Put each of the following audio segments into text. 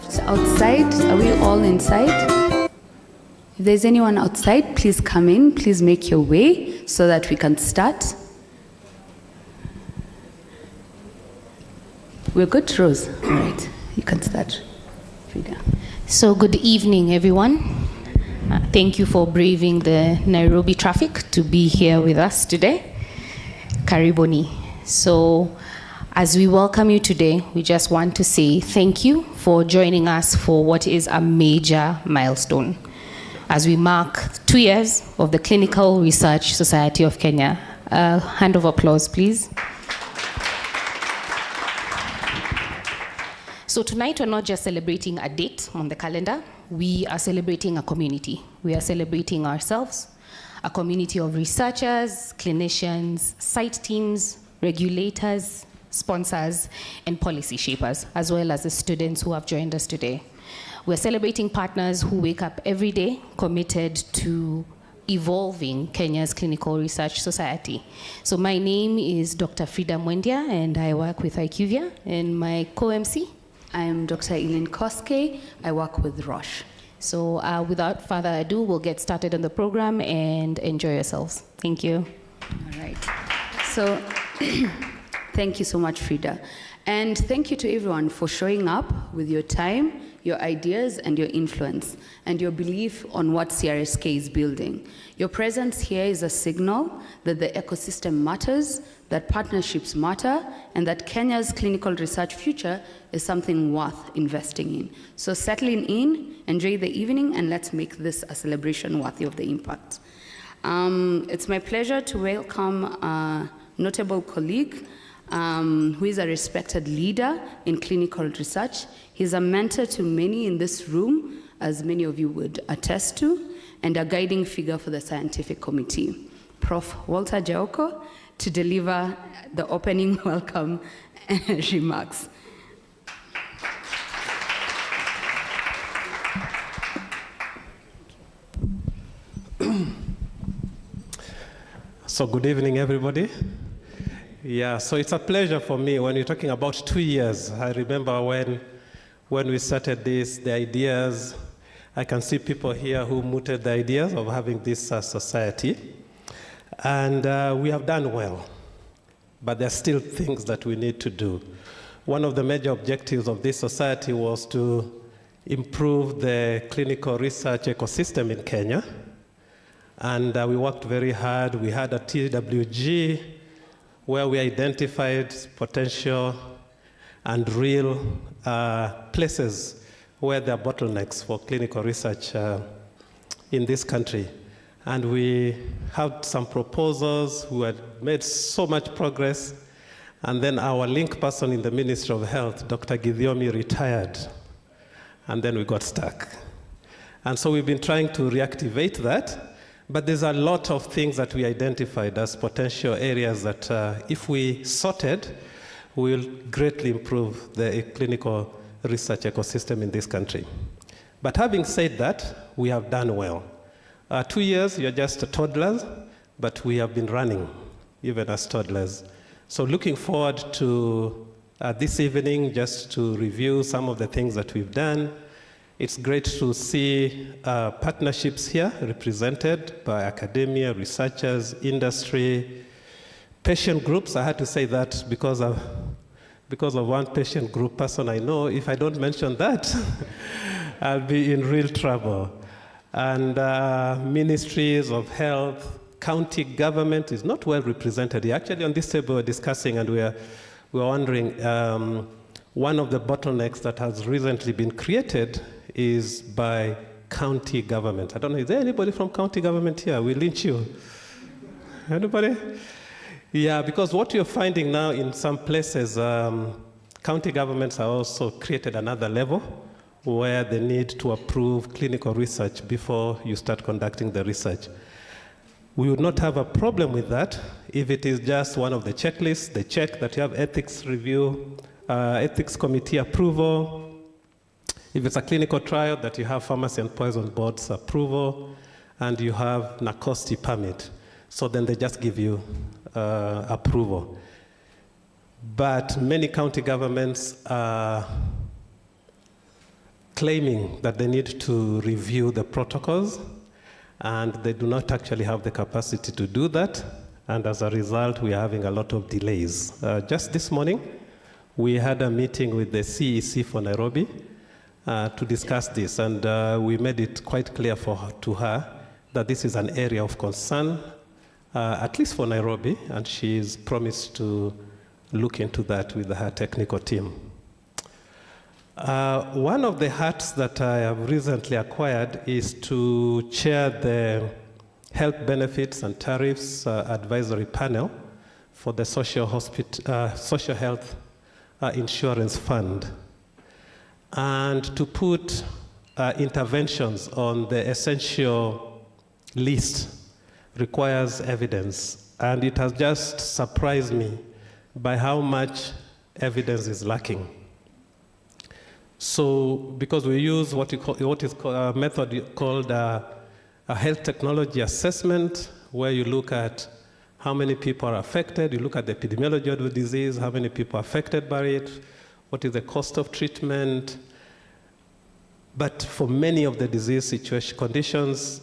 Outside, are we all inside? If there's anyone outside, please come in, please make your way so that we can start. We're good, Rose? All right, you can start. Frida. So good evening, everyone. Thank you for braving the Nairobi traffic to be here with us today. Karibuni. So as we welcome you today, we just want to say thank you for joining us for what is a major milestone as we mark 2 years of the Clinical Research Society of Kenya. A hand of applause, please. So tonight we're not just celebrating a date on the calendar, we are celebrating a community. We are celebrating ourselves, a community of researchers, clinicians, site teams, regulators, sponsors, and policy shapers, as well as the students who have joined us today. We're celebrating partners who wake up every day committed to evolving Kenya's Clinical Research Society. So my name is Dr. Frida Mwendia, and I work with IQVIA, and my co-MC? I'm Dr. Eileen Koske. I work with Roche. So without further ado, we'll get started on the program and enjoy yourselves. Thank you. All right. So thank you so much, Frida. And thank you to everyone for showing up with your time, your ideas, and your influence, and your belief on what CRSK is building. Your presence here is a signal that the ecosystem matters, that partnerships matter, and that Kenya's clinical research future is something worth investing in. So settle in, enjoy the evening, and let's make this a celebration worthy of the impact. It's my pleasure to welcome a notable colleague who is a respected leader in clinical research. He's a mentor to many in this room, as many of you would attest to, and a guiding figure for the scientific committee, Prof. Walter Jaoko, to deliver the opening welcome remarks. So good evening, everybody. Yeah, so it's a pleasure for me when you're talking about 2 years. I remember when we started this, the ideas, I can see people here who mooted the ideas of having this society. And we have done well, but there are still things that we need to do. One of the major objectives of this society was to improve the clinical research ecosystem in Kenya. And we worked very hard. We had a TWG where we identified potential and real places where there are bottlenecks for clinical research in this country. And we had some proposals. We had made so much progress. And then our link person in the Ministry of Health, Dr. Gidhiomi, retired. And then we got stuck. And so we've been trying to reactivate that. But there's a lot of things that we identified as potential areas that if we sorted, will greatly improve the clinical research ecosystem in this country. But having said that, we have done well. 2 years, you're just toddlers, but we have been running, even as toddlers. So looking forward to this evening, just to review some of the things that we've done. It's great to see partnerships here represented by academia, researchers, industry, patient groups. I had to say that because of one patient group person I know. If I don't mention that, I'll be in real trouble. And ministries of health, county government is not well represented here. Actually, on this table we're discussing and we're wondering, one of the bottlenecks that has recently been created is by county government. I don't know, is there anybody from county government here? We'll lynch you. Anybody? Yeah, because what you're finding now in some places, county governments have also created another level where they need to approve clinical research before you start conducting the research. We would not have a problem with that if it is just one of the checklists. They check that you have ethics review, ethics committee approval. If it's a clinical trial, that you have pharmacy and poison board's approval, and you have NACOSTI permit. So then they just give you approval. But many county governments are claiming that they need to review the protocols, and they do not actually have the capacity to do that. And as a result, we are having a lot of delays. Just this morning, we had a meeting with the CEC for Nairobi to discuss this, and we made it quite clear to her that this is an area of concern, at least for Nairobi, and she's promised to look into that with her technical team. One of the hats that I have recently acquired is to chair the Health Benefits and Tariffs Advisory Panel for the Social Health Insurance Fund, and to put interventions on the essential list requires evidence, and it has just surprised me by how much evidence is lacking. So, because we use what is called a method called a health technology assessment, where you look at how many people are affected, you look at the epidemiology of the disease, how many people are affected by it, what is the cost of treatment. But for many of the disease conditions,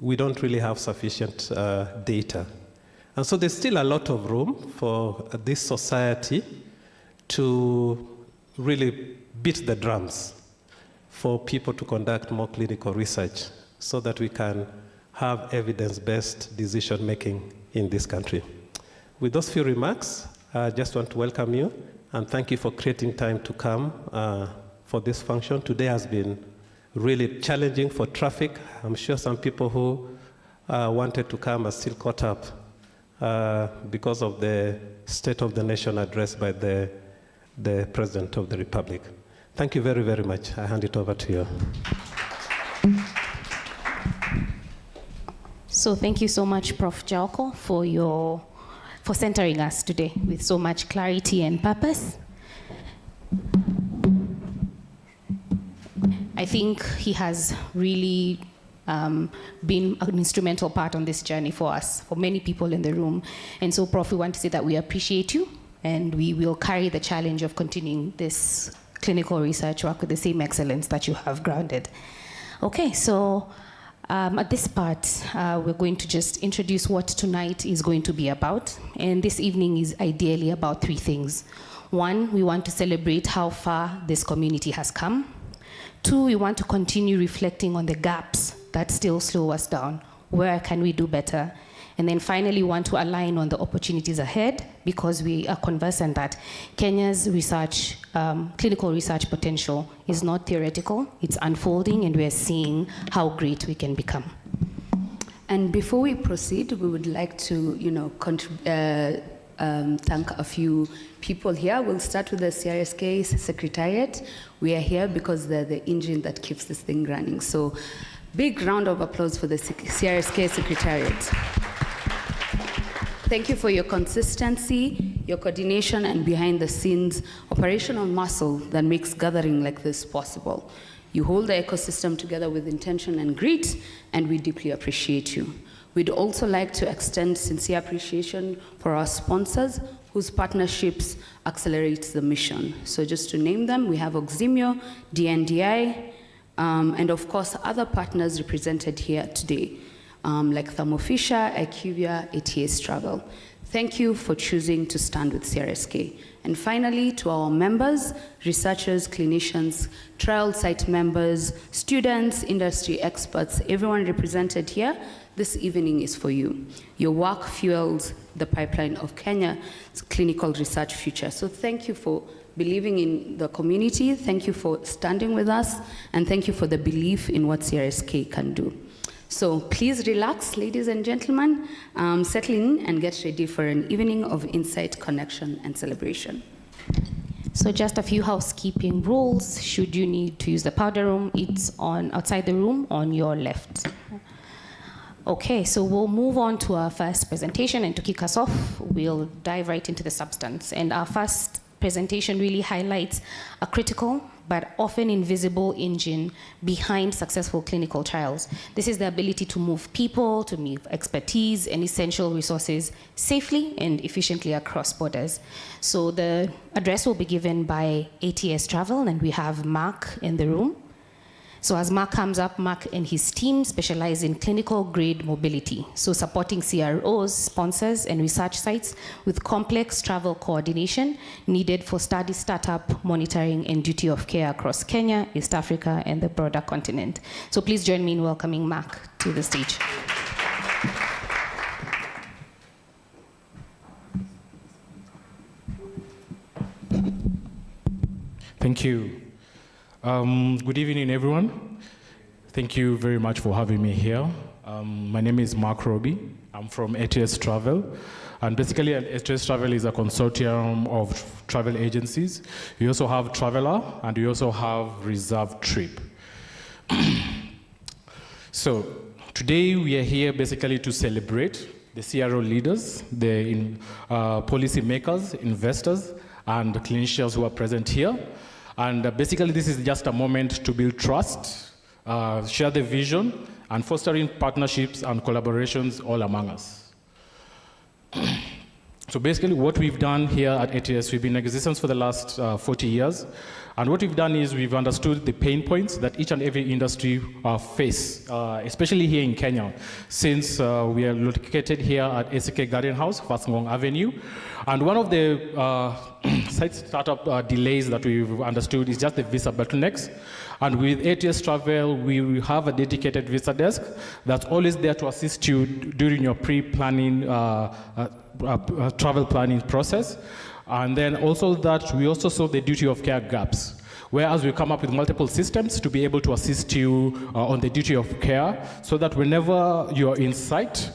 we don't really have sufficient data. And so there's still a lot of room for this society to really beat the drums for people to conduct more clinical research so that we can have evidence-based decision-making in this country. With those few remarks, I just want to welcome you and thank you for creating time to come for this function. Today has been really challenging for traffic. I'm sure some people who wanted to come are still caught up because of the State of the Nation address by the President of the Republic. Thank you very, very much. I hand it over to you. So thank you so much, Prof. Jalko, for centering us today with so much clarity and purpose. I think he has really been an instrumental part on this journey for us, for many people in the room. And so, Prof, we want to say that we appreciate you, and we will carry the challenge of continuing this clinical research work with the same excellence that you have grounded. Okay, so at this part, we're going to just introduce what tonight is going to be about. And this evening is ideally about three things. One, we want to celebrate how far this community has come. Two, we want to continue reflecting on the gaps that still slow us down. Where can we do better? And then finally, we want to align on the opportunities ahead, because we are conversant that Kenya's research, clinical research potential is not theoretical, it's unfolding, and we're seeing how great we can become. And before we proceed, we would like to, thank a few people here. We'll start with the CRSK Secretariat. We are here because they're the engine that keeps this thing running. So, big round of applause for the CRSK Secretariat. Thank you for your consistency, your coordination, and behind-the-scenes operational muscle that makes gathering like this possible. You hold the ecosystem together with intention and grit, and we deeply appreciate you. We'd also like to extend sincere appreciation for our sponsors, whose partnerships accelerate the mission. So just to name them, we have Oximio, DNDI, and of course other partners represented here today, like Thermo Fisher, IQVIA, ATS Travel. Thank you for choosing to stand with CRSK. And finally, to our members, researchers, clinicians, trial site members, students, industry experts, everyone represented here, this evening is for you. Your work fuels the pipeline of Kenya's clinical research future. So thank you for believing in the community, thank you for standing with us, and thank you for the belief in what CRSK can do. So please relax, ladies and gentlemen, settle in and get ready for an evening of insight, connection, and celebration. So just a few housekeeping rules. Should you need to use the powder room, it's on outside the room on your left. Okay, so we'll move on to our first presentation, and to kick us off, we'll dive right into the substance. And our first presentation really highlights a critical but often invisible engine behind successful clinical trials. This is the ability to move people, to move expertise and essential resources safely and efficiently across borders. So the address will be given by ATS Travel, and we have Mark in the room. So as Mark comes up, Mark and his team specialize in clinical grade mobility, so supporting CROs, sponsors, and research sites with complex travel coordination needed for study startup, monitoring, and duty of care across Kenya, East Africa, and the broader continent. So please join me in welcoming Mark to the stage. Thank you. Good evening, everyone. Thank you very much for having me here. My name is Mark Roby. I'm from ATS Travel. And basically, ATS Travel is a consortium of travel agencies. We also have Traveler, and we also have Reserve Trip. So today, we are here basically to celebrate the CRO leaders, the policy makers, investors, and the clinicians who are present here. And basically, this is just a moment to build trust, share the vision, and fostering partnerships and collaborations all among us. So basically, what we've done here at ATS, we've been in existence for the last 40 years. And what we've done is we've understood the pain points that each and every industry face, especially here in Kenya, since we are located here at CRSK Garden House, Fasngong Avenue. And one of the site startup delays that we've understood is just the visa bottlenecks. And with ATS Travel, we have a dedicated visa desk that's always there to assist you during your pre-planning, travel planning process. And then also that we also saw the duty of care gaps, whereas we come up with multiple systems to be able to assist you on the duty of care, so that whenever you're in site,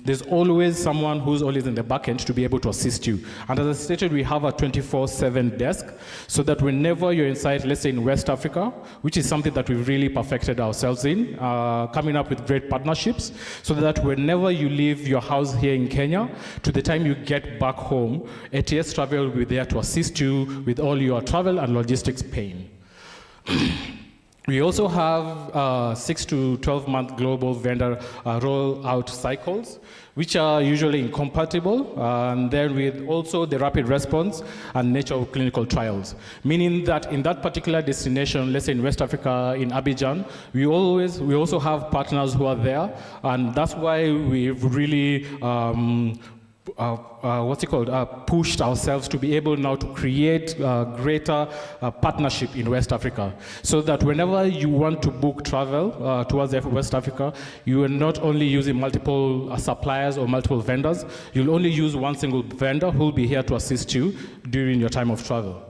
there's always someone who's always in the back end to be able to assist you. And as I stated, we have a 24/7 desk, so that whenever you're in site, let's say in West Africa, which is something that we've really perfected ourselves in, coming up with great partnerships, so that whenever you leave your house here in Kenya, to the time you get back home, ATS Travel will be there to assist you with all your travel and logistics pain. We also have 6 to 12-month global vendor rollout cycles, which are usually incompatible, and then with also the rapid response and nature of clinical trials, meaning that in that particular destination, let's say in West Africa, in Abidjan, we also have partners who are there, and that's why we've really pushed ourselves to be able now to create greater partnership in West Africa, so that whenever you want to book travel towards West Africa, you are not only using multiple suppliers or multiple vendors, you'll only use one single vendor who will be here to assist you during your time of travel.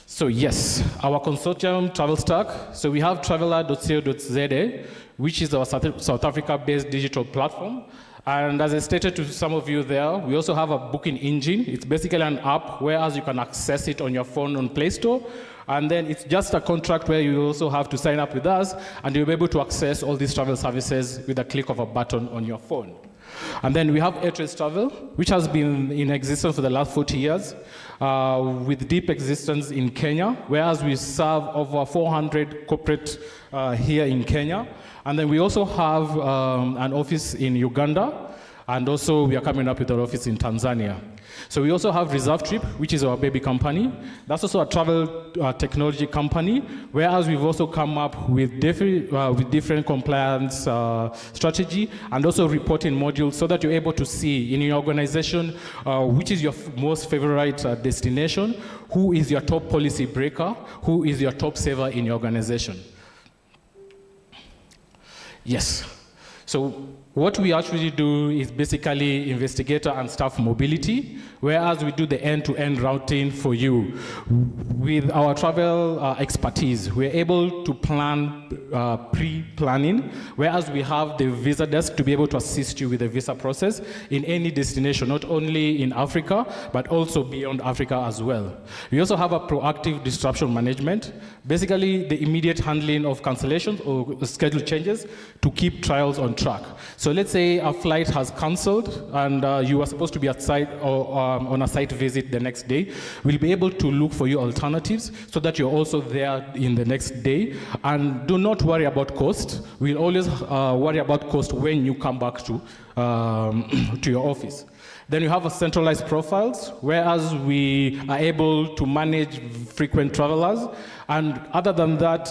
So yes, our consortium travel stack. So we have traveler.co.za, which is our South Africa-based digital platform. And as I stated to some of you there, we also have a booking engine. It's basically an app, whereas you can access it on your phone on Play Store. And then it's just a contract where you also have to sign up with us, and you'll be able to access all these travel services with a click of a button on your phone. And then we have ATS Travel, which has been in existence for the last 40 years, with deep existence in Kenya, whereas we serve over 400 corporate here in Kenya. And then we also have an office in Uganda, and also we are coming up with an office in Tanzania. So we also have Reserve Trip, which is our baby company. That's also a travel technology company, whereas we've also come up with different compliance strategy and also reporting modules, so that you're able to see in your organization which is your most favorite destination, who is your top policy breaker, who is your top saver in your organization. Yes. So what we actually do is basically investigator and staff mobility, whereas we do the end-to-end routing for you. With our travel expertise, we're able to plan pre-planning, whereas we have the visa desk to be able to assist you with the visa process in any destination, not only in Africa, but also beyond Africa as well. We also have a proactive disruption management, basically the immediate handling of cancellations or schedule changes to keep trials on track. track. So let's say a flight has cancelled and you are supposed to be at site or on a site visit the next day. We'll be able to look for you alternatives so that you're also there in the next day. And do not worry about cost. We'll always worry about cost when you come back to your office. Then you have a centralized profiles, whereas we are able to manage frequent travelers. And other than that,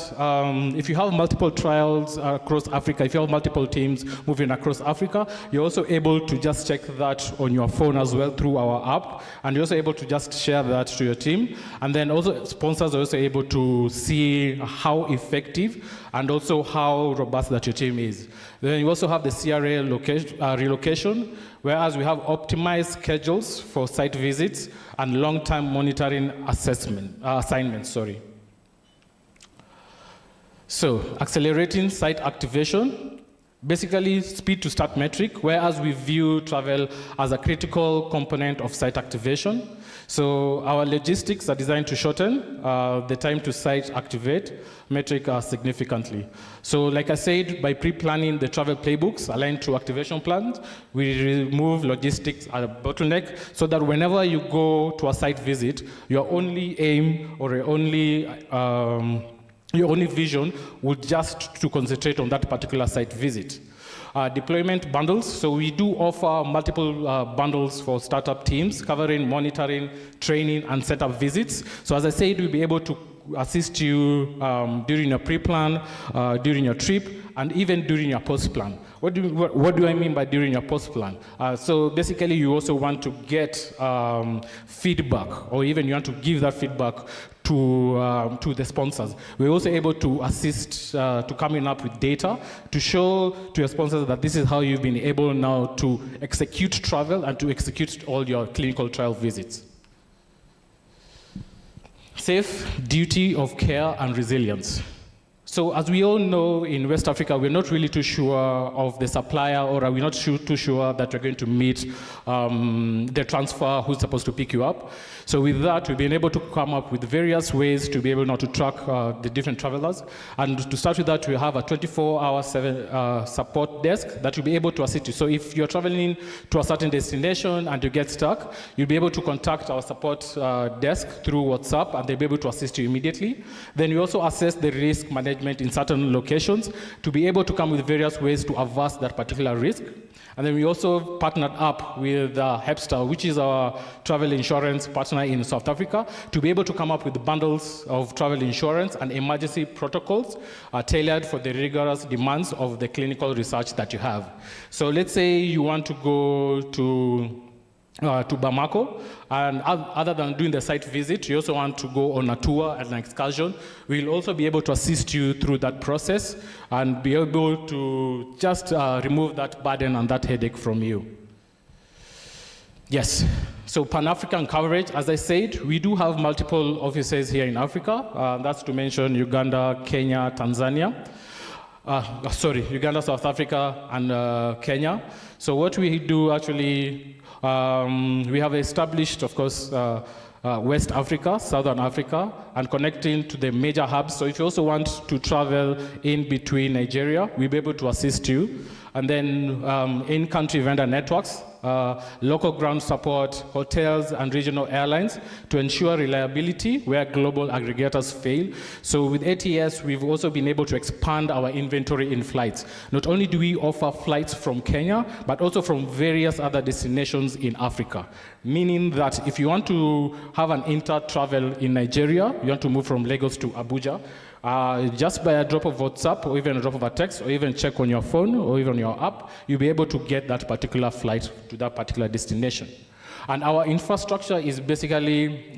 if you have multiple trials across Africa, if you have multiple teams moving across Africa, you're also able to just check that on your phone as well through our app. And you're also able to just share that to your team. And then also sponsors are also able to see how effective and also how robust that your team is. Then you also have the CRA relocation, whereas we have optimized schedules for site visits and long-term monitoring assignments. So, accelerating site activation, basically speed to start metric, whereas we view travel as a critical component of site activation. So our logistics are designed to shorten the time to site activate metric significantly. So like I said, by pre-planning the travel playbooks aligned to activation plans, we remove logistics as a bottleneck so that whenever you go to a site visit, your only aim or your only vision would just to concentrate on that particular site visit. Deployment bundles, so we do offer multiple bundles for startup teams covering monitoring, training, and setup visits. So as I said, we'll be able to assist you during your pre-plan, during your trip, and even during your post-plan. What do I mean by during your post-plan? So basically, you also want to get feedback, or even you want to give that feedback to the sponsors. We're also able to assist to coming up with data to show to your sponsors that this is how you've been able now to execute travel and to execute all your clinical trial visits. Safe, duty of care, and resilience. So as we all know, in West Africa, we're not really too sure of the supplier, or are we not too sure that we're going to meet the transfer who's supposed to pick you up. So with that, we've been able to come up with various ways to be able now to track the different travelers. And to start with that, we have a 24-hour support desk that will be able to assist you. So if you're traveling to a certain destination and you get stuck, you'll be able to contact our support desk through WhatsApp, and they'll be able to assist you immediately. Then we also assess the risk management in certain locations to be able to come with various ways to averse that particular risk. And then we also partnered up with Hepstar, which is our travel insurance partner in South Africa, to be able to come up with bundles of travel insurance and emergency protocols tailored for the rigorous demands of the clinical research that you have. So let's say you want to go to Bamako, and other than doing the site visit, you also want to go on a tour and an excursion. We'll also be able to assist you through that process and be able to just remove that burden and that headache from you. Yes, so Pan-African coverage, as I said, we do have multiple offices here in Africa. That's to mention Uganda, Kenya, Tanzania. Uganda, South Africa, and Kenya. So what we do actually, we have established, of course, West Africa, Southern Africa, and connecting to the major hubs. So if you also want to travel in between Nigeria, we'll be able to assist you. And then in-country vendor networks, local ground support, hotels and regional airlines to ensure reliability where global aggregators fail. So with ATS, we've also been able to expand our inventory in flights. Not only do we offer flights from Kenya, but also from various other destinations in Africa. Meaning that if you want to have an inter-travel in Nigeria, you want to move from Lagos to Abuja, just by a drop of WhatsApp or even a drop of a text or even check on your phone or even your app, you'll be able to get that particular flight to that particular destination. And our infrastructure is basically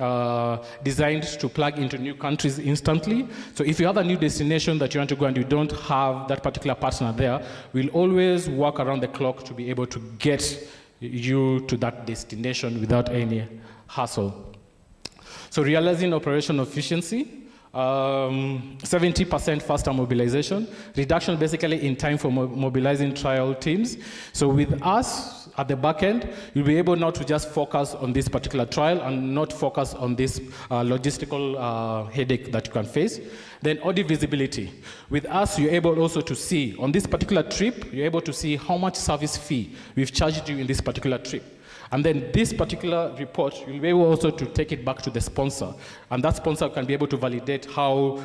designed to plug into new countries instantly. So if you have a new destination that you want to go and you don't have that particular partner there, we'll always work around the clock to be able to get you to that destination without any hassle. So realizing operational efficiency, 70% faster mobilization, reduction basically in time for mobilizing trial teams. So with us, at the back end, you'll be able now to just focus on this particular trial and not focus on this logistical headache that you can face. Then audit visibility. With us, you're able also to see, on this particular trip, you're able to see how much service fee we've charged you in this particular trip. And then this particular report, you'll be able also to take it back to the sponsor. And that sponsor can be able to validate how,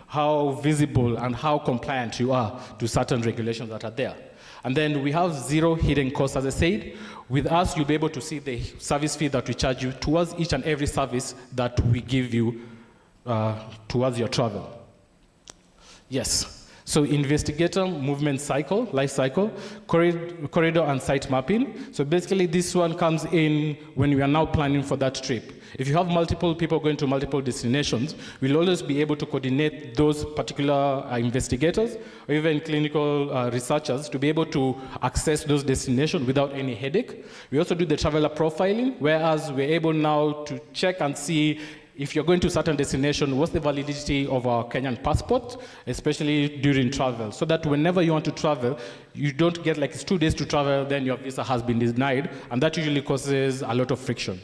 how visible and how compliant you are to certain regulations that are there. And then we have zero hidden costs, as I said. With us, you'll be able to see the service fee that we charge you towards each and every service that we give you towards your travel. Yes. So investigator movement cycle, life cycle, corridor and site mapping. So basically this one comes in when we are now planning for that trip. If you have multiple people going to multiple destinations, we'll always be able to coordinate those particular investigators or even clinical researchers to be able to access those destinations without any headache. We also do the traveler profiling, whereas we're able now to check and see if you're going to a certain destination, what's the validity of our Kenyan passport, especially during travel, so that whenever you want to travel, you don't get like it's 2 days to travel, then your visa has been denied, and that usually causes a lot of friction.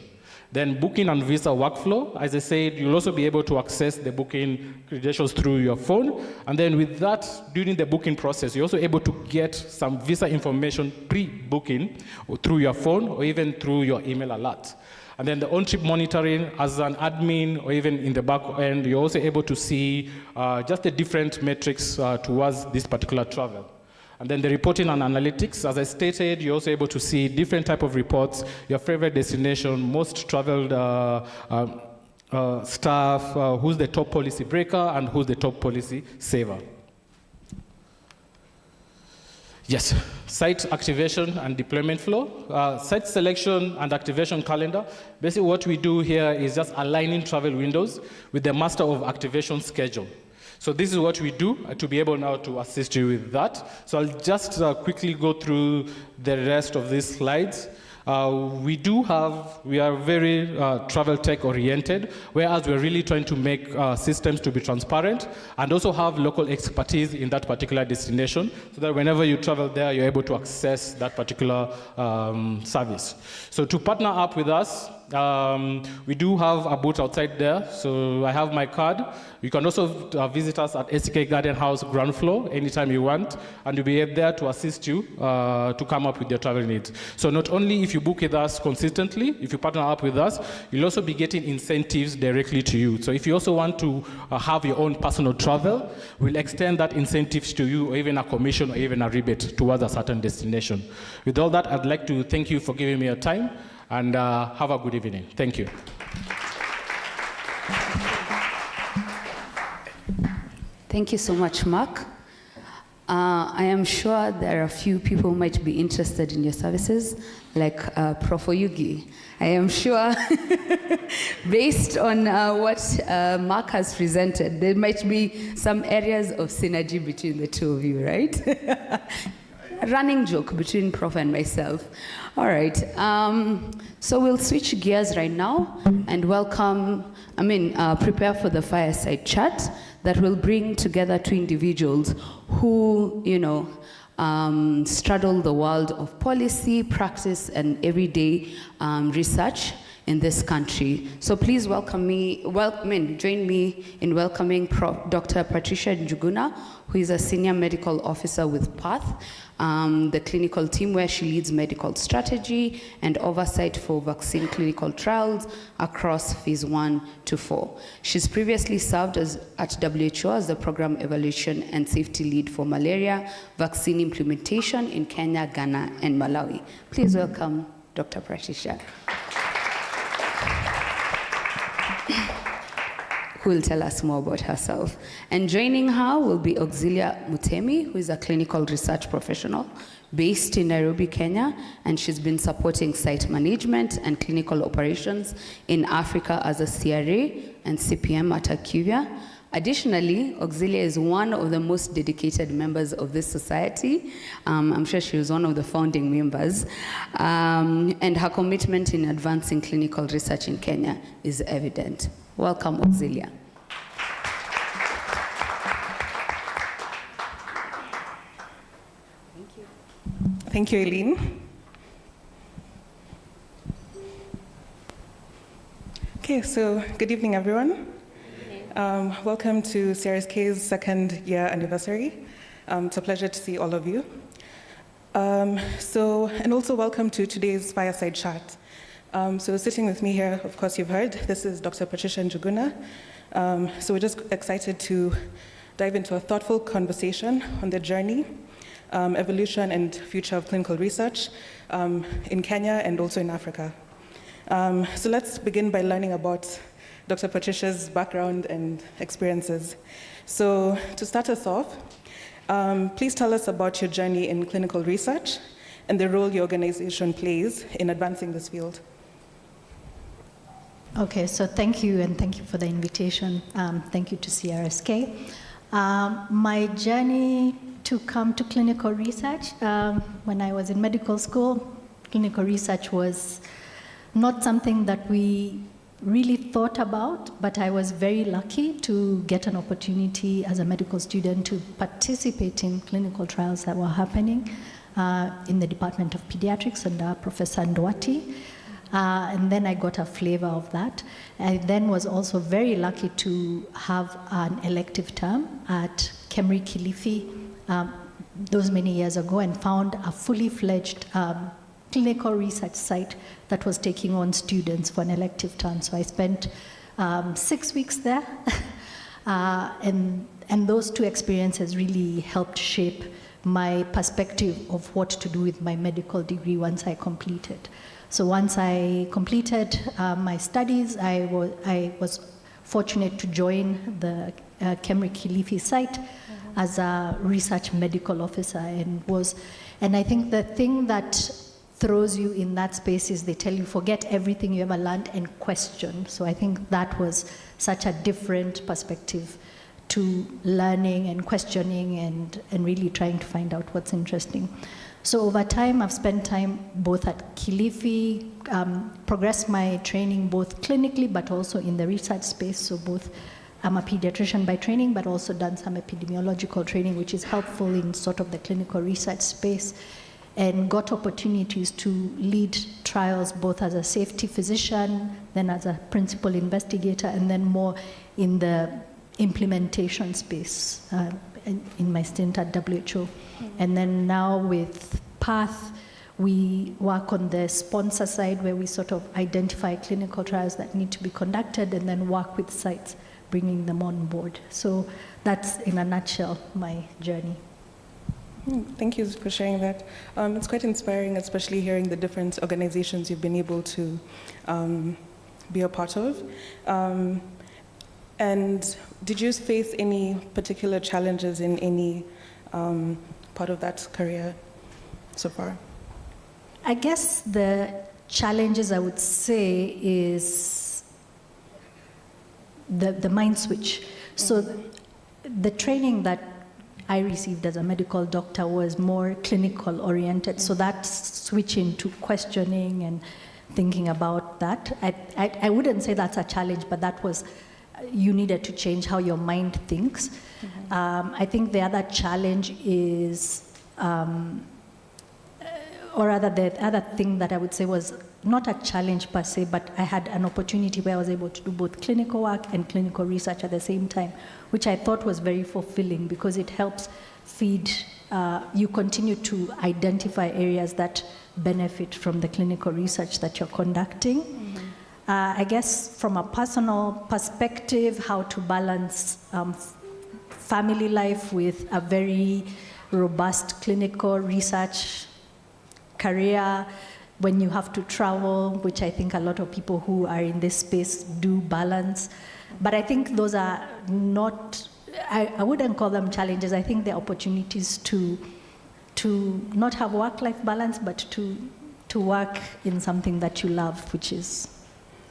Then booking and visa workflow, as I said, you'll also be able to access the booking credentials through your phone, and then with that, during the booking process, you're also able to get some visa information pre-booking through your phone or even through your email alert. And then the on-trip monitoring as an admin or even in the back end, you're also able to see just the different metrics towards this particular travel. And then the reporting and analytics, as I stated, you're also able to see different type of reports, your favorite destination, most traveled staff, who's the top policy breaker and who's the top policy saver. Yes, site activation and deployment flow. Site selection and activation calendar. Basically what we do here is just aligning travel windows with the master of activation schedule. So this is what we do to be able now to assist you with that. So I'll just quickly go through the rest of these slides. We are very travel tech oriented, whereas we're really trying to make systems to be transparent and also have local expertise in that particular destination so that whenever you travel there, you're able to access that particular service. So to partner up with us, we do have a booth outside there. So I have my card. You can also visit us at CRSK Garden House ground floor anytime you want, and we'll be there to assist you to come up with your travel needs. So not only if you book with us consistently, if you partner up with us, you'll also be getting incentives directly to you. So if you also want to have your own personal travel, we'll extend that incentives to you, or even a commission, or even a rebate towards a certain destination. With all that, I'd like to thank you for giving me your time, and have a good evening. Thank you. Thank you so much, Mark. I am sure there are a few people who might be interested in your services, like Prof. Oyugi. I am sure, based on what Mark has presented, there might be some areas of synergy between the two of you, right? A running joke between Prof and myself. All right, so we'll switch gears right now and prepare for the fireside chat that will bring together two individuals who, straddle the world of policy, practice, and everyday research in this country. So please join me in welcoming Dr. Patricia Njuguna, who is a senior medical officer with PATH, the clinical team where she leads medical strategy and oversight for vaccine clinical trials across phase 1 to 4. She's previously served at WHO as the program evaluation and safety lead for malaria vaccine implementation in Kenya, Ghana, and Malawi. Please welcome Dr. Patricia, who will tell us more about herself. And joining her will be Auxilia Mutemi, who is a clinical research professional based in Nairobi, Kenya, and she's been supporting site management and clinical operations in Africa as a CRA and CPM at IQVIA. Additionally, Auxilia is one of the most dedicated members of this society. I'm sure she was one of the founding members. And her commitment in advancing clinical research in Kenya is evident. Welcome, Auxilia. Thank you, Eileen. Okay, so good evening, everyone. Welcome to CRSK's second year anniversary. It's a pleasure to see all of you. And also welcome to today's fireside chat. So sitting with me here, of course you've heard, this is Dr. Patricia Njuguna. So we're just excited to dive into a thoughtful conversation on the journey, evolution and future of clinical research in Kenya and also in Africa. So let's begin by learning about Dr. Patricia's background and experiences. So to start us off, please tell us about your journey in clinical research and the role your organization plays in advancing this field. Okay, so thank you, and thank you for the invitation. Thank you to CRSK. My journey to come to clinical research, when I was in medical school, clinical research was not something that we really thought about, but I was very lucky to get an opportunity as a medical student to participate in clinical trials that were happening in the Department of Pediatrics under Professor Ndwati. And then I got a flavor of that. I then was also very lucky to have an elective term at Kemri Kilifi those many years ago, and found a fully fledged clinical research site that was taking on students for an elective term. So I spent 6 weeks there, and those two experiences really helped shape my perspective of what to do with my medical degree once I completed. So once I completed my studies, I was fortunate to join the Kemri Kilifi site as a research medical officer, and I think the thing that throws you in that space is they tell you forget everything you ever learned and question. So I think that was such a different perspective to learning and questioning and really trying to find out what's interesting. So over time, I've spent time both at Kilifi, progressed my training both clinically but also in the research space. So both, I'm a pediatrician by training, but also done some epidemiological training, which is helpful in sort of the clinical research space, and got opportunities to lead trials both as a safety physician, then as a principal investigator, and then more in the implementation space in my stint at WHO. And then now with PATH, we work on the sponsor side where we sort of identify clinical trials that need to be conducted and then work with sites, bringing them on board. So that's in a nutshell my journey. Thank you for sharing that. It's quite inspiring, especially hearing the different organizations you've been able to be a part of. And did you face any particular challenges in any part of that career so far? I guess the challenges I would say is the mind switch. So the training that I received as a medical doctor was more clinical oriented. So that switch into questioning and thinking about that, I wouldn't say that's a challenge, but that was, you needed to change how your mind thinks. I think the other challenge is, or rather the other thing that I would say was not a challenge per se, but I had an opportunity where I was able to do both clinical work and clinical research at the same time, which I thought was very fulfilling because it helps feed, you continue to identify areas that benefit from the clinical research that you're conducting. I guess from a personal perspective, how to balance family life with a very robust clinical research career, when you have to travel, which I think a lot of people who are in this space do balance. But I think those are not, I wouldn't call them challenges. I think they're opportunities to not have work-life balance, but to work in something that you love, which is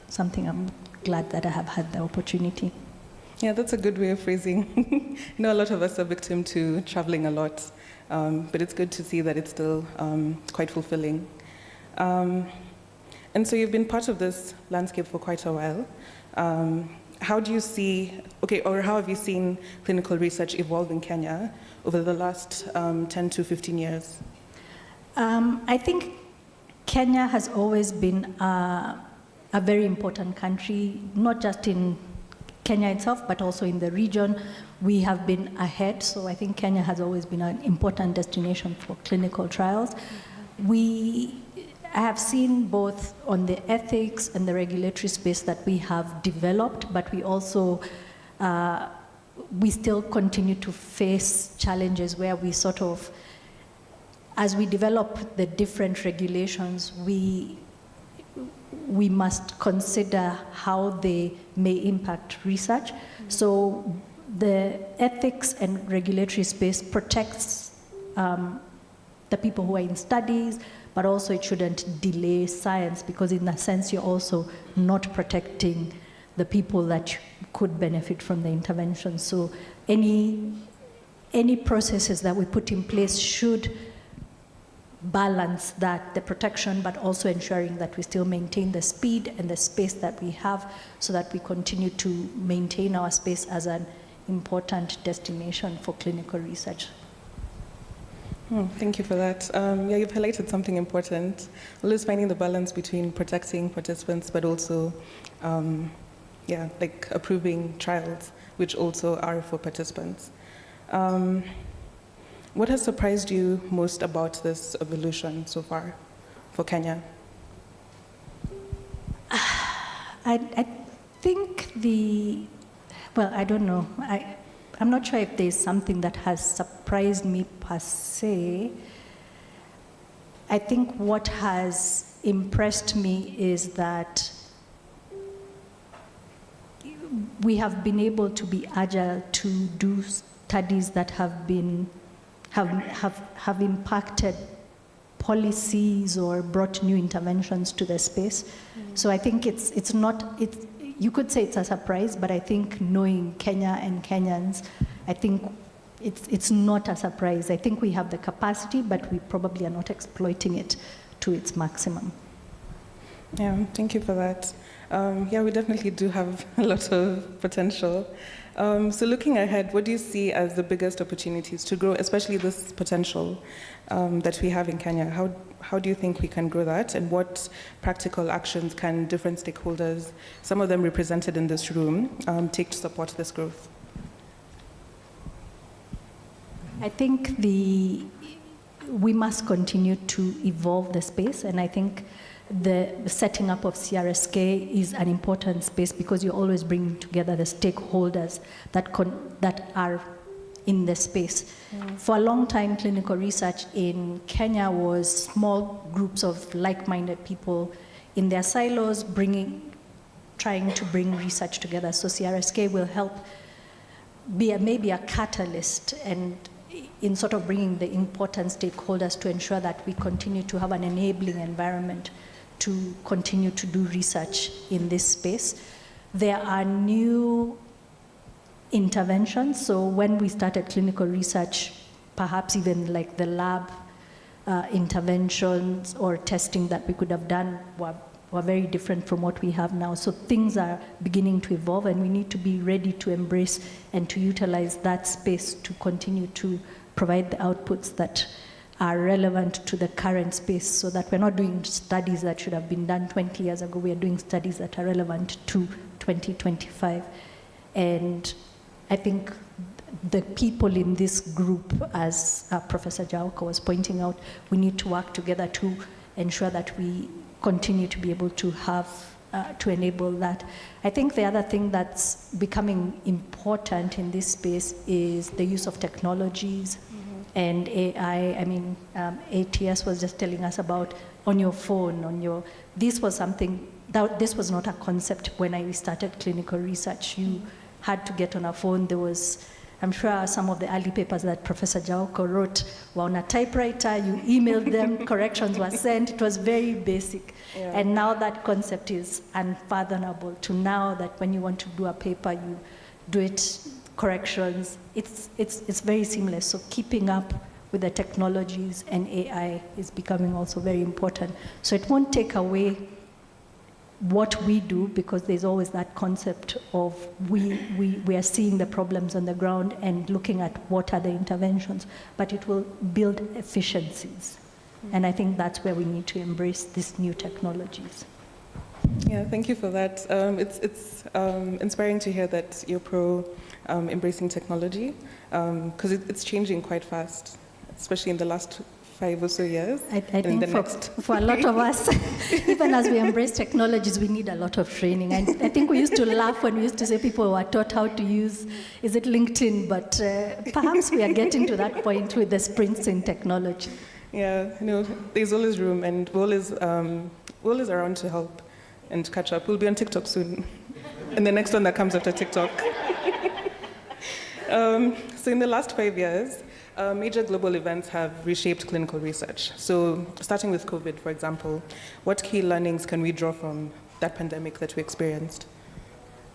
something I'm glad that I have had the opportunity. Yeah, that's a good way of phrasing. I know a lot of us are victim to traveling a lot, but it's good to see that it's still quite fulfilling. And so you've been part of this landscape for quite a while. How do you see, or how have you seen clinical research evolve in Kenya over the last 10 to 15 years? I think Kenya has always been a very important country, not just in Kenya itself, but also in the region. We have been ahead, so I think Kenya has always been an important destination for clinical trials. We have seen both on the ethics and the regulatory space that we have developed, but we also, we still continue to face challenges where we sort of, as we develop the different regulations, we must consider how they may impact research. So the ethics and regulatory space protects the people who are in studies, but also it shouldn't delay science, because in a sense you're also not protecting the people that could benefit from the intervention. So any processes that we put in place should balance that, the protection, but also ensuring that we still maintain the speed and the space that we have, so that we continue to maintain our space as an important destination for clinical research. Thank you for that. Yeah, you've highlighted something important. Always finding the balance between protecting participants, but also, yeah, like approving trials, which also are for participants. What has surprised you most about this evolution so far for Kenya? I think well, I don't know. I'm not sure if there's something that has surprised me per se. I think what has impressed me is that we have been able to be agile to do studies that have impacted policies or brought new interventions to the space. So I think it's not, you could say it's a surprise, but I think knowing Kenya and Kenyans, I think it's not a surprise. I think we have the capacity, but we probably are not exploiting it to its maximum. Yeah, thank you for that. Yeah, we definitely do have a lot of potential. So looking ahead, what do you see as the biggest opportunities to grow, especially this potential that we have in Kenya? How do you think we can grow that, and what practical actions can different stakeholders, some of them represented in this room, take to support this growth? I think we must continue to evolve the space, and I think the setting up of CRSK is an important space, because you're always bringing together the stakeholders that are in the space. For a long time, clinical research in Kenya was small groups of like-minded people in their silos trying to bring research together. So CRSK will help be maybe a catalyst and in sort of bringing the important stakeholders to ensure that we continue to have an enabling environment to continue to do research in this space. There are new interventions. So when we started clinical research, perhaps even like the lab interventions or testing that we could have done were very different from what we have now. So things are beginning to evolve, and we need to be ready to embrace and to utilize that space to continue to provide the outputs that are relevant to the current space, so that we're not doing studies that should have been done 20 years ago. We are doing studies that are relevant to 2025. And I think the people in this group, as Professor Jauka was pointing out, we need to work together to ensure that we continue to be able to have, to enable that. I think the other thing that's becoming important in this space is the use of technologies and AI. I mean, ATS was just telling us about on your phone, this was something, this was not a concept when I started clinical research. You had to get on a phone. There was, I'm sure some of the early papers that Professor Jauko wrote were on a typewriter. You emailed them, corrections were sent. It was very basic. Yeah. And now that concept is unfathomable to now that when you want to do a paper, you do it, corrections. It's very seamless. So keeping up with the technologies and AI is becoming also very important. So it won't take away what we do, because there's always that concept of we are seeing the problems on the ground and looking at what are the interventions, but it will build efficiencies. And I think that's where we need to embrace these new technologies. Yeah, thank you for that. It's inspiring to hear that you're pro embracing technology, because it's changing quite fast, especially in the last 5 or so years. I think for a lot of us, even as we embrace technologies, we need a lot of training. And I think we used to laugh when we used to say people were taught how to use, is it LinkedIn? But perhaps we are getting to that point with the sprints in technology. Yeah, there's always room, and we're always around to help and catch up. We'll be on TikTok soon, and the next one that comes after TikTok. So in the last 5 years, major global events have reshaped clinical research. So starting with COVID, for example, what key learnings can we draw from that pandemic that we experienced?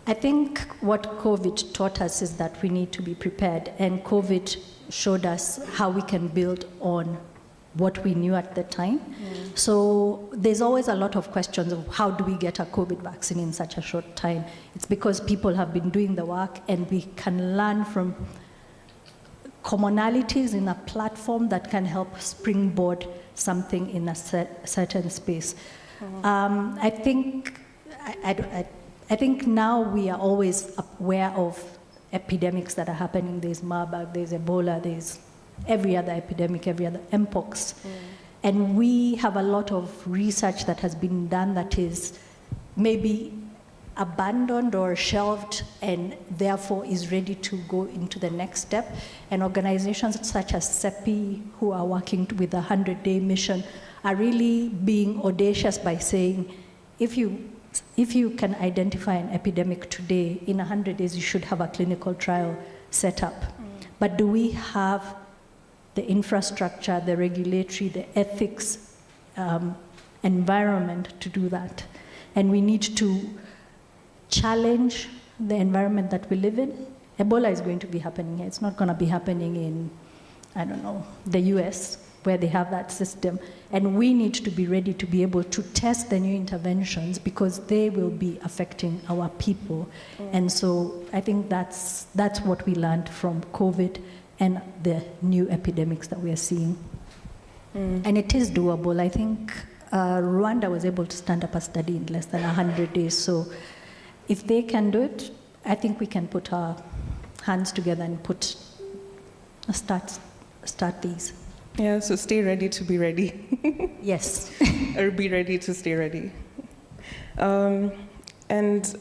I think what COVID taught us is that we need to be prepared, and COVID showed us how we can build on what we knew at the time. So there's always a lot of questions of how do we get a COVID vaccine in such a short time? It's because people have been doing the work, and we can learn from commonalities in a platform that can help springboard something in a certain space. I think now we are always aware of epidemics that are happening. There's Marburg, there's Ebola, there's every other epidemic, every other mpox. And we have a lot of research that has been done that is maybe abandoned or shelved, and therefore is ready to go into the next step. And organizations such as CEPI, who are working with a 100-day mission, are really being audacious by saying, if you can identify an epidemic today, in 100 days you should have a clinical trial set up. But do we have the infrastructure, the regulatory, the ethics environment to do that? And we need to challenge the environment that we live in. Ebola is going to be happening here. It's not going to be happening in, I don't know, the US, where they have that system. And we need to be ready to be able to test the new interventions, because they will be affecting our people. And so I think that's what we learned from COVID and the new epidemics that we are seeing. And it is doable. I think Rwanda was able to stand up a study in less than 100 days. So if they can do it, I think we can put our hands together and start these. Yeah, so stay ready to be ready. Yes. Or be ready to stay ready. And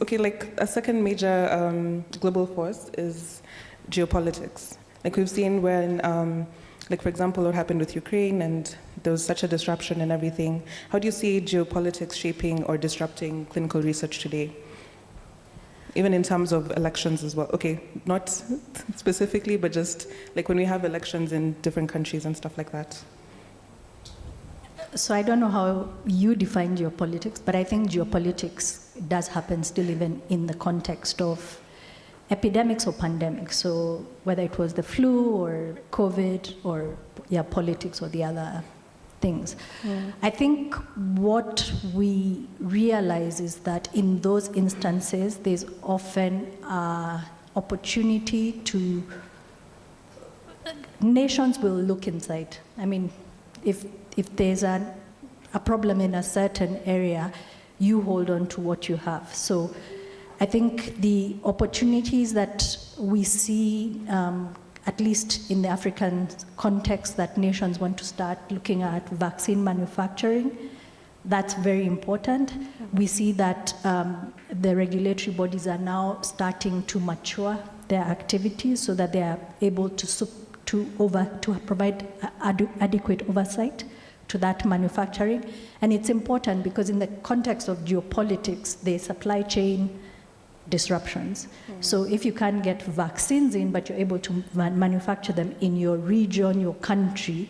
okay, like a second major global force is geopolitics. Like we've seen when, like for example, what happened with Ukraine, and there was such a disruption and everything. How do you see geopolitics shaping or disrupting clinical research today? Even in terms of elections as well. Okay, not specifically, but just like when we have elections in different countries and stuff like that. So I don't know how you define geopolitics, but I think geopolitics does happen still even in the context of epidemics or pandemics. So whether it was the flu or COVID or politics or the other things. I think what we realize is that in those instances, there's often opportunity to, nations will look inside. I mean, if there's a problem in a certain area, you hold on to what you have. So I think the opportunities that we see, at least in the African context, that nations want to start looking at vaccine manufacturing, that's very important. We see that the regulatory bodies are now starting to mature their activities so that they are able to provide adequate oversight to that manufacturing. And it's important because in the context of geopolitics, the supply chain disruptions. So if you can't get vaccines in, but you're able to manufacture them in your region, your country,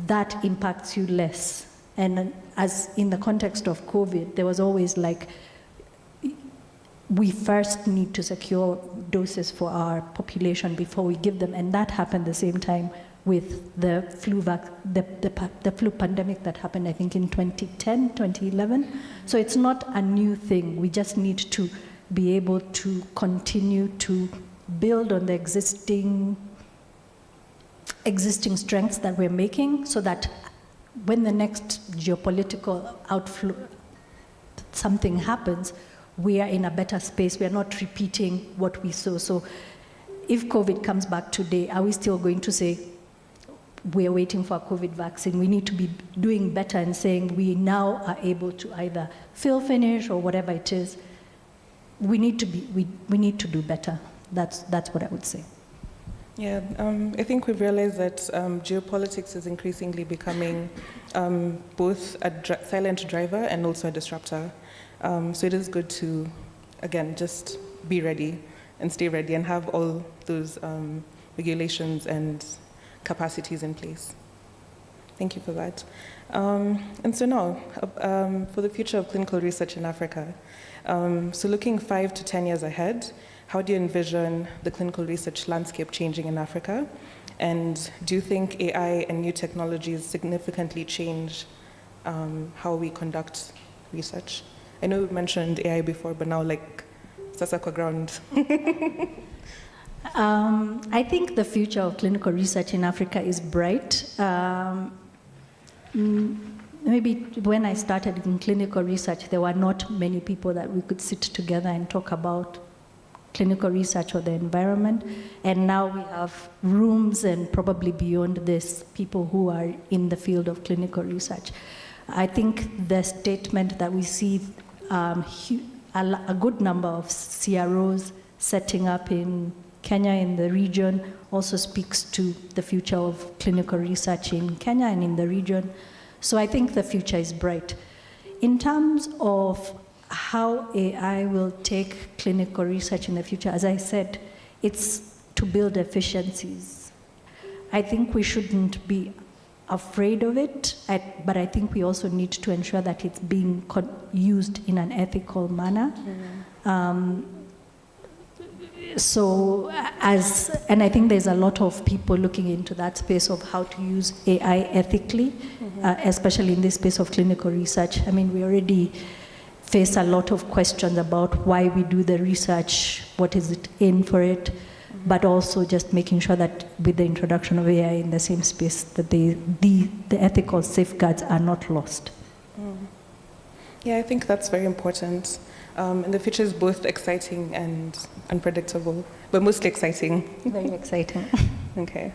that impacts you less. And as in the context of COVID, there was always like, we first need to secure doses for our population before we give them, and that happened the same time with the flu pandemic that happened, I think, in 2010, 2011. So it's not a new thing. We just need to be able to continue to build on the existing strengths that we're making, so that when the next geopolitical something happens, we are in a better space. We are not repeating what we saw. So if COVID comes back today, are we still going to say, we are waiting for a COVID vaccine? We need to be doing better and saying we now are able to either fill finish or whatever it is. We need to do better. That's what I would say. Yeah, I think we've realized that geopolitics is increasingly becoming both a silent driver and also a disruptor. So it is good to, again, just be ready and stay ready and have all those regulations and capacities in place. Thank you for that. And so now, for the future of clinical research in Africa. So looking 5 to 10 years ahead, how do you envision the clinical research landscape changing in Africa? And do you think AI and new technologies significantly change how we conduct research? I know we mentioned AI before, but now like, sasa kwa ground. I think the future of clinical research in Africa is bright. Maybe when I started in clinical research, there were not many people that we could sit together and talk about clinical research or the environment. And now we have rooms and probably beyond this, people who are in the field of clinical research. I think the statement that we see a good number of CROs setting up in Kenya, in the region, also speaks to the future of clinical research in Kenya and in the region. So I think the future is bright. In terms of how AI will take clinical research in the future, as I said, it's to build efficiencies. I think we shouldn't be afraid of it, but I think we also need to ensure that it's being used in an ethical manner. And I think there's a lot of people looking into that space of how to use AI ethically, especially in this space of clinical research. I mean, we already face a lot of questions about why we do the research, what is it in for it, but also just making sure that with the introduction of AI in the same space, that the ethical safeguards are not lost. Yeah, I think that's very important. And the future is both exciting and unpredictable, but mostly exciting. Very exciting. Okay.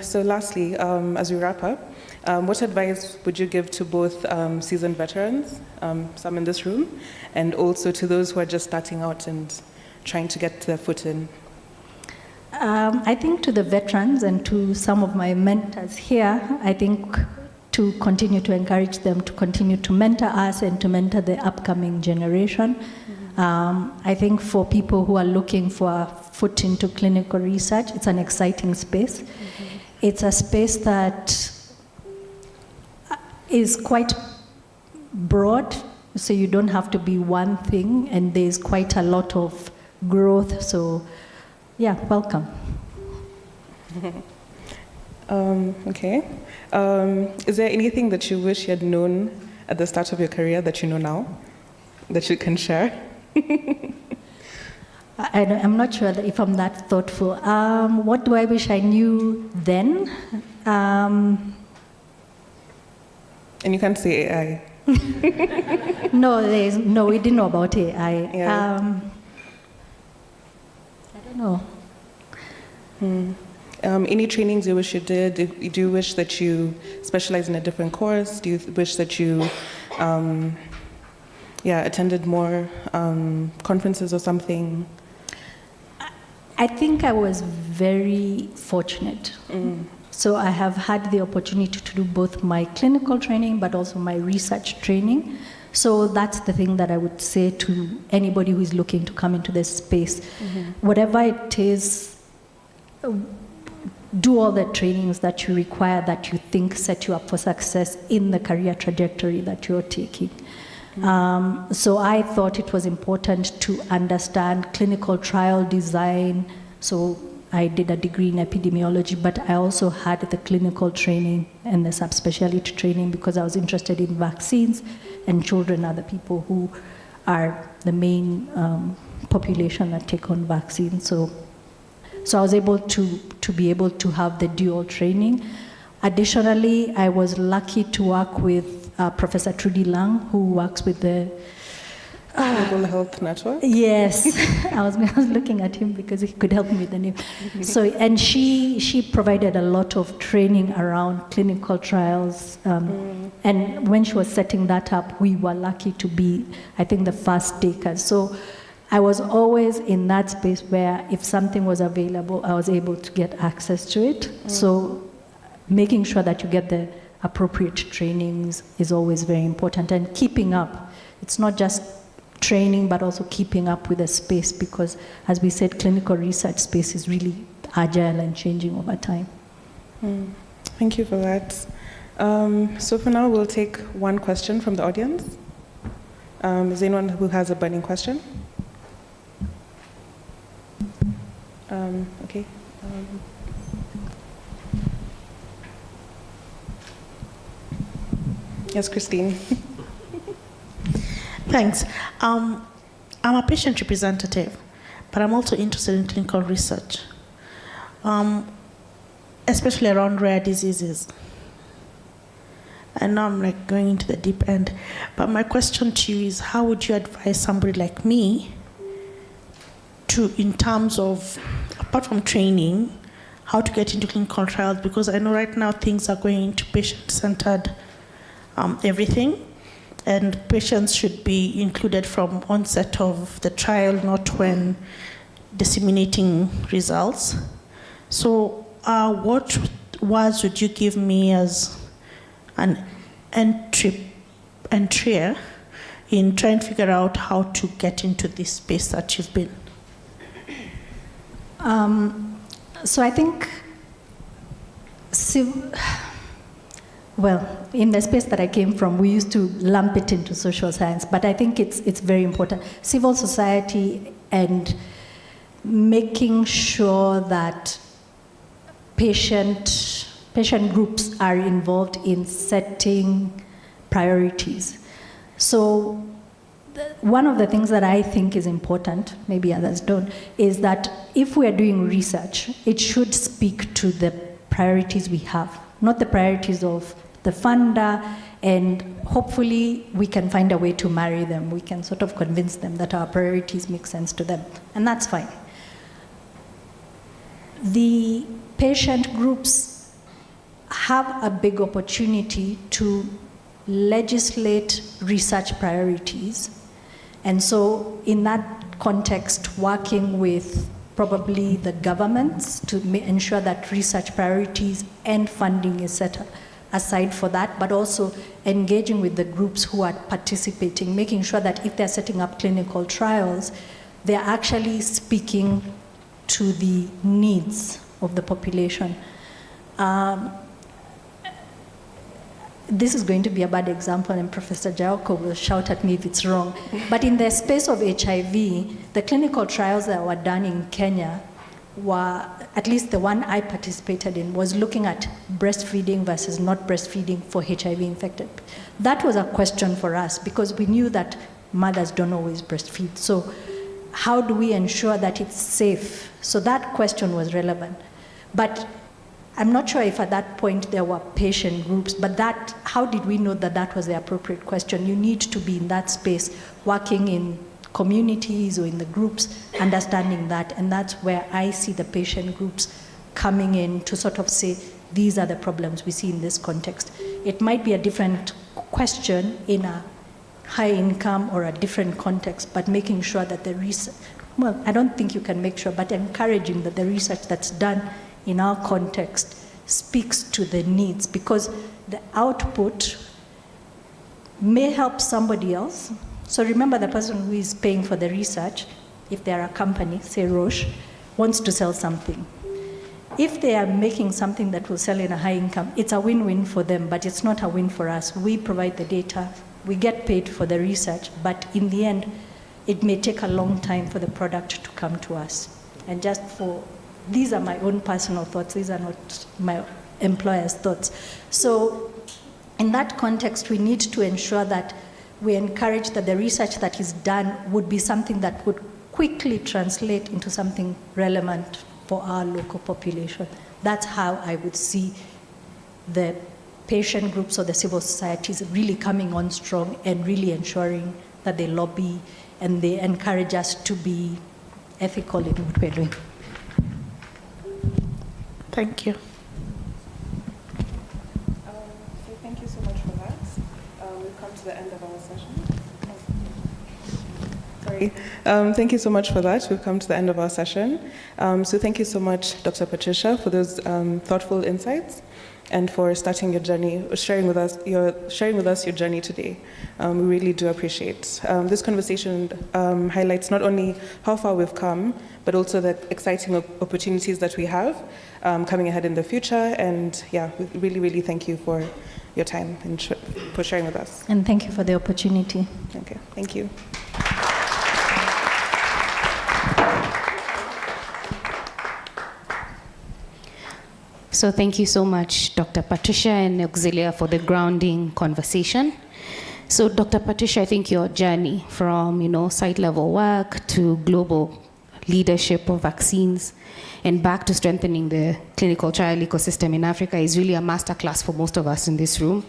So lastly, as we wrap up, what advice would you give to both seasoned veterans, some in this room, and also to those who are just starting out and trying to get their foot in? I think to the veterans and to some of my mentors here, I think to continue to encourage them to continue to mentor us and to mentor the upcoming generation. I think for people who are looking for a foot into clinical research, it's an exciting space. It's a space that is quite broad, so you don't have to be one thing, and there's quite a lot of growth. So, yeah, welcome. Okay. Is there anything that you wish you had known at the start of your career that you know now, that you can share? I'm not sure that if I'm that thoughtful. What do I wish I knew then? And you can't say AI. No, we didn't know about AI. Yeah. I don't know. Any trainings you wish you did? Do you wish that you specialized in a different course? Do you wish that you attended more conferences or something? I think I was very fortunate. So I have had the opportunity to do both my clinical training but also my research training. So that's the thing that I would say to anybody who is looking to come into this space. Whatever it is, do all the trainings that you require that you think set you up for success in the career trajectory that you're taking. So I thought it was important to understand clinical trial design. So I did a degree in epidemiology, but I also had the clinical training and the subspecialty training because I was interested in vaccines, and children are the people who are the main population that take on vaccines. So I was able to be able to have the dual training. Additionally, I was lucky to work with Professor Trudy Lang, who works with the Global Health Network. Yes, I was looking at him because he could help me with the name. So, and she provided a lot of training around clinical trials. And when she was setting that up, we were lucky to be, I think, the first takers. So I was always in that space where if something was available, I was able to get access to it. So making sure that you get the appropriate trainings is always very important. And keeping up, it's not just training, but also keeping up with the space, because as we said, clinical research space is really agile and changing over time. Thank you for that. So for now, we'll take one question from the audience. Is there anyone who has a burning question? Okay. Yes, Christine. Thanks. I'm a patient representative, but I'm also interested in clinical research, especially around rare diseases. And now I'm like going into the deep end. But my question to you is, how would you advise somebody like me to, in terms of, apart from training, how to get into clinical trials? Because I know right now things are going into patient-centered everything. And patients should be included from onset of the trial, not when disseminating results. So what words would you give me as an entry in trying to figure out how to get into this space that you've been? So I think, well, in the space that I came from, we used to lump it into social science, but I think it's very important. Civil society and making sure that patient groups are involved in setting priorities. So one of the things that I think is important, maybe others don't, is that if we are doing research, it should speak to the priorities we have, not the priorities of the funder, and hopefully we can find a way to marry them. We can sort of convince them that our priorities make sense to them, and that's fine. The patient groups have a big opportunity to legislate research priorities, and so in that context, working with probably the governments to ensure that research priorities and funding is set aside for that, but also engaging with the groups who are participating, making sure that if they're setting up clinical trials, they're actually speaking to the needs of the population. This is going to be a bad example, and Professor Jaoko will shout at me if it's wrong. But in the space of HIV, the clinical trials that were done in Kenya were, at least the one I participated in, was looking at breastfeeding versus not breastfeeding for HIV infected. That was a question for us because we knew that mothers don't always breastfeed. So how do we ensure that it's safe? So that question was relevant. But I'm not sure if at that point there were patient groups, but how did we know that that was the appropriate question? You need to be in that space, working in communities or in the groups, understanding that, and that's where I see the patient groups coming in to sort of say, these are the problems we see in this context. It might be a different question in a high income or a different context, but making sure that the research, well, I don't think you can make sure, but encouraging that the research that's done in our context speaks to the needs, because the output may help somebody else. So remember, the person who is paying for the research, if they're a company, say Roche, wants to sell something. If they are making something that will sell in a high income, it's a win-win for them, but it's not a win for us. We provide the data, we get paid for the research, but in the end, it may take a long time for the product to come to us. And just for, these are my own personal thoughts, these are not my employer's thoughts. So in that context, we need to ensure that we encourage that the research that is done would be something that would quickly translate into something relevant for our local population. That's how I would see the patient groups or the civil societies really coming on strong and really ensuring that they lobby and they encourage us to be ethical in what we're doing. Thank you. So thank you so much for that. We've come to the end of our session. Sorry. Thank you so much for that. We've come to the end of our session. So thank you so much, Dr. Patricia, for those thoughtful insights and for starting your journey, sharing with us your journey today. We really do appreciate. This conversation highlights not only how far we've come, but also the exciting opportunities that we have coming ahead in the future. And yeah, we really, really thank you for your time and for sharing with us. And thank you for the opportunity. Okay, thank you. So thank you so much, Dr. Patricia and Auxilia, for the grounding conversation. So Dr. Patricia, I think your journey from, site level work to global leadership of vaccines and back to strengthening the clinical trial ecosystem in Africa is really a masterclass for most of us in this room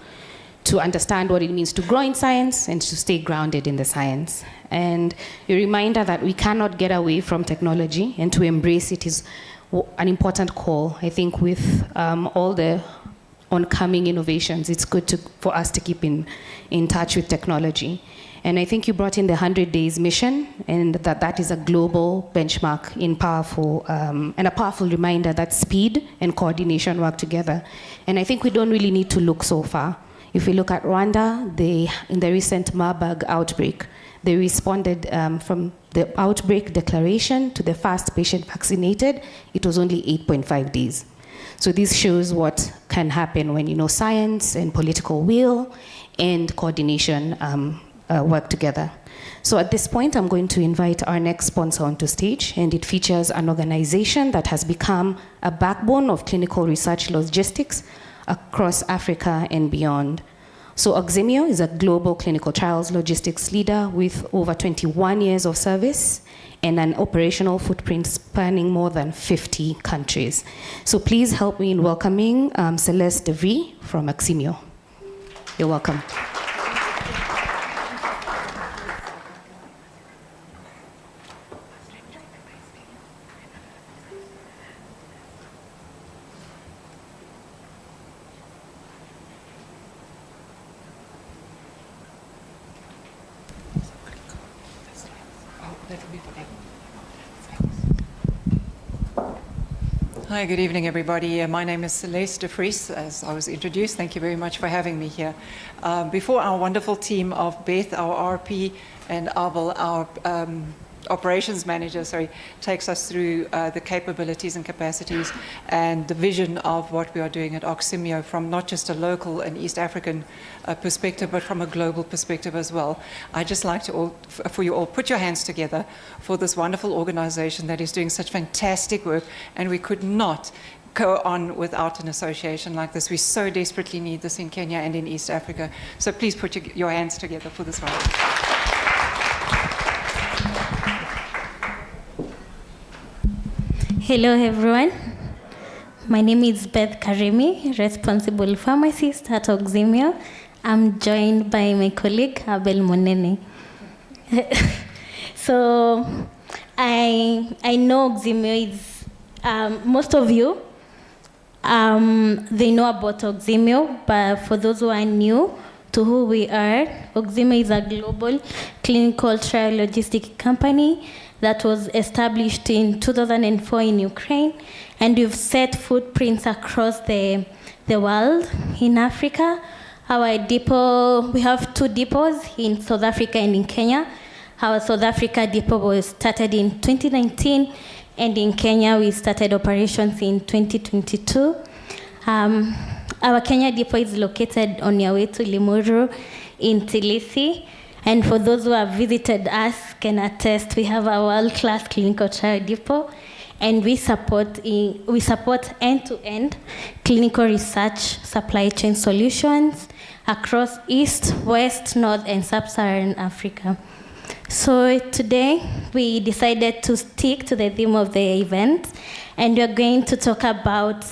to understand what it means to grow in science and to stay grounded in the science. And a reminder that we cannot get away from technology, and to embrace it is an important call. I think with all the oncoming innovations, it's good for us to keep in touch with technology. And I think you brought in the 100 Days mission, and that is a global benchmark and a powerful reminder that speed and coordination work together. And I think we don't really need to look so far. If we look at Rwanda, in the recent Marburg outbreak, they responded from the outbreak declaration to the first patient vaccinated. It was only 8.5 days. So this shows what can happen when science and political will and coordination work together. So at this point, I'm going to invite our next sponsor onto stage, and it features an organization that has become a backbone of clinical research logistics across Africa and beyond. So Oximio is a global clinical trials logistics leader with over 21 years of service and an operational footprint spanning more than 50 countries. So please help me in welcoming Celeste DeVries from Oximio. You're welcome. Hi, good evening, everybody. My name is Celeste DeVries, as I was introduced. Thank you very much for having me here. Before our wonderful team of Beth, our RP, and Abel, our operations manager, takes us through the capabilities and capacities and the vision of what we are doing at Oximio from not just a local and East African perspective, but from a global perspective as well. I'd just like to for you all, put your hands together for this wonderful organization that is doing such fantastic work, and we could not go on without an association like this. We so desperately need this in Kenya and in East Africa. So please put your hands together for this one. Hello, everyone. My name is Beth Karimi, responsible pharmacist at Oximio. I'm joined by my colleague, Abel Monene. So I know Oximio is, most of you, they know about Oximio, but for those who are new to who we are, Oximio is a global clinical trial logistic company that was established in 2004 in Ukraine, and we've set footprints across the world. In Africa, our depot, we have 2 depots in South Africa and in Kenya. Our South Africa depot was started in 2019, and in Kenya we started operations in 2022. Our Kenya depot is located on your way to Limuru in Tilisi. And for those who have visited us can attest, we have a world-class clinical trial depot, and we support end-to-end clinical research supply chain solutions across East, West, North, and Sub-Saharan Africa. So today we decided to stick to the theme of the event, and we're going to talk about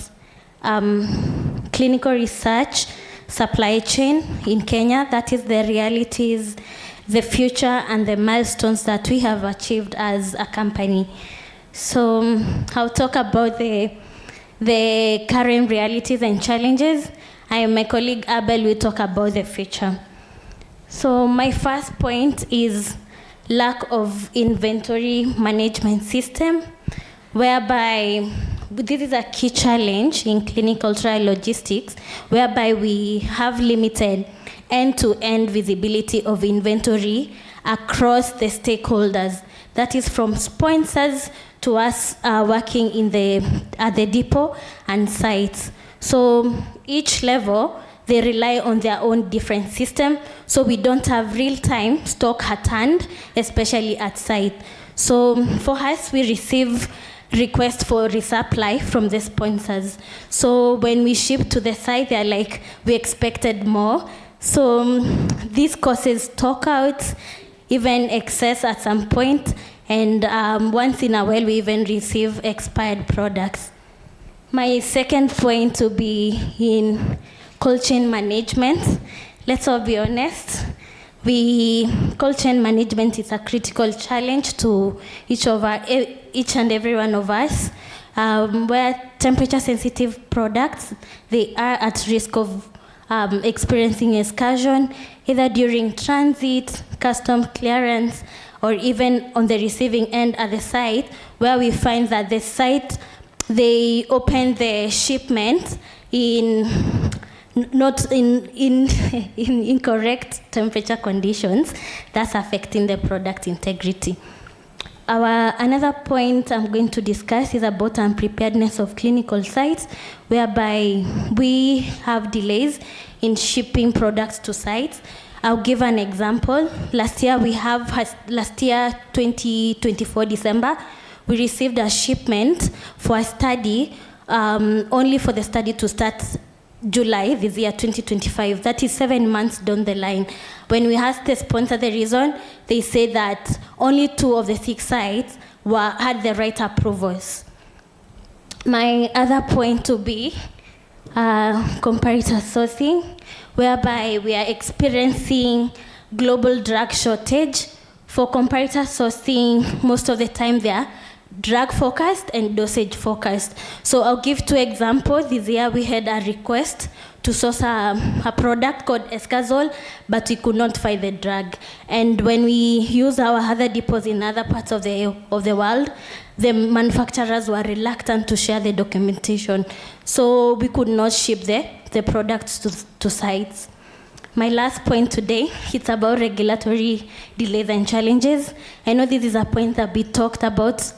clinical research supply chain in Kenya. That is the realities, the future, and the milestones that we have achieved as a company. So I'll talk about the current realities and challenges. I and my colleague Abel will talk about the future. So my first point is lack of inventory management system, whereby this is a key challenge in clinical trial logistics, whereby we have limited end-to-end visibility of inventory across the stakeholders. That is from sponsors to us working at the depot and sites. So each level, they rely on their own different system, so we don't have real-time stock at hand, especially at site. So for us, we receive requests for resupply from the sponsors. So when we ship to the site, they're like, we expected more. So this causes stockouts, even excess at some point, and once in a while, we even receive expired products. My second point to be in cold chain management. Let's all be honest. Cold chain management is a critical challenge to each and every one of us, where temperature-sensitive products, they are at risk of experiencing excursion, either during transit, custom clearance, or even on the receiving end at the site, where we find that the site, they open the shipment not in incorrect temperature conditions, that's affecting the product integrity. Another point I'm going to discuss is about unpreparedness of clinical sites, whereby we have delays in shipping products to sites. I'll give an example. Last year, 2024 December, we received a shipment for a study, only for the study to start July this year, 2025. That is 7 months down the line. When we asked the sponsor the reason, they said that only 2 of the 6 sites had the right approvals. My other point to be comparator sourcing, whereby we are experiencing global drug shortage. For comparator sourcing, most of the time they are drug focused and dosage focused. So I'll give 2 examples. This year we had a request to source a product called escazole, but we could not find the drug. And when we use our other depots in other parts of the world, the manufacturers were reluctant to share the documentation. So we could not ship the products to sites. My last point today, it's about regulatory delays and challenges. I know this is a point that we talked about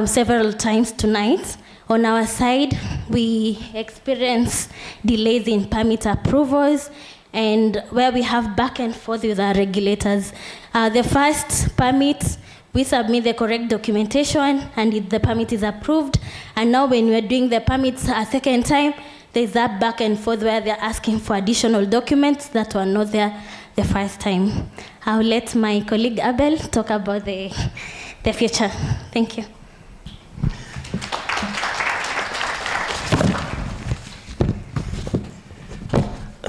several times tonight. On our side, we experience delays in permit approvals, and where we have back and forth with our regulators. The first permit, we submit the correct documentation, and the permit is approved. And now when we're doing the permits a second time, there's that back and forth where they're asking for additional documents that were not there the first time. I'll let my colleague Abel talk about the future. Thank you.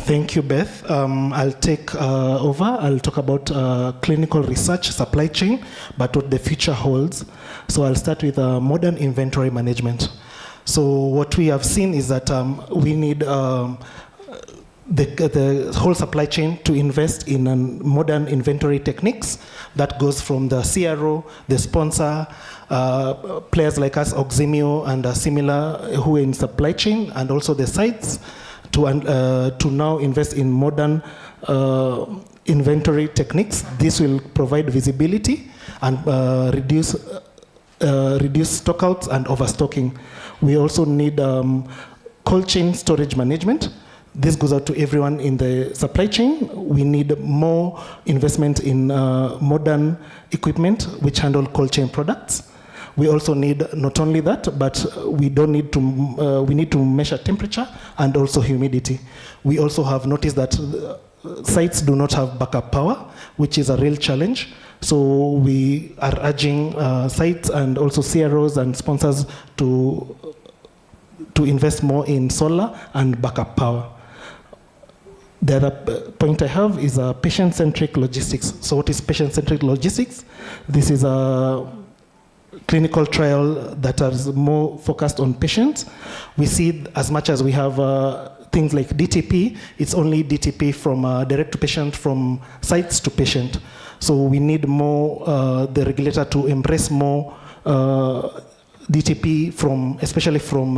Thank you, Beth. I'll take over. I'll talk about clinical research, supply chain, but what the future holds. So I'll start with modern inventory management. So what we have seen is that we need the whole supply chain to invest in modern inventory techniques that goes from the CRO, the sponsor, players like us, Oximio, and similar who are in supply chain, and also the sites, to now invest in modern inventory techniques. This will provide visibility and reduce stockouts and overstocking. We also need cold chain storage management. This goes out to everyone in the supply chain. We need more investment in modern equipment which handle cold chain products. We also need not only that, but we need to measure temperature and also humidity. We also have noticed that sites do not have backup power, which is a real challenge. So we are urging sites and also CROs and sponsors to invest more in solar and backup power. The other point I have is patient-centric logistics. So what is patient-centric logistics? This is a clinical trial that is more focused on patients. We see as much as we have things like DTP, it's only DTP from direct to patient, from sites to patient. So we need more, the regulator to embrace more DTP especially from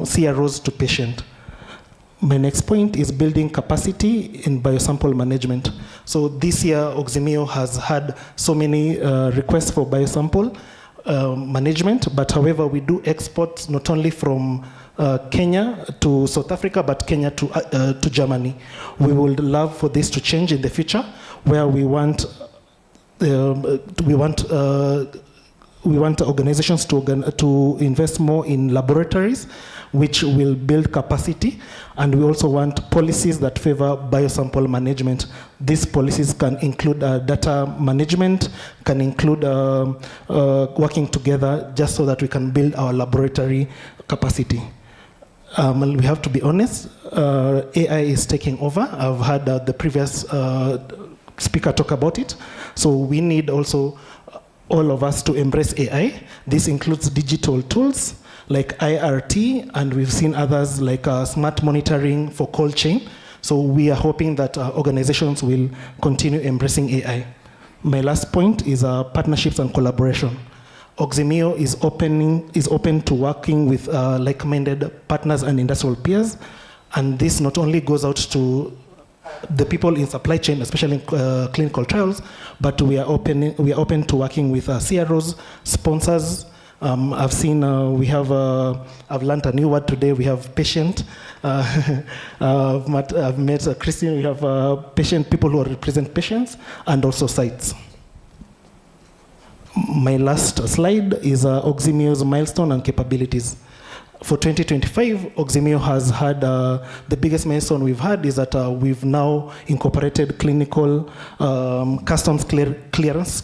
CROs to patient. My next point is building capacity in biosample management. So this year, Oximio has had so many requests for biosample management, but however, we do exports not only from Kenya to South Africa, but Kenya to Germany. We would love for this to change in the future, where we want organizations to invest more in laboratories, which will build capacity, and we also want policies that favor biosample management. These policies can include data management, can include working together just so that we can build our laboratory capacity. We have to be honest, AI is taking over. I've heard the previous speaker talk about it. So we need also all of us to embrace AI. This includes digital tools like IRT, and we've seen others like smart monitoring for cold chain. So we are hoping that organizations will continue embracing AI. My last point is partnerships and collaboration. Oximio is open to working with like-minded partners and industrial peers, and this not only goes out to the people in supply chain, especially in clinical trials, but we are open to working with CROs, sponsors. I've seen I've learned a new word today. We have patient. I've met Christine. We have patient people who represent patients, and also sites. My last slide is Oximio's milestone and capabilities. For 2025, Oximio has had, the biggest milestone we've had is that we've now incorporated clinical customs clearance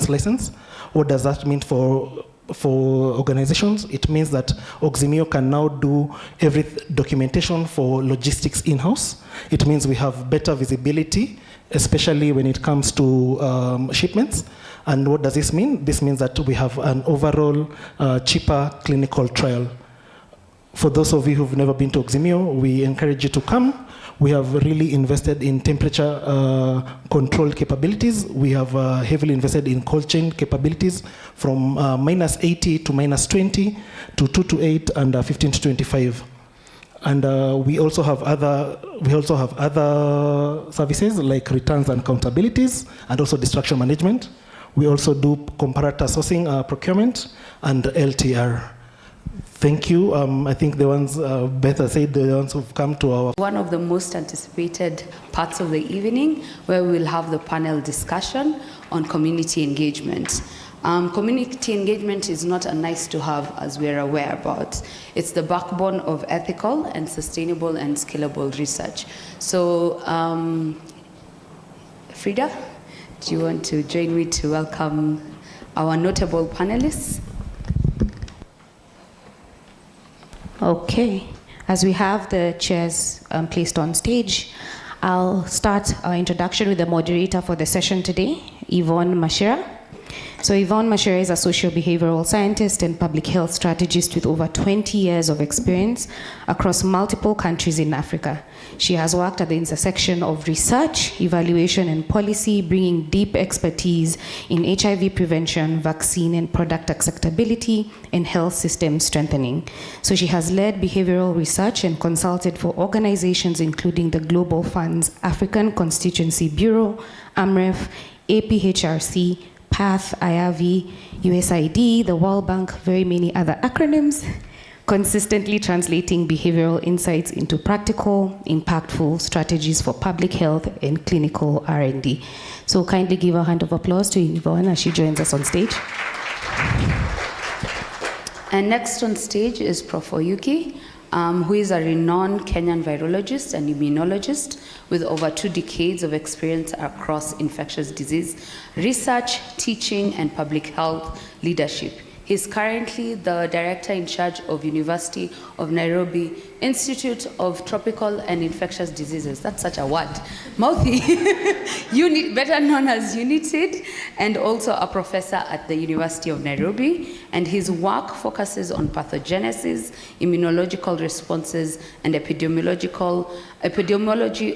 license. What does that mean for organizations? It means that Oximio can now do every documentation for logistics in-house. It means we have better visibility, especially when it comes to shipments. And what does this mean? This means that we have an overall cheaper clinical trial. For those of you who've never been to Oximio, we encourage you to come. We have really invested in temperature control capabilities. We have heavily invested in cold chain capabilities from -80 to -20 to 2 to 8 and 15 to 25. And we also have other services like returns and accountabilities, and also destruction management. We also do comparator sourcing, procurement, and LTR. Thank you. I think the ones Beth said, the ones who've come to our... One of the most anticipated parts of the evening, where we will have the panel discussion on community engagement. Community engagement is not a nice to have, as we're aware about. It's the backbone of ethical and sustainable and scalable research. So, Frida, do you want to join me to welcome our notable panelists? Okay, as we have the chairs placed on stage, I'll start our introduction with the moderator for the session today, Yvonne Mashira. So Yvonne Mashira is a social behavioral scientist and public health strategist with over 20 years of experience across multiple countries in Africa. She has worked at the intersection of research, evaluation, and policy, bringing deep expertise in HIV prevention, vaccine and product acceptability, and health system strengthening. So she has led behavioral research and consulted for organizations including the Global Fund's African Constituency Bureau, AMREF, APHRC, PATH, IAVI, USAID, the World Bank, very many other acronyms, consistently translating behavioral insights into practical, impactful strategies for public health and clinical R&D. So kindly give a hand of applause to Yvonne as she joins us on stage. And next on stage is Prof. Oyuki, who is a renowned Kenyan virologist and immunologist with over 2 decades of experience across infectious disease research, teaching, and public health leadership. He's currently the director in charge of University of Nairobi Institute of Tropical and Infectious Diseases. That's such a word. Mouthy. Better known as UNITID, and also a professor at the University of Nairobi. And his work focuses on pathogenesis, immunological responses, and epidemiology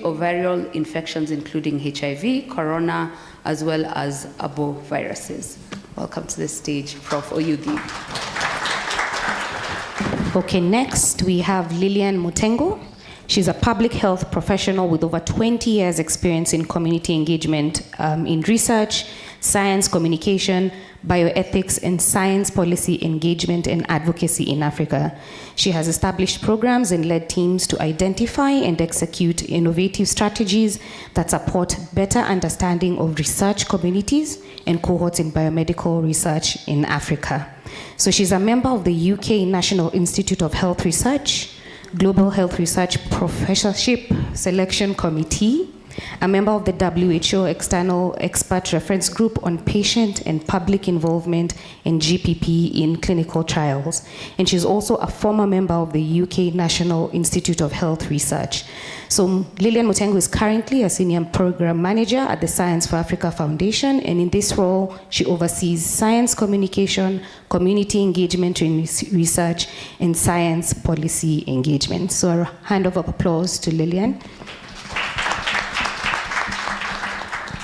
of viral infections, including HIV, corona, as well as arboviruses. Welcome to the stage, Prof. Oyugi. Okay, next we have Lilian Mutengo. She's a public health professional with over 20 years experience in community engagement in research, science communication, bioethics, and science policy engagement and advocacy in Africa. She has established programs and led teams to identify and execute innovative strategies that support better understanding of research communities and cohorts in biomedical research in Africa. So she's a member of the UK National Institute of Health Research, Global Health Research Professorship Selection Committee, a member of the WHO External Expert Reference Group on Patient and Public Involvement in GPP in Clinical Trials. And she's also a former member of the UK National Institute of Health Research. So Lilian Mutengo is currently a senior program manager at the Science for Africa Foundation, and in this role, she oversees science communication, community engagement in research, and science policy engagement. So a hand of applause to Lilian.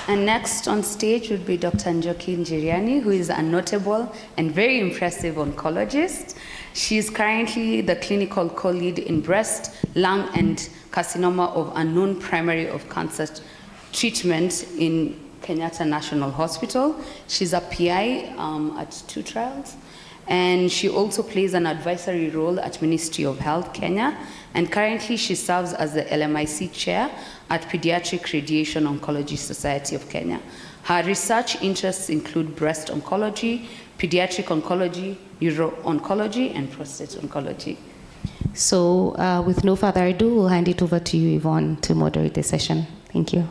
And next on stage would be Dr. Njoki Njiriani, who is a notable and very impressive oncologist. She is currently the clinical co-lead in breast, lung, and carcinoma of unknown primary of cancer treatment in Kenyatta National Hospital. She's a PI at 2 trials. And she also plays an advisory role at Ministry of Health, Kenya. And currently she serves as the LMIC chair at Pediatric Radiation Oncology Society of Kenya. Her research interests include breast oncology, pediatric oncology, uro-oncology, and prostate oncology. So with no further ado, we'll hand it over to you, Yvonne, to moderate the session. Thank you.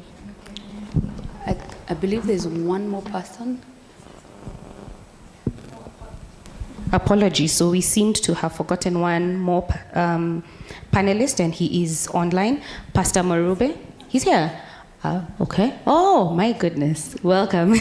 I believe there's one more person. Apologies. So we seemed to have forgotten one more panelist, and he is online. Pastor Marube. He's here. Okay. Oh, my goodness. Welcome.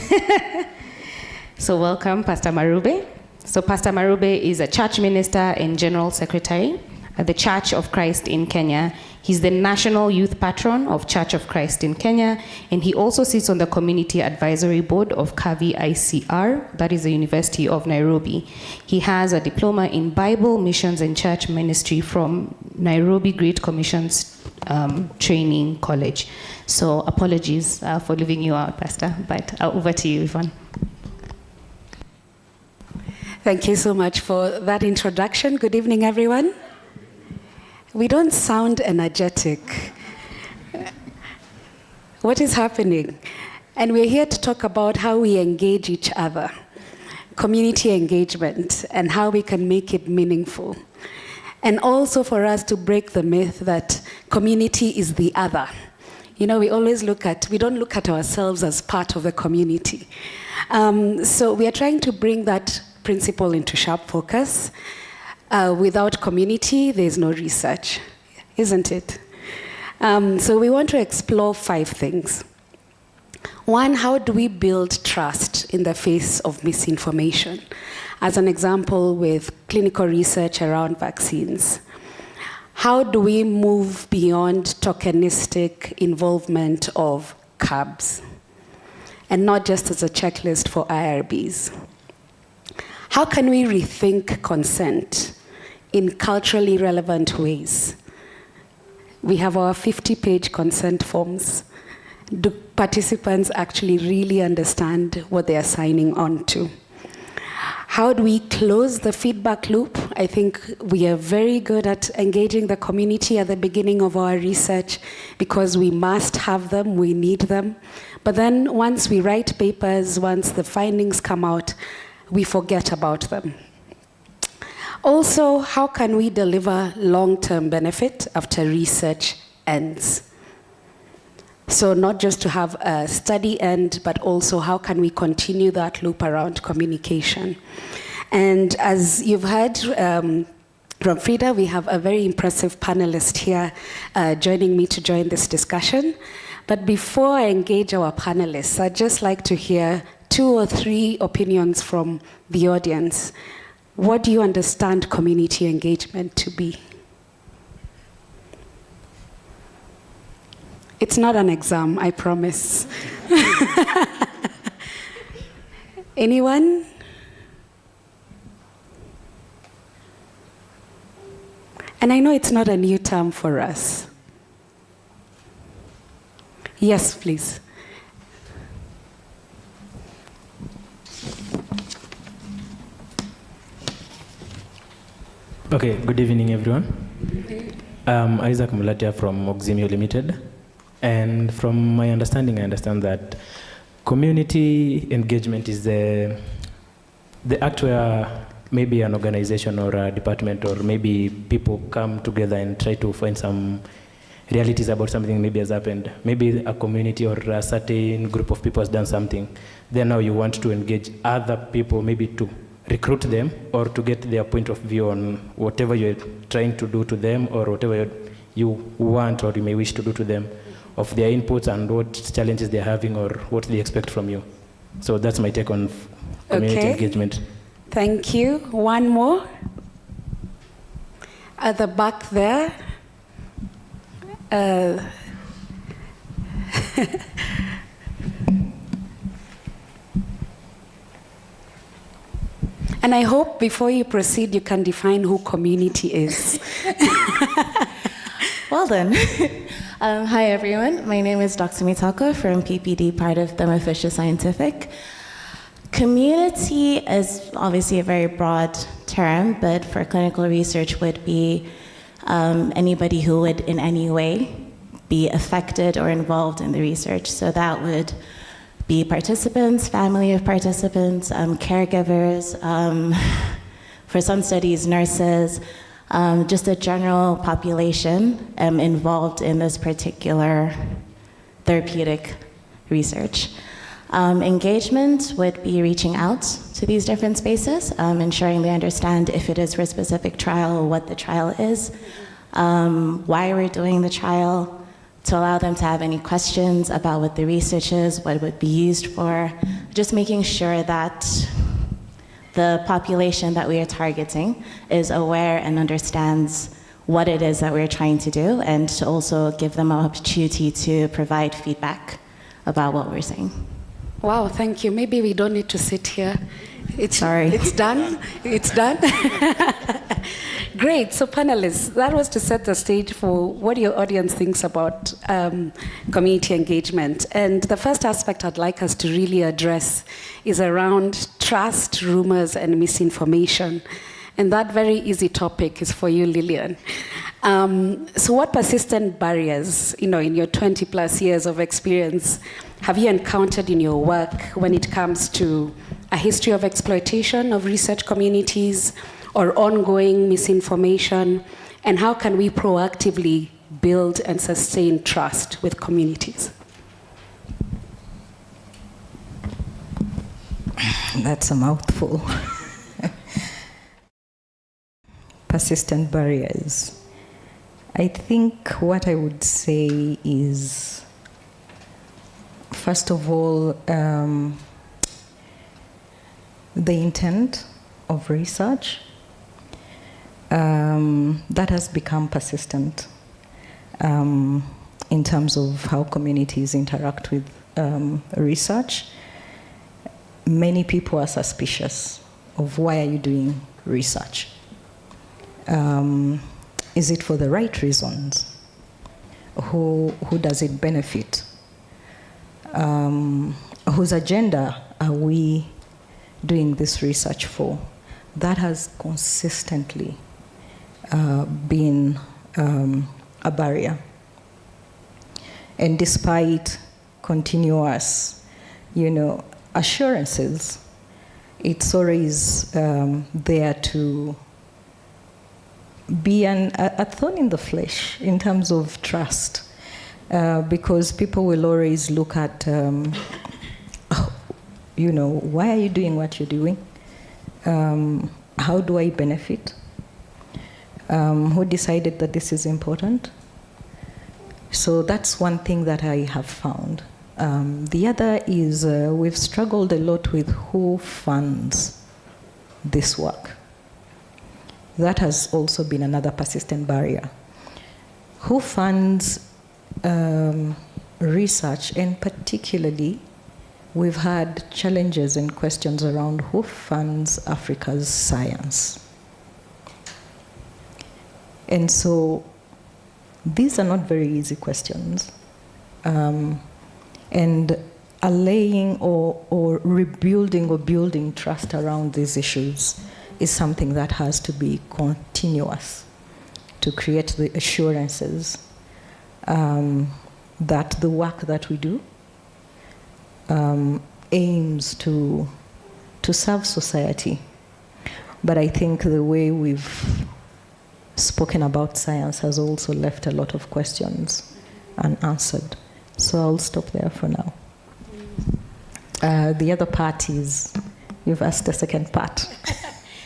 So welcome, Pastor Marube. So Pastor Marube is a church minister and general secretary at the Church of Christ in Kenya. He's the national youth patron of Church of Christ in Kenya, and he also sits on the community advisory board of Kavi ICR, that is the University of Nairobi. He has a diploma in Bible, missions, and church ministry from Nairobi Great Commission's Training College. So apologies for leaving you out, Pastor, but over to you, Yvonne. Thank you so much for that introduction. Good evening, everyone. We don't sound energetic. What is happening? And we're here to talk about how we engage each other, community engagement, and how we can make it meaningful. And also for us to break the myth that community is the other. You know, we don't look at ourselves as part of the community. So we are trying to bring that principle into sharp focus. Without community, there's no research, isn't it? So we want to explore 5 things. 1, how do we build trust in the face of misinformation? As an example, with clinical research around vaccines. How do we move beyond tokenistic involvement of CABs, and not just as a checklist for IRBs? How can we rethink consent in culturally relevant ways? We have our 50-page consent forms. Do participants actually really understand what they are signing on to? How do we close the feedback loop? I think we are very good at engaging the community at the beginning of our research because we must have them, we need them. But then once we write papers, once the findings come out, we forget about them. Also, how can we deliver long-term benefit after research ends? So not just to have a study end, but also how can we continue that loop around communication? And as you've heard from Frida, we have a very impressive panelist here joining me to join this discussion. But before I engage our panelists, I'd just like to hear 2 or 3 opinions from the audience. What do you understand community engagement to be? It's not an exam, I promise. Anyone? And I know it's not a new term for us. Yes, please. Okay, good evening, everyone. I'm Isaac Mulatia from Oximio Limited. And from my understanding, I understand that community engagement is the act where maybe an organization or a department or maybe people come together and try to find some realities about something maybe has happened. Maybe a community or a certain group of people has done something. Then now you want to engage other people, maybe to recruit them or to get their point of view on whatever you're trying to do to them or whatever you want or you may wish to do to them, of their inputs and what challenges they're having or what they expect from you. So that's my take on community engagement. Thank you. One more. At the back there. And I hope before you proceed, you can define who community is. Well then. Hi everyone, my name is Dr. Mitako from PPD, part of Thermo Fisher Scientific. Community is obviously a very broad term, but for clinical research would be anybody who would in any way be affected or involved in the research. So that would be participants, family of participants, caregivers, for some studies, nurses, just a general population involved in this particular therapeutic research. Engagement would be reaching out to these different spaces, ensuring they understand if it is for a specific trial, what the trial is, why we're doing the trial, to allow them to have any questions about what the research is, what it would be used for, just making sure that the population that we are targeting is aware and understands what it is that we're trying to do, and to also give them an opportunity to provide feedback about what we're saying. Wow, thank you. Maybe we don't need to sit here. Sorry. It's done? It's done? Great. So panelists, that was to set the stage for what your audience thinks about community engagement. And the first aspect I'd like us to really address is around trust, rumors, and misinformation. And that very easy topic is for you, Lillian. So what persistent barriers, in your 20 plus years of experience, have you encountered in your work when it comes to a history of exploitation of research communities or ongoing misinformation? And how can we proactively build and sustain trust with communities? That's a mouthful. Persistent barriers. I think what I would say is, first of all, the intent of research that has become persistent in terms of how communities interact with research. Many people are suspicious of why are you doing research. Is it for the right reasons? Who does it benefit? Whose agenda are we doing this research for? That has consistently been a barrier. And despite continuous, assurances, it's always there to be a thorn in the flesh in terms of trust, because people will always look at, why are you doing what you're doing? How do I benefit? Who decided that this is important? So that's one thing that I have found. The other is we've struggled a lot with who funds this work. That has also been another persistent barrier. Who funds research, and particularly we've had challenges and questions around who funds Africa's science. And so these are not very easy questions. And allaying or rebuilding or building trust around these issues is something that has to be continuous to create the assurances that the work that we do aims to serve society. But I think the way we've spoken about science has also left a lot of questions unanswered. So I'll stop there for now. The other part is, you've asked the second part.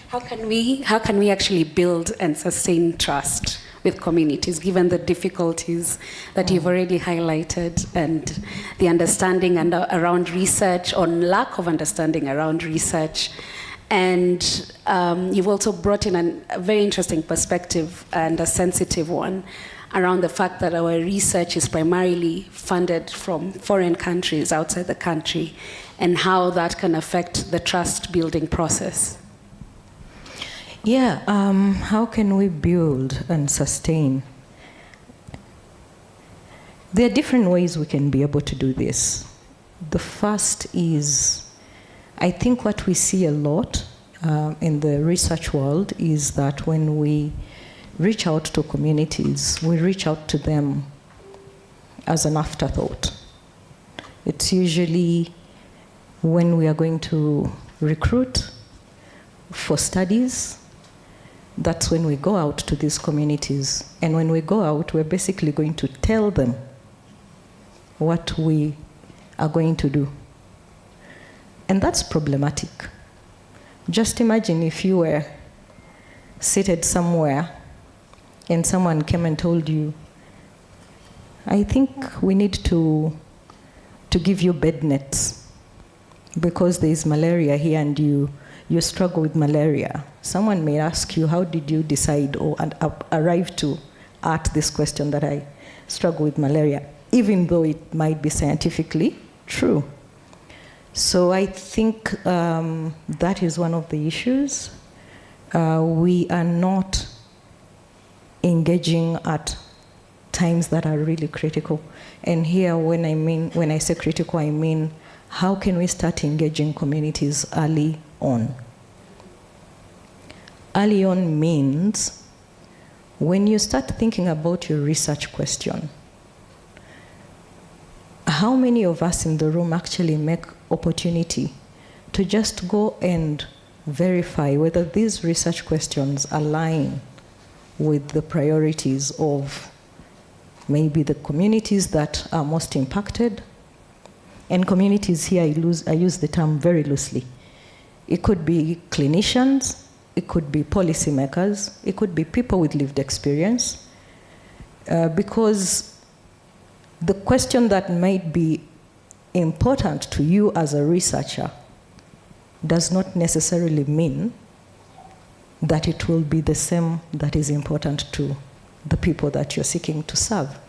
How can we actually build and sustain trust with communities, given the difficulties that you've already highlighted, and the understanding around research, or lack of understanding around research? And you've also brought in a very interesting perspective, and a sensitive one, around the fact that our research is primarily funded from foreign countries outside the country, and how that can affect the trust building process. Yeah, how can we build and sustain? There are different ways we can be able to do this. The first is, I think what we see a lot in the research world is that when we reach out to communities, we reach out to them as an afterthought. It's usually when we are going to recruit for studies, that's when we go out to these communities. And when we go out, we're basically going to tell them what we are going to do. And that's problematic. Just imagine if you were seated somewhere and someone came and told you, I think we need to give you bed nets because there is malaria here and you struggle with malaria. Someone may ask you, how did you decide or arrive at this question that I struggle with malaria, even though it might be scientifically true. So I think that is one of the issues. We are not engaging at times that are really critical. And here, when I say critical, I mean, how can we start engaging communities early on? Early on means when you start thinking about your research question, how many of us in the room actually make opportunity to just go and verify whether these research questions align with the priorities of maybe the communities that are most impacted? And communities here, I use the term very loosely. It could be clinicians, it could be policymakers, it could be people with lived experience, because the question that might be important to you as a researcher does not necessarily mean that it will be the same that is important to the people that you're seeking to serve.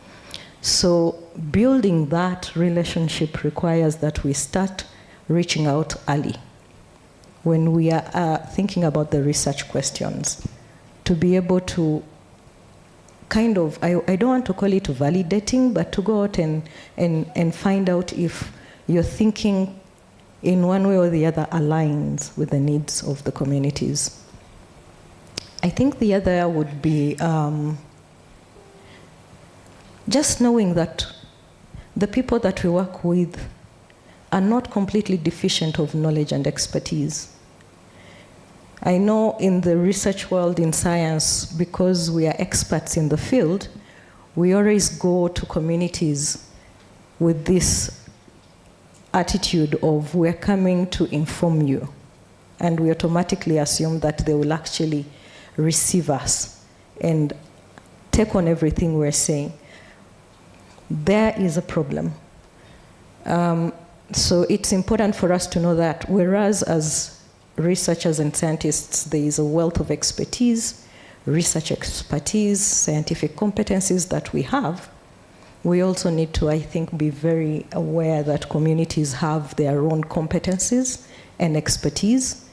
So building that relationship requires that we start reaching out early when we are thinking about the research questions, to be able to kind of, I don't want to call it validating, but to go out and find out if your thinking in one way or the other aligns with the needs of the communities. I think the other would be just knowing that the people that we work with are not completely deficient of knowledge and expertise. I know in the research world in science, because we are experts in the field, we always go to communities with this attitude of, we're coming to inform you and we automatically assume that they will actually receive us and take on everything we're saying. There is a problem. So it's important for us to know that whereas as researchers and scientists, there is a wealth of expertise, research expertise, scientific competencies that we have, we also need to, I think, be very aware that communities have their own competencies and expertise,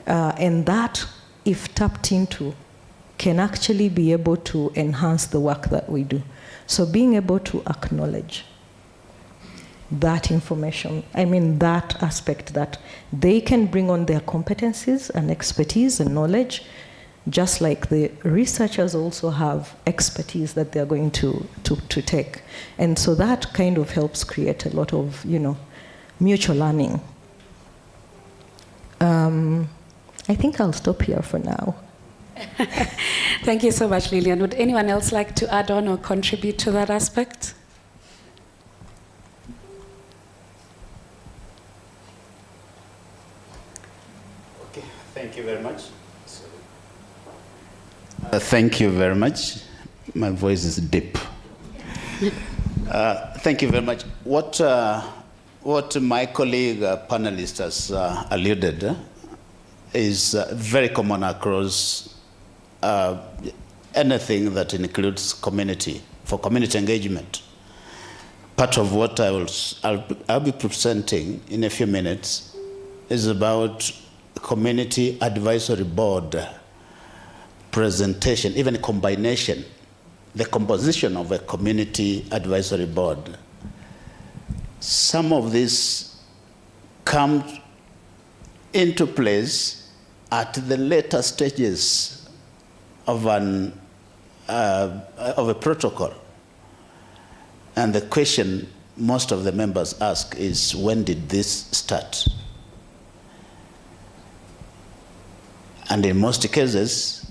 and that, if tapped into, can actually be able to enhance the work that we do. So being able to acknowledge that information, I mean that aspect, that they can bring on their competencies and expertise and knowledge, just like the researchers also have expertise that they're going to take. And so that kind of helps create a lot of, mutual learning. I think I'll stop here for now. Thank you so much, Lillian. Would anyone else like to add on or contribute to that aspect? Okay, thank you very much. Thank you very much. My voice is deep. Thank you very much. What my colleague panelist has alluded is very common across anything that includes community, for community engagement. Part of what I'll be presenting in a few minutes is about community advisory board presentation, even a combination, the composition of a community advisory board. Some of this come into place at the later stages of a protocol. And the question most of the members ask is, when did this start? And in most cases,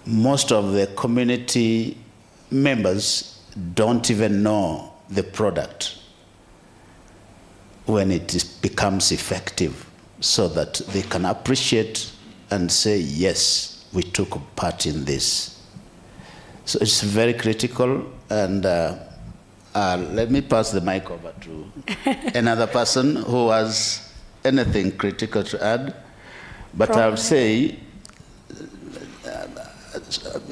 most of the community members don't even know the product when it becomes effective, so that they can appreciate and say, yes, we took part in this. So it's very critical, and let me pass the mic over to another person who has anything critical to add. But I'll say,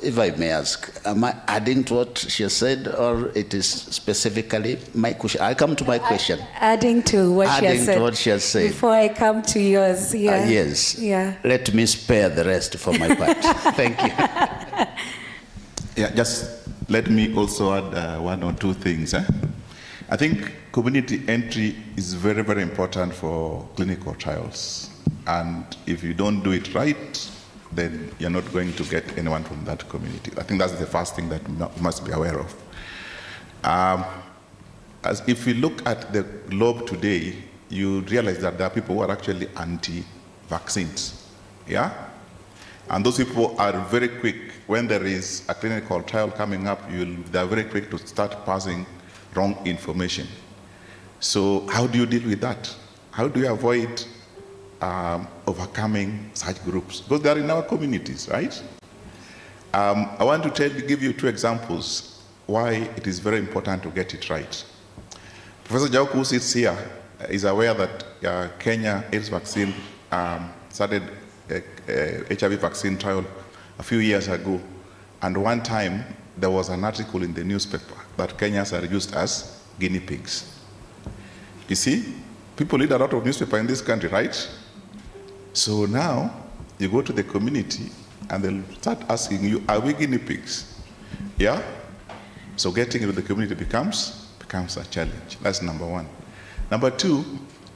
if I may ask, am I adding to what she has said, or it is specifically my question? I come to my question. Adding to what she has said. Adding to what she has said. Before I come to yours, yeah. Yes. Yeah. Let me spare the rest for my part. Thank you. Yeah, just let me also add one or two things. I think community entry is very, very important for clinical trials. And if you don't do it right, then you're not going to get anyone from that community. I think that's the first thing that you must be aware of. As if you look at the globe today, you realize that there are people who are actually anti-vaccines. Yeah? And those people are very quick, when there is a clinical trial coming up, they're very quick to start passing wrong information. So how do you deal with that? How do you avoid overcoming such groups? Because they are in our communities, right? I want to give you two examples why it is very important to get it right. Professor Jauku, who sits here, is aware that Kenya AIDS vaccine started a HIV vaccine trial a few years ago, and one time there was an article in the newspaper that Kenyans are used as guinea pigs. You see, people read a lot of newspaper in this country, right? So now you go to the community and they'll start asking you, are we guinea pigs? Yeah? So getting into the community becomes a challenge. That's number one. Number two,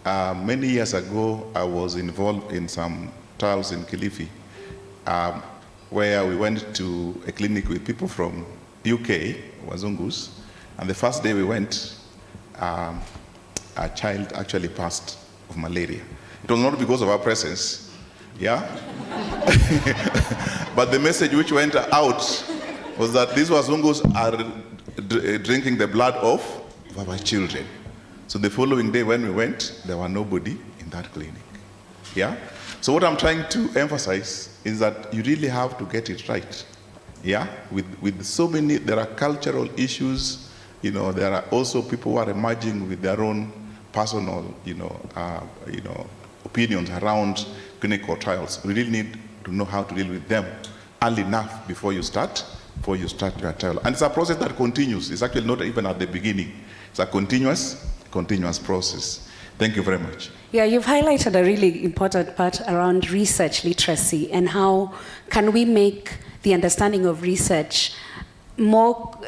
many years ago, I was involved in some trials in Kilifi, where we went to a clinic with people from UK, Wazungus, and the first day we went, a child actually passed of malaria. It was not because of our presence, yeah? But the message which went out was that these Wazungus are drinking the blood of our children. So the following day when we went, there was nobody in that clinic. Yeah? So what I'm trying to emphasize is that you really have to get it right. Yeah? With so many, there are cultural issues, there are also people who are emerging with their own personal, opinions around clinical trials. We really need to know how to deal with them early enough before you start your trial. And it's a process that continues. It's actually not even at the beginning. It's a continuous process. Thank you very much. Yeah, you've highlighted a really important part around research literacy and how can we make the understanding of research more,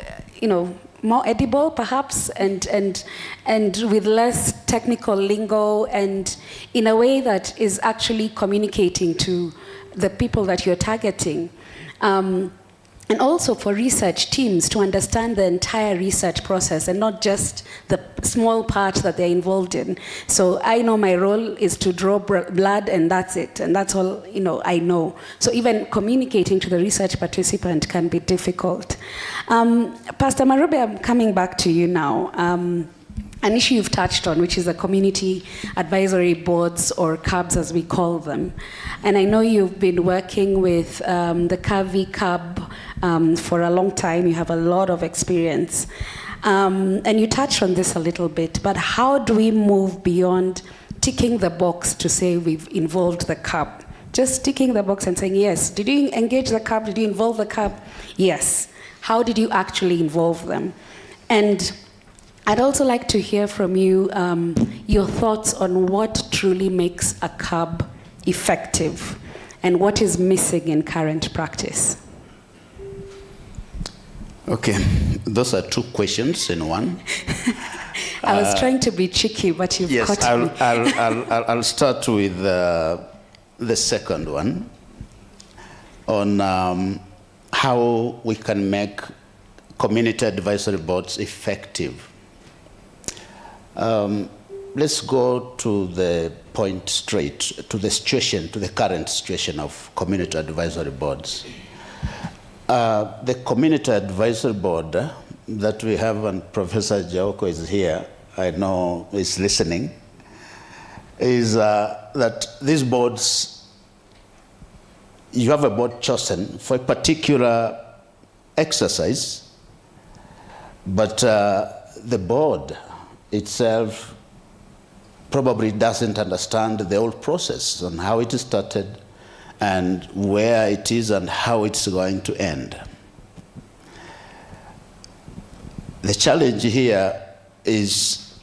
more edible perhaps and with less technical lingo and in a way that is actually communicating to the people that you're targeting. And also for research teams to understand the entire research process and not just the small part that they're involved in. So I know my role is to draw blood and that's it. And that's all I know. So even communicating to the research participant can be difficult. Pastor Marube, I'm coming back to you now. An issue you've touched on, which is the community advisory boards, or CABs as we call them. And I know you've been working with the CAVI CAB for a long time. You have a lot of experience. And you touched on this a little bit, but how do we move beyond ticking the box to say we've involved the CAB? Just ticking the box and saying, yes, did you engage the CAB? Did you involve the CAB? Yes. How did you actually involve them? And I'd also like to hear from you your thoughts on what truly makes a CAB effective and what is missing in current practice. Okay, those are two questions in one. I was trying to be cheeky, but you've yes, caught me. I'll start with the second one on how we can make community advisory boards effective. Let's go to the point straight, to the current situation of community advisory boards. The community advisory board that we have, and Professor Jaoko is here, I know is listening, is that these boards, you have a board chosen for a particular exercise, but the board itself probably doesn't understand the whole process on how it started and where it is and how it's going to end. The challenge here is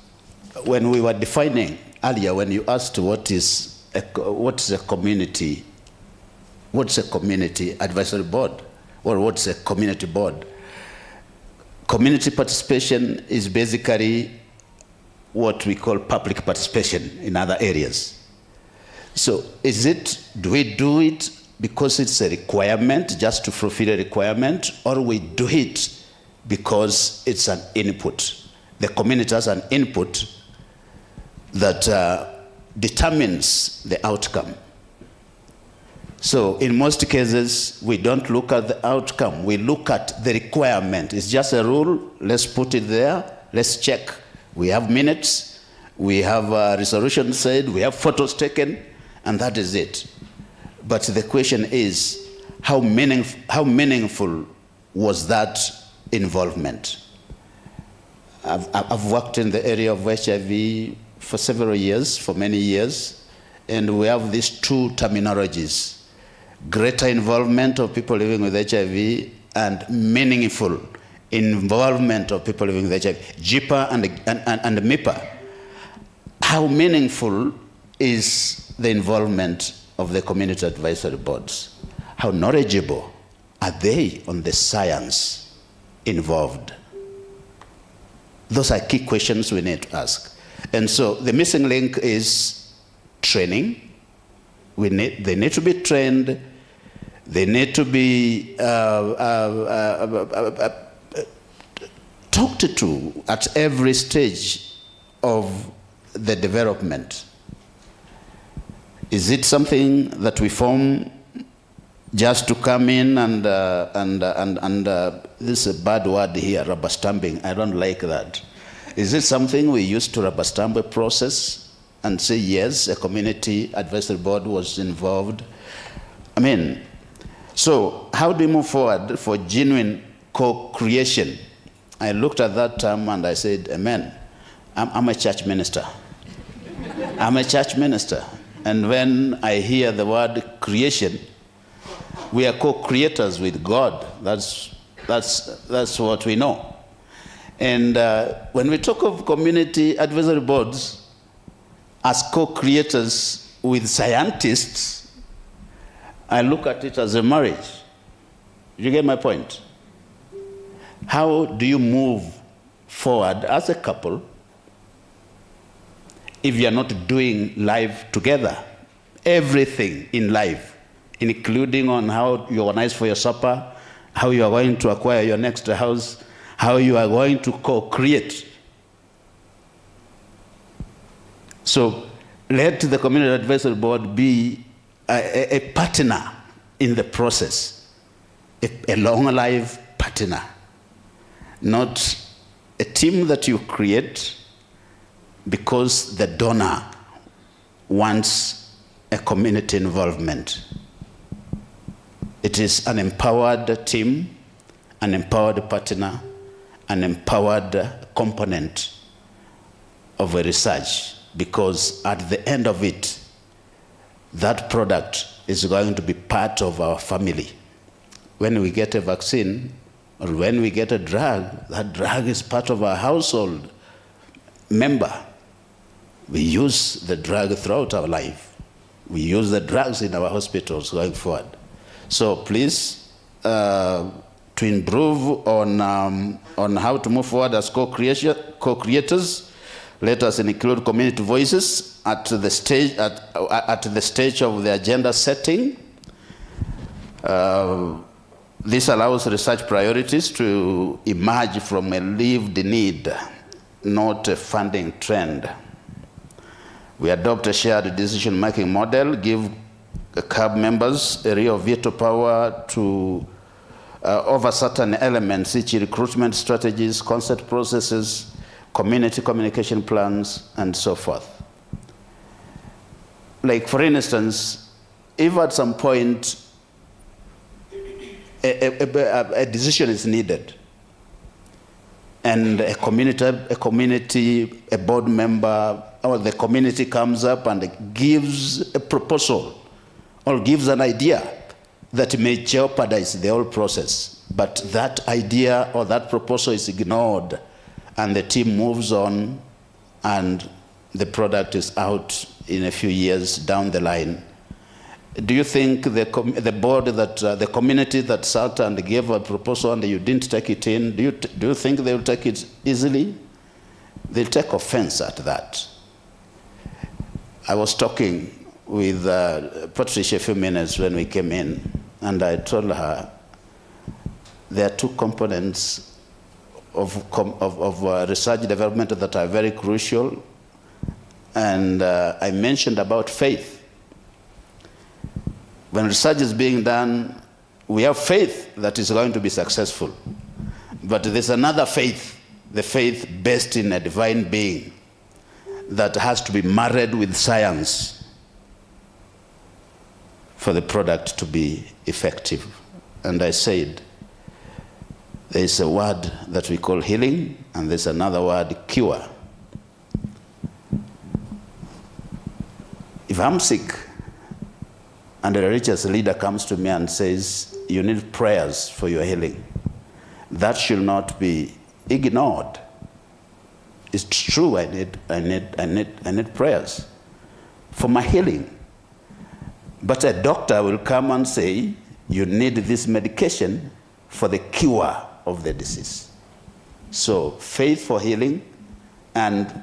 when we were defining earlier, when you asked what's a community advisory board, or what's a community board? Community participation is basically what we call public participation in other areas. So do we do it because it's a requirement, just to fulfill a requirement, or we do it because it's an input? The community has an input that determines the outcome. So in most cases, we don't look at the outcome, we look at the requirement. It's just a rule, let's put it there, let's check. We have minutes, we have resolution said, we have photos taken, and that is it. But the question is, how meaningful was that involvement? I've worked in the area of HIV for several years, for many years, and we have these two terminologies: greater involvement of people living with HIV and meaningful involvement of people living with HIV, JIPA and MIPA. How meaningful is the involvement of the community advisory boards? How knowledgeable are they on the science involved? Those are key questions we need to ask. And so the missing link is training. They need to be trained. They need to be talked to at every stage of the development. Is it something that we form just to come in and this is a bad word here, rubber stamping? I don't like that. Is it something we used to rubber stamp a process and say, yes, a community advisory board was involved? I mean, so how do we move forward for genuine co-creation? I looked at that term and I said, amen. I'm a church minister. I'm a church minister. And when I hear the word creation, we are co-creators with God. That's what we know. And when we talk of community advisory boards as co-creators with scientists, I look at it as a marriage. You get my point? How do you move forward as a couple if you are not doing life together? Everything in life, including on how you organize for your supper, how you are going to acquire your next house, how you are going to co-create. So let the community advisory board be a partner in the process, a long life partner, not a team that you create because the donor wants a community involvement. It is an empowered team, an empowered partner, an empowered component of a research, because at the end of it, that product is going to be part of our family. When we get a vaccine or when we get a drug, that drug is part of our household member. We use the drug throughout our life. We use the drugs in our hospitals going forward. So please, to improve on how to move forward as co-creators, let us include community voices at the stage of the agenda setting. This allows research priorities to emerge from a lived need, not a funding trend. We adopt a shared decision-making model, give CAB members a real veto power to over certain elements, such as recruitment strategies, concept processes, community communication plans, and so forth. Like, for instance, if at some point a decision is needed, and a board member, or the community comes up and gives a proposal or gives an idea that may jeopardize the whole process, but that idea or that proposal is ignored, and the team moves on, and the product is out in a few years down the line. Do you think the board that the community that sat and gave a proposal and you didn't take it in, do you think they will take it easily? They'll take offense at that. I was talking with Patricia a few minutes when we came in, and I told her there are two components of research development that are very crucial, and I mentioned about faith. When research is being done, we have faith that is going to be successful. But there's another faith, the faith based in a divine being, that has to be married with science for the product to be effective. And I said, there's a word that we call healing, and there's another word, cure. If I'm sick, and a religious leader comes to me and says, you need prayers for your healing, that should not be ignored. It's true, I need prayers for my healing. But a doctor will come and say, you need this medication for the cure of the disease. So faith for healing and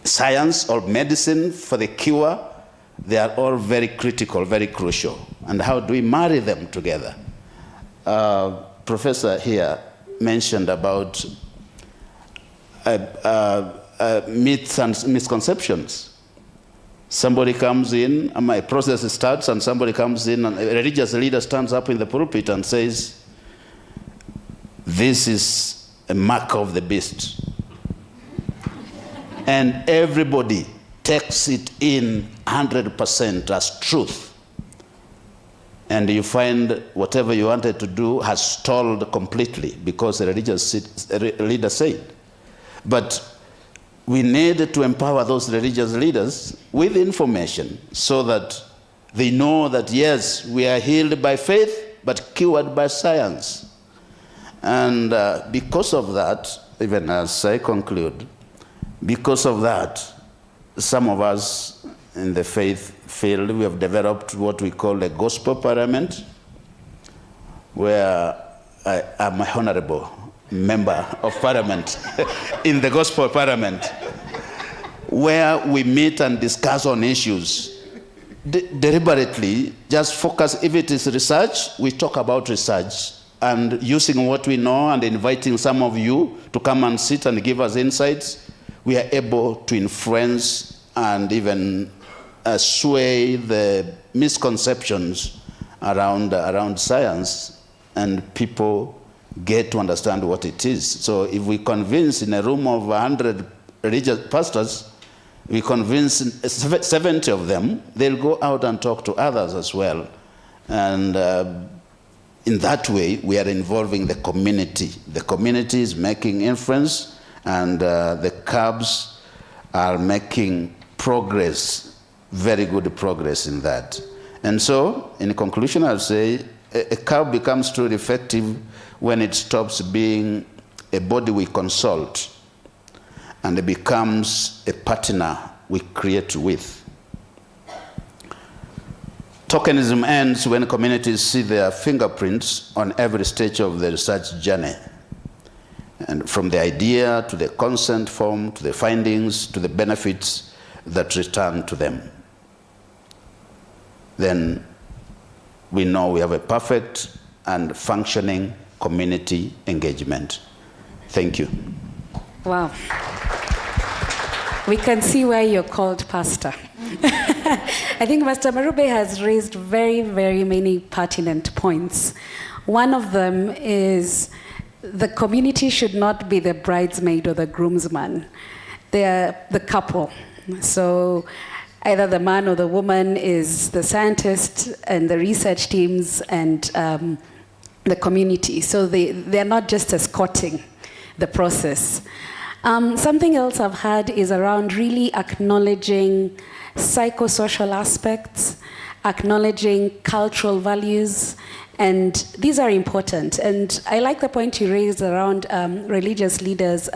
science or medicine for the cure, they are all very critical, very crucial. And how do we marry them together? Professor here mentioned about myths and misconceptions. Somebody comes in, my process starts, and somebody comes in, and a religious leader stands up in the pulpit and says, this is a mark of the beast. and everybody takes it in 100% as truth. And you find whatever you wanted to do has stalled completely because the religious leader said. But we need to empower those religious leaders with information so that they know that, yes, we are healed by faith, but cured by science. And because of that, even as I conclude, because of that, some of us in the faith field, we have developed what we call a gospel parliament, where I am a honorable member of parliament in the gospel parliament, where we meet and discuss on issues deliberately, just focus. If it is research, we talk about research, and using what we know and inviting some of you to come and sit and give us insights, we are able to influence and even sway the misconceptions around science, and people get to understand what it is. So if we convince in a room of 100 religious pastors, we convince 70 of them, they'll go out and talk to others as well. And in that way, we are involving the community. The community is making influence, and the CABs are making progress, very good progress in that. And so, in conclusion, I'll say a CAB becomes truly effective when it stops being a body we consult and it becomes a partner we create with. Tokenism ends when communities see their fingerprints on every stage of the research journey, and from the idea to the consent form, to the findings, to the benefits that return to them. Then we know we have a perfect and functioning community engagement. Thank you. Wow. We can see why you're called pastor. I think Pastor Marube has raised very, very many pertinent points. One of them is the community should not be the bridesmaid or the groomsman. They're the couple. So either the man or the woman is the scientist and the research teams and the community. So they're not just escorting the process. Something else I've had is around really acknowledging psychosocial aspects, acknowledging cultural values, and these are important. And I like the point you raised around religious leaders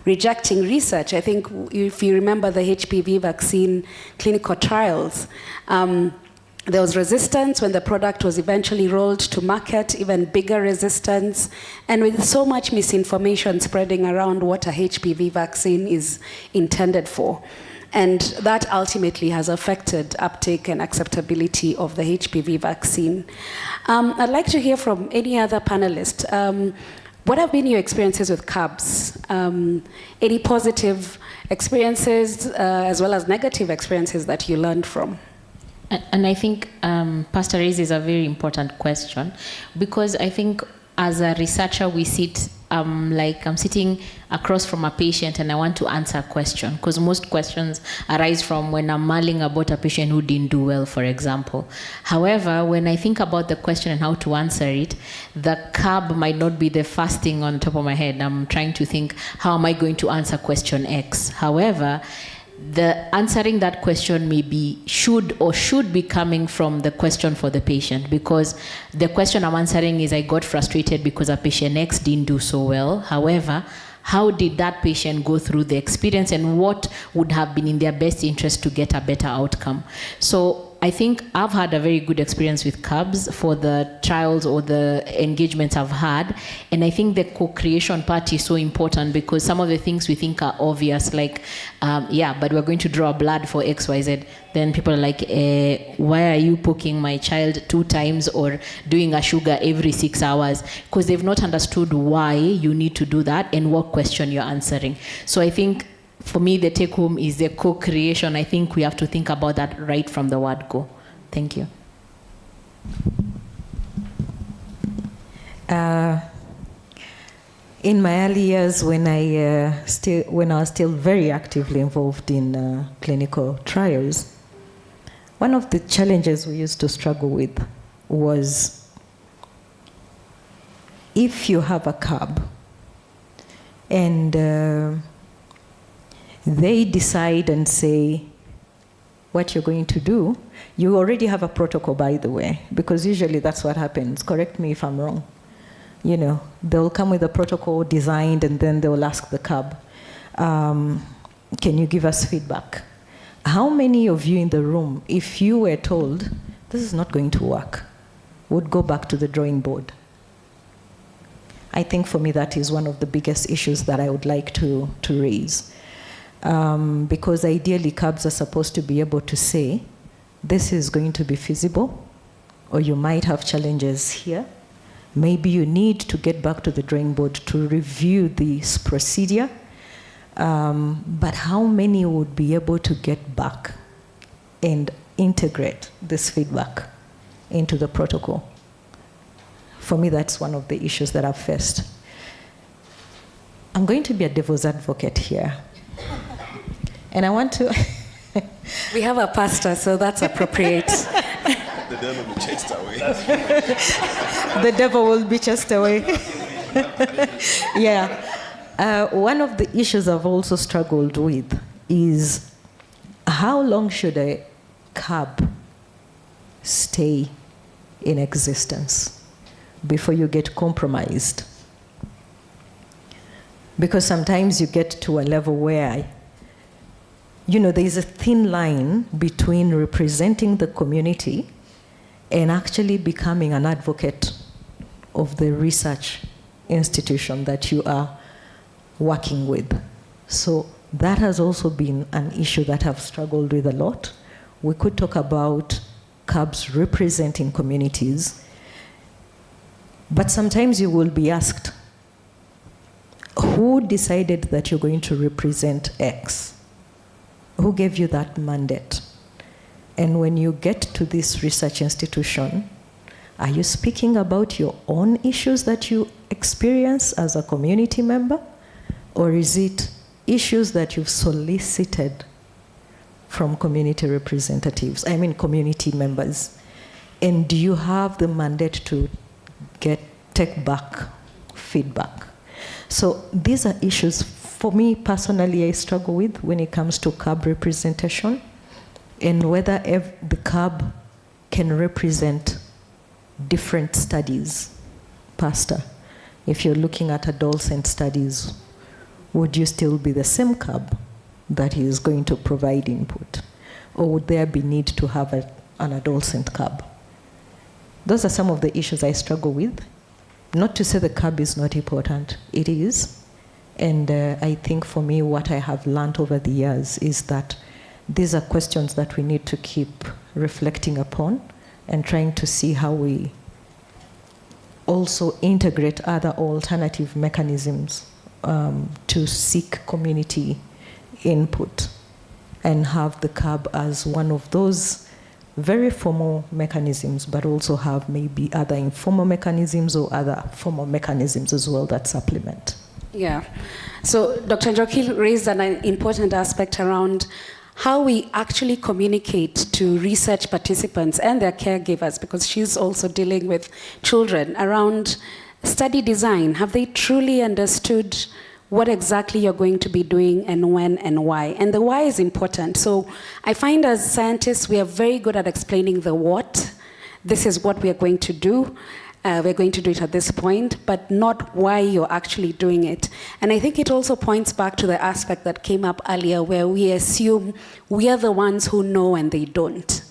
rejecting research. I think if you remember the HPV vaccine clinical trials, there was resistance when the product was eventually rolled to market, even bigger resistance, and with so much misinformation spreading around what a HPV vaccine is intended for. And that ultimately has affected uptake and acceptability of the HPV vaccine. I'd like to hear from any other panelist. What have been your experiences with CABs? Any positive experiences as well as negative experiences that you learned from? And I think Pastor raises a very important question, because I think as a researcher we sit like I'm sitting across from a patient and I want to answer a question, because most questions arise from when I'm mulling about a patient who didn't do well, for example. However, when I think about the question and how to answer it, the CAB might not be the first thing on top of my head. I'm trying to think, how am I going to answer question X? However, the answering that question should be coming from the question for the patient, because the question I'm answering is, I got frustrated because a patient X didn't do so well. However, how did that patient go through the experience and what would have been in their best interest to get a better outcome? So I think I've had a very good experience with CABs for the trials or the engagements I've had. And I think the co-creation part is so important, because some of the things we think are obvious, like, but we're going to draw blood for XYZ. Then people are like, why are you poking my child 2 times or doing a sugar every 6 hours? Because they've not understood why you need to do that and what question you're answering. So I think for me, the take home is the co-creation. I think we have to think about that right from the word go. Thank you. In my early years, when I was still very actively involved in clinical trials, one of the challenges we used to struggle with was if you have a CAB and they decide and say what you're going to do, you already have a protocol, by the way, because usually that's what happens. Correct me if I'm wrong. You know, they'll come with a protocol designed and then they'll ask the CAB, can you give us feedback? How many of you in the room, if you were told, this is not going to work, would go back to the drawing board? I think for me that is one of the biggest issues that I would like to raise. Because ideally CABs are supposed to be able to say, this is going to be feasible, or you might have challenges here. Maybe you need to get back to the drawing board to review this procedure. But how many would be able to get back and integrate this feedback into the protocol? For me, that's one of the issues that I've faced. I'm going to be a devil's advocate here. And I want to... We have a pastor, so that's appropriate. The devil will be chased away. The devil will be chased away. Yeah. One of the issues I've also struggled with is how long should a CAB stay in existence before you get compromised? Because sometimes you get to a level where, you know, there is a thin line between representing the community and actually becoming an advocate of the research institution that you are working with. So that has also been an issue that I've struggled with a lot. We could talk about CABs representing communities, but sometimes you will be asked, who decided that you're going to represent X? Who gave you that mandate? And when you get to this research institution, are you speaking about your own issues that you experience as a community member? Or is it issues that you've solicited from community representatives, I mean community members? And do you have the mandate to take back feedback? So these are issues, for me personally, I struggle with when it comes to CAB representation, and whether the CAB can represent different studies. Pastor, if you're looking at adolescent studies, would you still be the same CAB that is going to provide input? Or would there be need to have an adolescent CAB? Those are some of the issues I struggle with. Not to say the CAB is not important, it is. And I think for me, what I have learned over the years is that these are questions that we need to keep reflecting upon and trying to see how we also integrate other alternative mechanisms to seek community input and have the CAB as one of those very formal mechanisms, but also have maybe other informal mechanisms or other formal mechanisms as well that supplement. Yeah. So Dr. Njoki raised an important aspect around how we actually communicate to research participants and their caregivers, because she's also dealing with children, around study design. Have they truly understood what exactly you're going to be doing and when and why? And the why is important. So I find as scientists, we are very good at explaining the what. This is what we are going to do. We're going to do it at this point, but not why you're actually doing it. And I think it also points back to the aspect that came up earlier, where we assume we are the ones who know and they don't.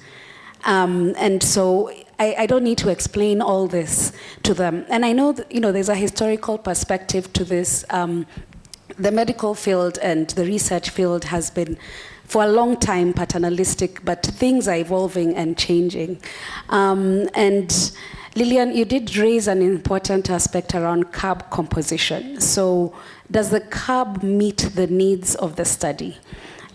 And so I don't need to explain all this to them. And I know that, there's a historical perspective to this. The medical field and the research field has been, for a long time, paternalistic, but things are evolving and changing. And Lillian, you did raise an important aspect around CAB composition. So does the CAB meet the needs of the study?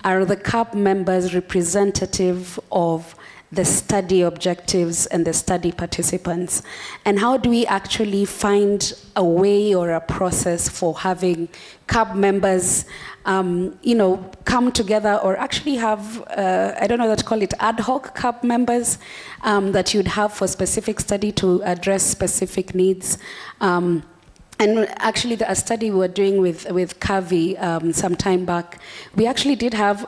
Are the CAB members representative of the study objectives and the study participants? And how do we actually find a way or a process for having CAB members, come together, or actually have, I don't know how to call it, ad hoc CAB members that you'd have for specific study to address specific needs? And actually, a study we were doing with CAVI some time back, we actually did have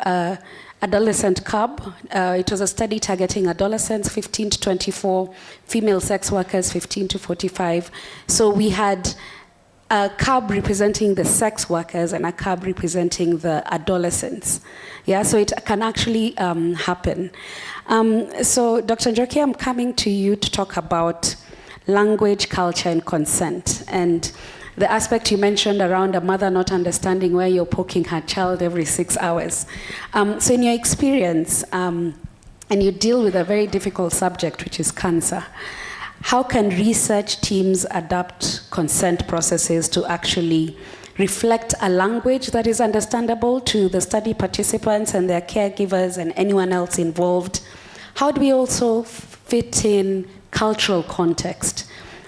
adolescent CAB. It was a study targeting adolescents, 15 to 24, female sex workers, 15 to 45. So we had a CAB representing the sex workers and a CAB representing the adolescents. Yeah, so it can actually happen. So Dr. Njoki, I'm coming to you to talk about language, culture, and consent. And the aspect you mentioned around a mother not understanding where you're poking her child every 6 hours. So in your experience, and you deal with a very difficult subject, which is cancer, how can research teams adapt consent processes to actually reflect a language that is understandable to the study participants and their caregivers and anyone else involved? How do we also fit in cultural context?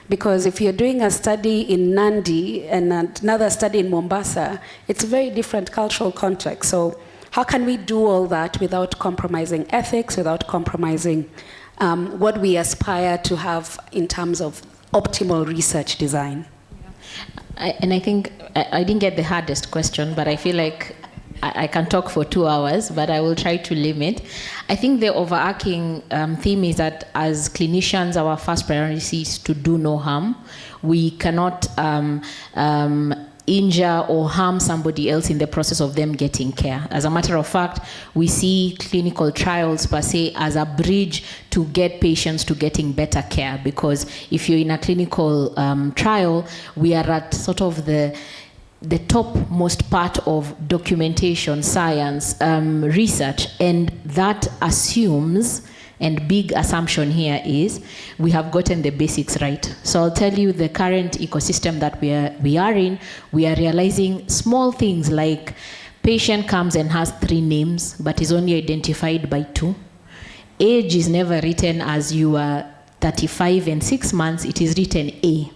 Because if you're doing a study in Nandi and another study in Mombasa, it's a very different cultural context. So how can we do all that without compromising ethics, without compromising what we aspire to have in terms of optimal research design? I think I didn't get the hardest question, but I feel like I can talk for 2 hours, but I will try to limit. I think the overarching theme is that as clinicians, our first priority is to do no harm. We cannot injure or harm somebody else in the process of them getting care. As a matter of fact, we see clinical trials per se as a bridge to get patients to getting better care, because if you're in a clinical trial, we are at sort of the topmost part of documentation, science, research, and that assumes, and big assumption here is, we have gotten the basics right. So I'll tell you the current ecosystem that we are in, we are realizing small things like patient comes and has 3 names, but is only identified by 2. Age is never written as you are 35 and 6 months, it is written A.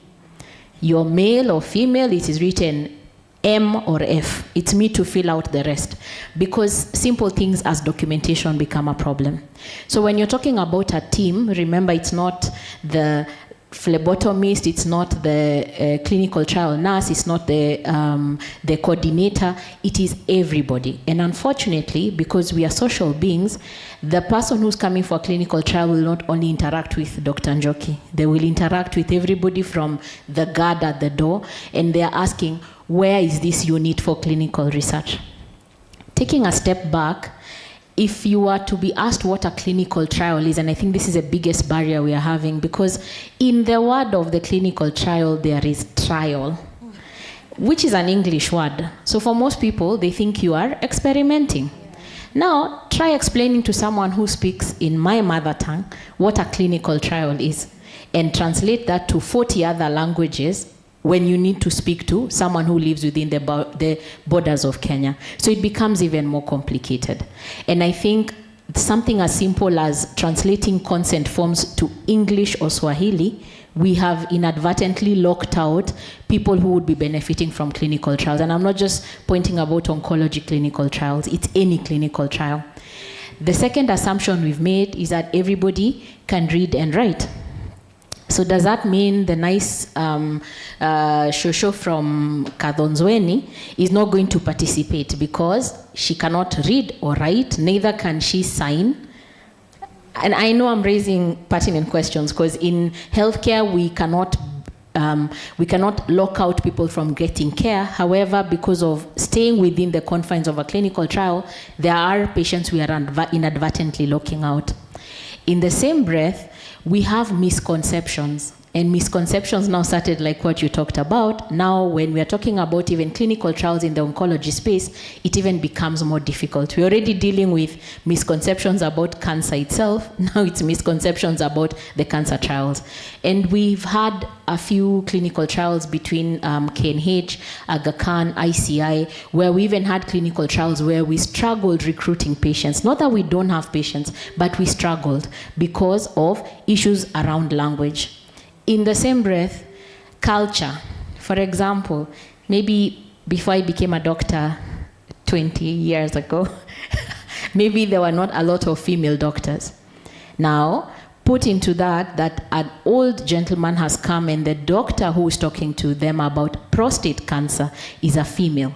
You're male or female, it is written M or F. It's me to fill out the rest, because simple things as documentation become a problem. So when you're talking about a team, remember it's not the phlebotomist, it's not the clinical trial nurse, it's not the coordinator, it is everybody. And unfortunately, because we are social beings, the person who's coming for a clinical trial will not only interact with Dr. Njoki, they will interact with everybody from the guard at the door, and they are asking, where is this unit for clinical research? Taking a step back, if you are to be asked what a clinical trial is, and I think this is the biggest barrier we are having, because in the word of the clinical trial, there is trial, which is an English word. So for most people, they think you are experimenting. Now, try explaining to someone who speaks in my mother tongue what a clinical trial is, and translate that to 40 other languages when you need to speak to someone who lives within the borders of Kenya. So it becomes even more complicated. And I think something as simple as translating consent forms to English or Swahili, we have inadvertently locked out people who would be benefiting from clinical trials. And I'm not just pointing about oncology clinical trials, it's any clinical trial. The second assumption we've made is that everybody can read and write. So does that mean the nice shosho from Kadhonzweni is not going to participate because she cannot read or write, neither can she sign? And I know I'm raising pertinent questions, because in healthcare we cannot lock out people from getting care. However, because of staying within the confines of a clinical trial, there are patients we are inadvertently locking out. In the same breath, we have misconceptions. And misconceptions now started like what you talked about. Now, when we are talking about even clinical trials in the oncology space, it even becomes more difficult. We're already dealing with misconceptions about cancer itself. Now it's misconceptions about the cancer trials. And we've had a few clinical trials between KNH, Aga Khan, ICI, where we even had clinical trials where we struggled recruiting patients. Not that we don't have patients, but we struggled because of issues around language. In the same breath, culture. For example, maybe before I became a doctor 20 years ago, maybe there were not a lot of female doctors. Now, put into that an old gentleman has come and the doctor who is talking to them about prostate cancer is a female.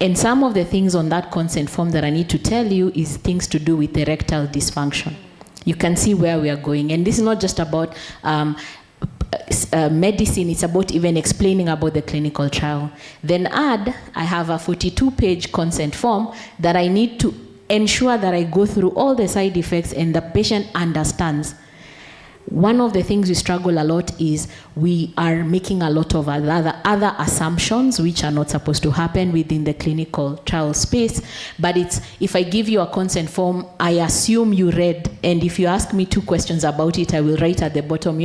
And some of the things on that consent form that I need to tell you is things to do with erectile dysfunction. You can see where we are going. And this is not just about medicine, it's about even explaining about the clinical trial. Then I have a 42-page consent form that I need to ensure that I go through all the side effects and the patient understands. One of the things we struggle a lot is we are making a lot of other assumptions which are not supposed to happen within the clinical trial space. But it's, if I give you a consent form, I assume you read, and if you ask me 2 questions about it, I will write at the bottom,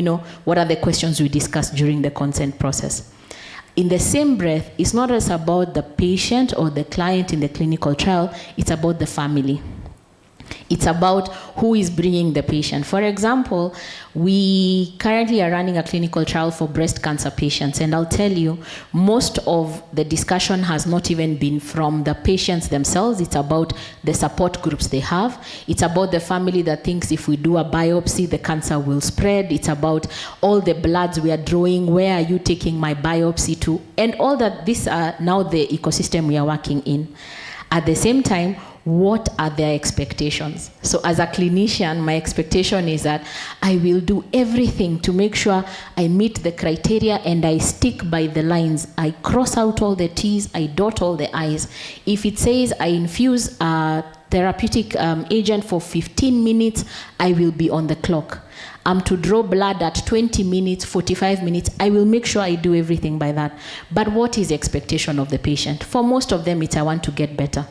what are the questions we discussed during the consent process. In the same breath, it's not just about the patient or the client in the clinical trial, it's about the family. It's about who is bringing the patient. For example, we currently are running a clinical trial for breast cancer patients, and I'll tell you, most of the discussion has not even been from the patients themselves. It's about the support groups they have. It's about the family that thinks if we do a biopsy, the cancer will spread. It's about all the bloods we are drawing, where are you taking my biopsy to? And all that, these are now the ecosystem we are working in. At the same time, what are their expectations? So as a clinician, my expectation is that I will do everything to make sure I meet the criteria and I stick by the lines. I cross out all the T's, I dot all the I's. If it says I infuse a therapeutic agent for 15 minutes, I will be on the clock. I'm to draw blood at 20 minutes, 45 minutes, I will make sure I do everything by that. But what is the expectation of the patient? For most of them, it's I want to get better.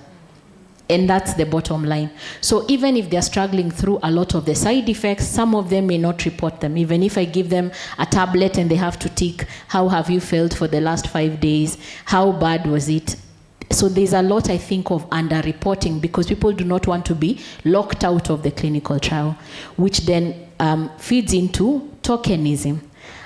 And that's the bottom line. So even if they're struggling through a lot of the side effects, some of them may not report them. Even if I give them a tablet and they have to tick, how have you felt for the last 5 days? How bad was it? So there's a lot, I think, of underreporting because people do not want to be locked out of the clinical trial, which then feeds into tokenism.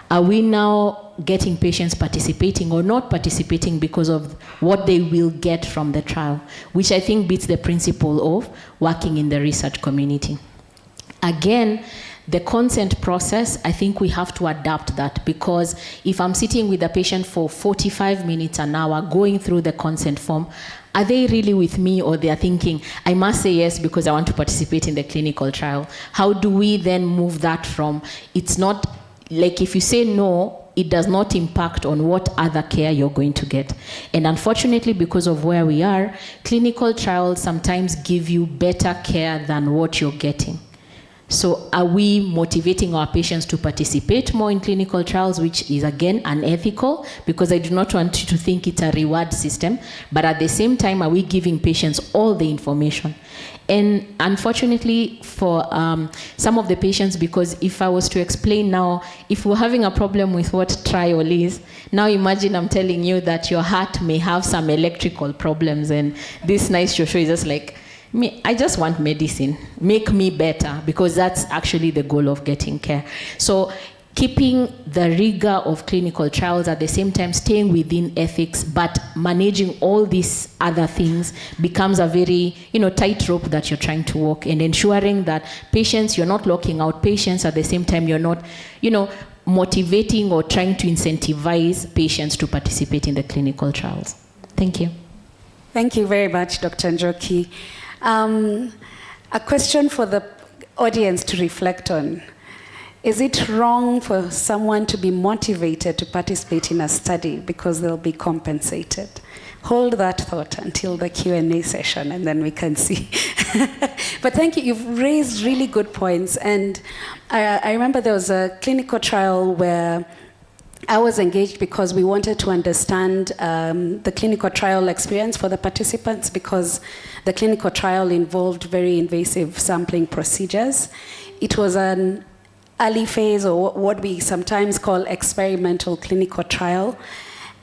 Are we now getting patients participating or not participating because of what they will get from the trial, which I think beats the principle of working in the research community. Again, the consent process, I think we have to adapt that, because if I'm sitting with a patient for 45 minutes, an hour, going through the consent form, are they really with me, or they are thinking, I must say yes because I want to participate in the clinical trial? How do we then move that from, it's not like if you say no, it does not impact on what other care you're going to get. And unfortunately, because of where we are, clinical trials sometimes give you better care than what you're getting. So are we motivating our patients to participate more in clinical trials, which is again unethical, because I do not want you to think it's a reward system, but at the same time, are we giving patients all the information? And unfortunately for some of the patients, because if I was to explain now, if we're having a problem with what trial is, now imagine I'm telling you that your heart may have some electrical problems, and this nice Joshua is just like, I just want medicine, make me better, because that's actually the goal of getting care. So keeping the rigor of clinical trials, at the same time staying within ethics, but managing all these other things becomes a very, tightrope that you're trying to walk, and ensuring that patients, you're not locking out patients, at the same time you're not, motivating or trying to incentivize patients to participate in the clinical trials. Thank you. Thank you very much, Dr. Njoki. A question for the audience to reflect on. Is it wrong for someone to be motivated to participate in a study because they'll be compensated? hold that thought until the Q&A session, and then we can see. But thank you. You've raised really good points. And I remember there was a clinical trial where I was engaged because we wanted to understand the clinical trial experience for the participants, because the clinical trial involved very invasive sampling procedures. It was an early phase, or what we sometimes call experimental clinical trial.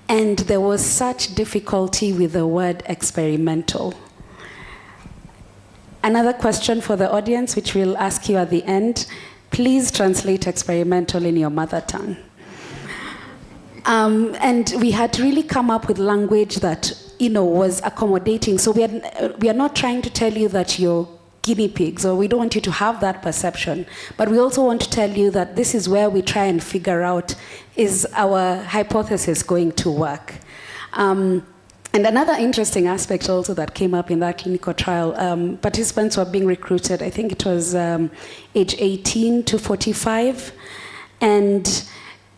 And there was such difficulty with the word experimental. Another question for the audience, which we'll ask you at the end, please translate experimental in your mother tongue. And we had to really come up with language that, was accommodating. So we are not trying to tell you that you're guinea pigs, or we don't want you to have that perception. But we also want to tell you that this is where we try and figure out, is our hypothesis going to work? And another interesting aspect also that came up in that clinical trial, participants were being recruited, I think it was age 18 to 45. And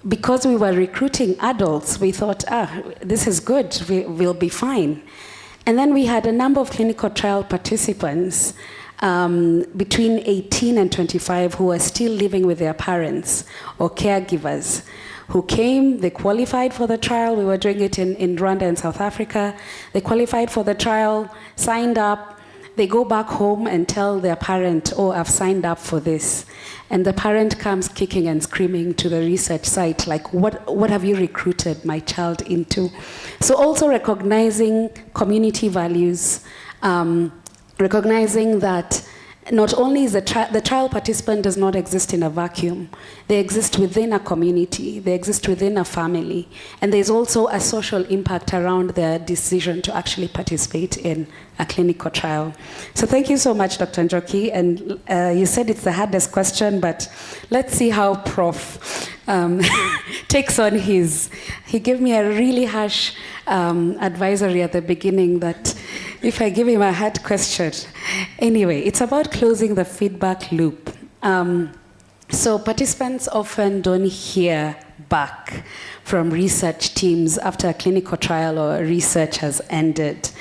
because we were recruiting adults, we thought, this is good, we'll be fine. And then we had a number of clinical trial participants between 18 and 25 who were still living with their parents or caregivers, who came, they qualified for the trial. We were doing it in Rwanda and South Africa. They qualified for the trial, signed up. They go back home and tell their parent, I've signed up for this. And the parent comes kicking and screaming to the research site, like, what have you recruited my child into? So also recognizing community values, recognizing that not only is the trial participant does not exist in a vacuum, they exist within a community, they exist within a family, and there's also a social impact around their decision to actually participate in a clinical trial. So thank you so much, Dr. Njoki, and you said it's the hardest question, but let's see how Prof takes on his. He gave me a really harsh advisory at the beginning that if I give him a hard question. Anyway, it's about closing the feedback loop. So participants often don't hear back from research teams after a clinical trial or research has ended,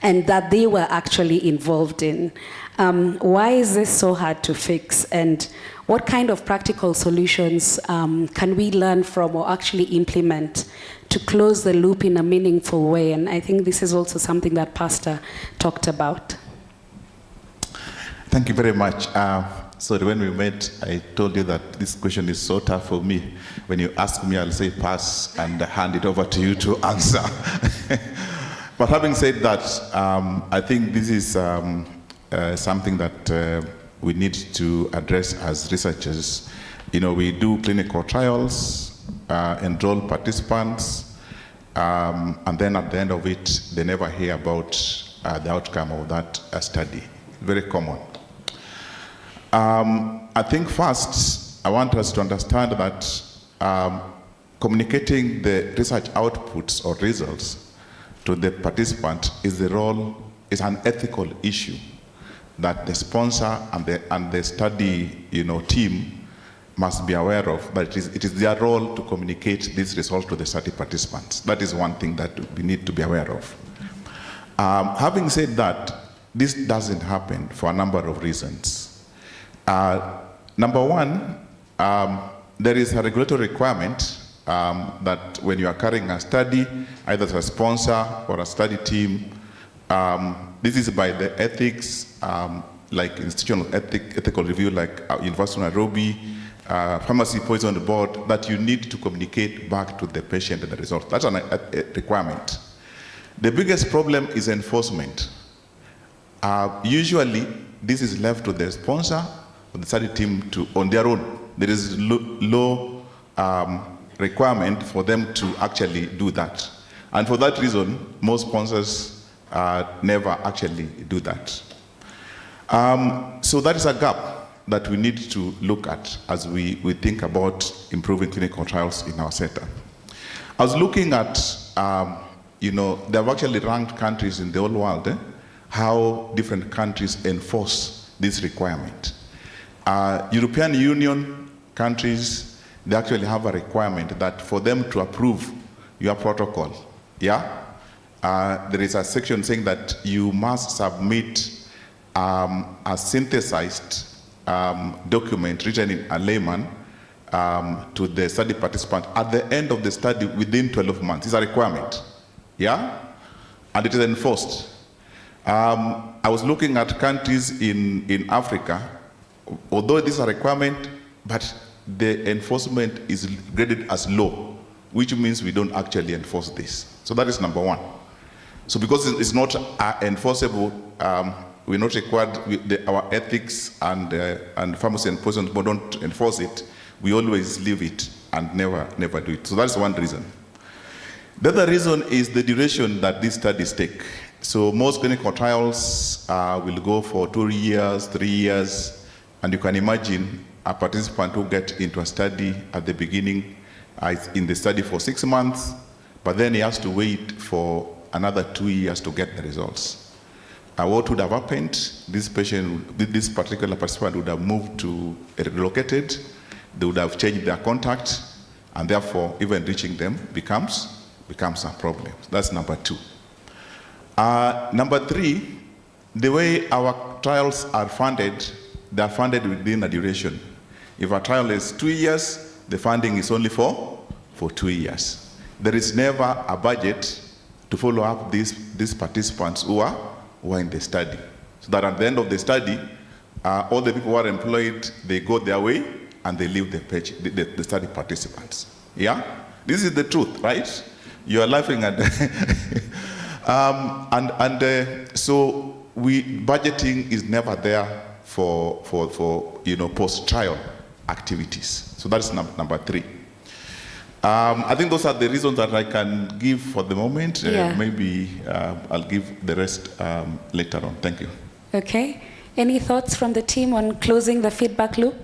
and that they were actually involved in. Why is this so hard to fix? And what kind of practical solutions can we learn from or actually implement to close the loop in a meaningful way? And I think this is also something that Pastor talked about. Thank you very much. So when we met, I told you that this question is so tough for me. When you ask me, I'll say pass and hand it over to you to answer. But having said that, I think this is something that we need to address as researchers. We do clinical trials, enroll participants, and then at the end of it, they never hear about the outcome of that study. Very common. I think first, I want us to understand that communicating the research outputs or results to the participant is an ethical issue that the sponsor and the study team must be aware of, but it is their role to communicate these results to the study participants. That is one thing that we need to be aware of. Having said that, this doesn't happen for a number of reasons. Number one, there is a regulatory requirement that when you are carrying a study, either as a sponsor or a study team, this is by the ethics, like institutional ethical review, like University of Nairobi, Pharmacy Poison Board, that you need to communicate back to the patient and the result. That's a requirement. The biggest problem is enforcement. Usually, this is left to the sponsor or the study team on their own. There is low requirement for them to actually do that. And for that reason, most sponsors never actually do that. So that is a gap that we need to look at as we think about improving clinical trials in our sector. I was looking at, there have actually ranked countries in the whole world, how different countries enforce this requirement. European Union countries, they actually have a requirement that for them to approve your protocol, there is a section saying that you must submit a synthesized document written in a layman to the study participant at the end of the study within 12 months. It's a requirement, yeah? And it is enforced. I was looking at countries in Africa, although this is a requirement, but the enforcement is graded as low, which means we don't actually enforce this. So that is number one. So because it's not enforceable, we're not required, our ethics and pharmacy enforcement don't enforce it, we always leave it and never do it. So that's one reason. The other reason is the duration that these studies take. So most clinical trials will go for 2 years, 3 years, and you can imagine a participant who gets into a study at the beginning, is in the study for 6 months, but then he has to wait for another 2 years to get the results. What would have happened? This particular participant would have moved to relocated, they would have changed their contact, and therefore even reaching them becomes a problem. That's number two. Number three, the way our trials are funded, they are funded within a duration. If a trial is 2 years, the funding is only for 2 years. There is never a budget to follow up these participants who are in the study. So that at the end of the study, all the people who are employed, they go their way and they leave the study participants. Yeah? This is the truth, right? You are laughing at so budgeting is never there for post-trial activities. So that's number three. I think those are the reasons that I can give for the moment. Yeah. Maybe I'll give the rest later on. Thank you. Okay. Any thoughts from the team on closing the feedback loop?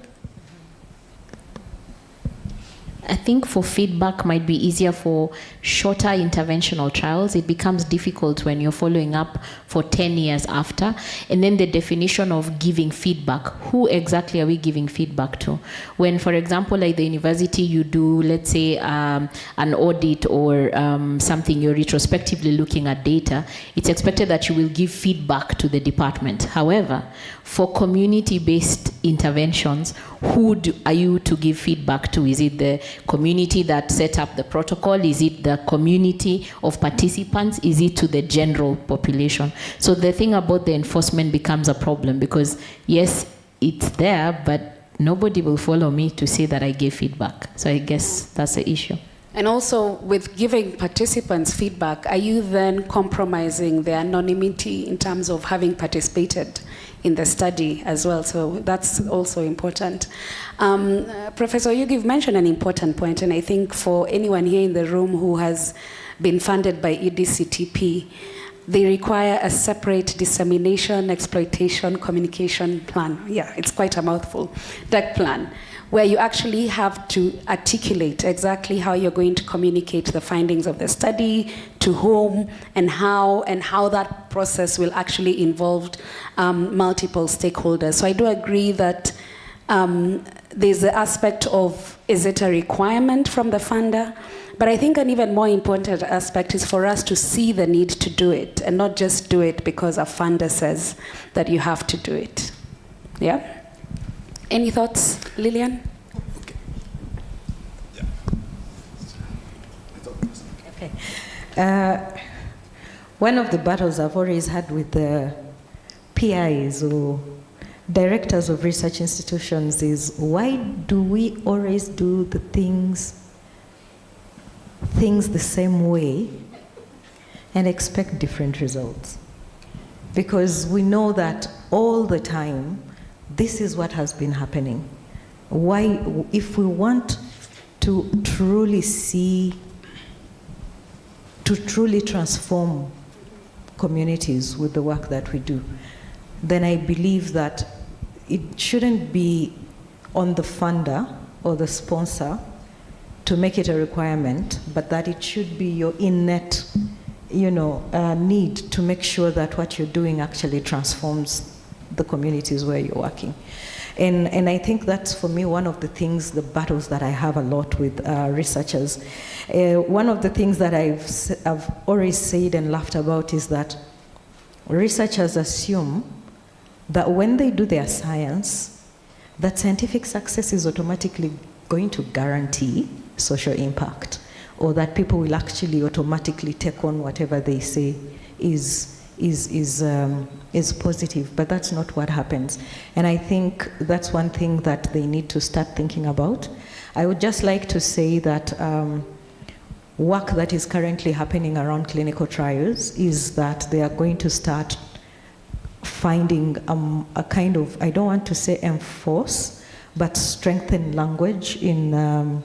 I think for feedback might be easier for shorter interventional trials. It becomes difficult when you're following up for 10 years after. And then the definition of giving feedback. Who exactly are we giving feedback to? When, for example, like the university, you do, let's say, an audit or something, you're retrospectively looking at data, it's expected that you will give feedback to the department. However, for community-based interventions, are you to give feedback to? Is it the community that set up the protocol? Is it the community of participants? Is it to the general population? So the thing about the enforcement becomes a problem because, yes, it's there, but nobody will follow me to say that I gave feedback. So I guess that's the issue. And also, with giving participants feedback, are you then compromising their anonymity in terms of having participated in the study as well? So that's also important. Professor, you've mentioned an important point, and I think for anyone here in the room who has been funded by EDCTP, they require a separate dissemination, exploitation, communication plan. Yeah, it's quite a mouthful. DEC plan, where you actually have to articulate exactly how you're going to communicate the findings of the study, to whom, and how that process will actually involve multiple stakeholders. So I do agree that there's the aspect of, is it a requirement from the funder? But I think an even more important aspect is for us to see the need to do it, and not just do it because a funder says that you have to do it. Yeah? Any thoughts, Lillian? Okay. One of the battles I've always had with the PIs or directors of research institutions is, why do we always do the things the same way and expect different results? Because we know that all the time this is what has been happening. Why, if we want to truly transform communities with the work that we do, then I believe that it shouldn't be on the funder or the sponsor to make it a requirement, but that it should be your innate, need to make sure that what you're doing actually transforms the communities where you're working. And I think that's, for me, one of the things, the battles that I have a lot with researchers. One of the things that I've always said and laughed about is that researchers assume that when they do their science, that scientific success is automatically going to guarantee social impact, or that people will actually automatically take on whatever they say is positive, but that's not what happens. And I think that's one thing that they need to start thinking about. I would just like to say that work that is currently happening around clinical trials is that they are going to start finding a kind of, I don't want to say enforce, but strengthen language in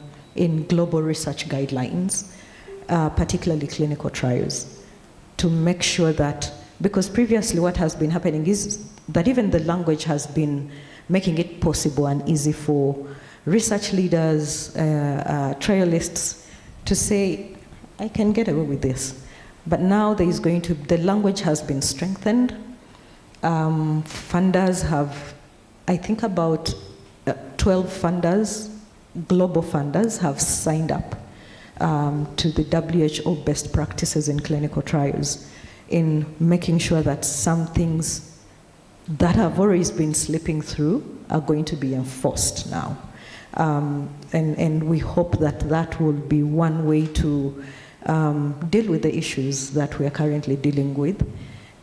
global research guidelines, particularly clinical trials, to make sure that, because previously what has been happening is that even the language has been making it possible and easy for research leaders, trialists to say, I can get away with this. But now there is going to, the language has been strengthened. Funders have, I think about 12 funders, global funders have signed up to the WHO best practices in clinical trials, in making sure that some things that have always been slipping through are going to be enforced now. And we hope that that will be one way to deal with the issues that we are currently dealing with.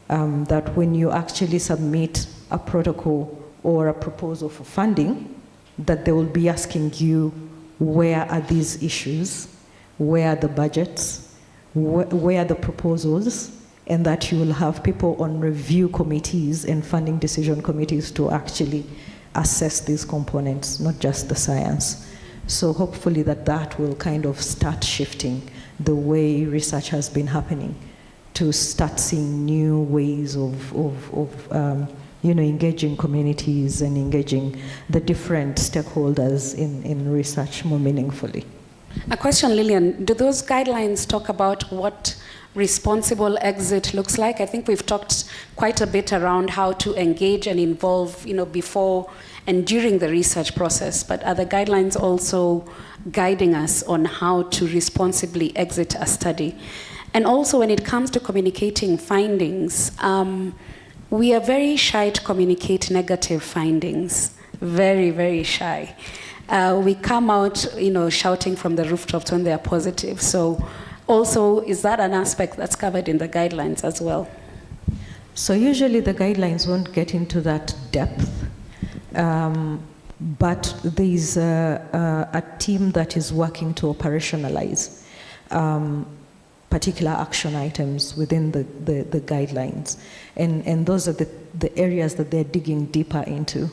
That when you actually submit a protocol or a proposal for funding, that they will be asking you, where are these issues? Where are the budgets? Where are the proposals? And that you will have people on review committees and funding decision committees to actually assess these components, not just the science. So hopefully that will kind of start shifting the way research has been happening, to start seeing new ways of engaging communities and engaging the different stakeholders in research more meaningfully. A question, Lillian, do those guidelines talk about what responsible exit looks like? I think we've talked quite a bit around how to engage and involve, before and during the research process, but are the guidelines also guiding us on how to responsibly exit a study? And also, when it comes to communicating findings, we are very shy to communicate negative findings, very, very shy. We come out, shouting from the rooftops when they are positive. So also, is that an aspect that's covered in the guidelines as well? So usually the guidelines won't get into that depth, but there's a team that is working to operationalize particular action items within the guidelines. And those are the areas that they're digging deeper into.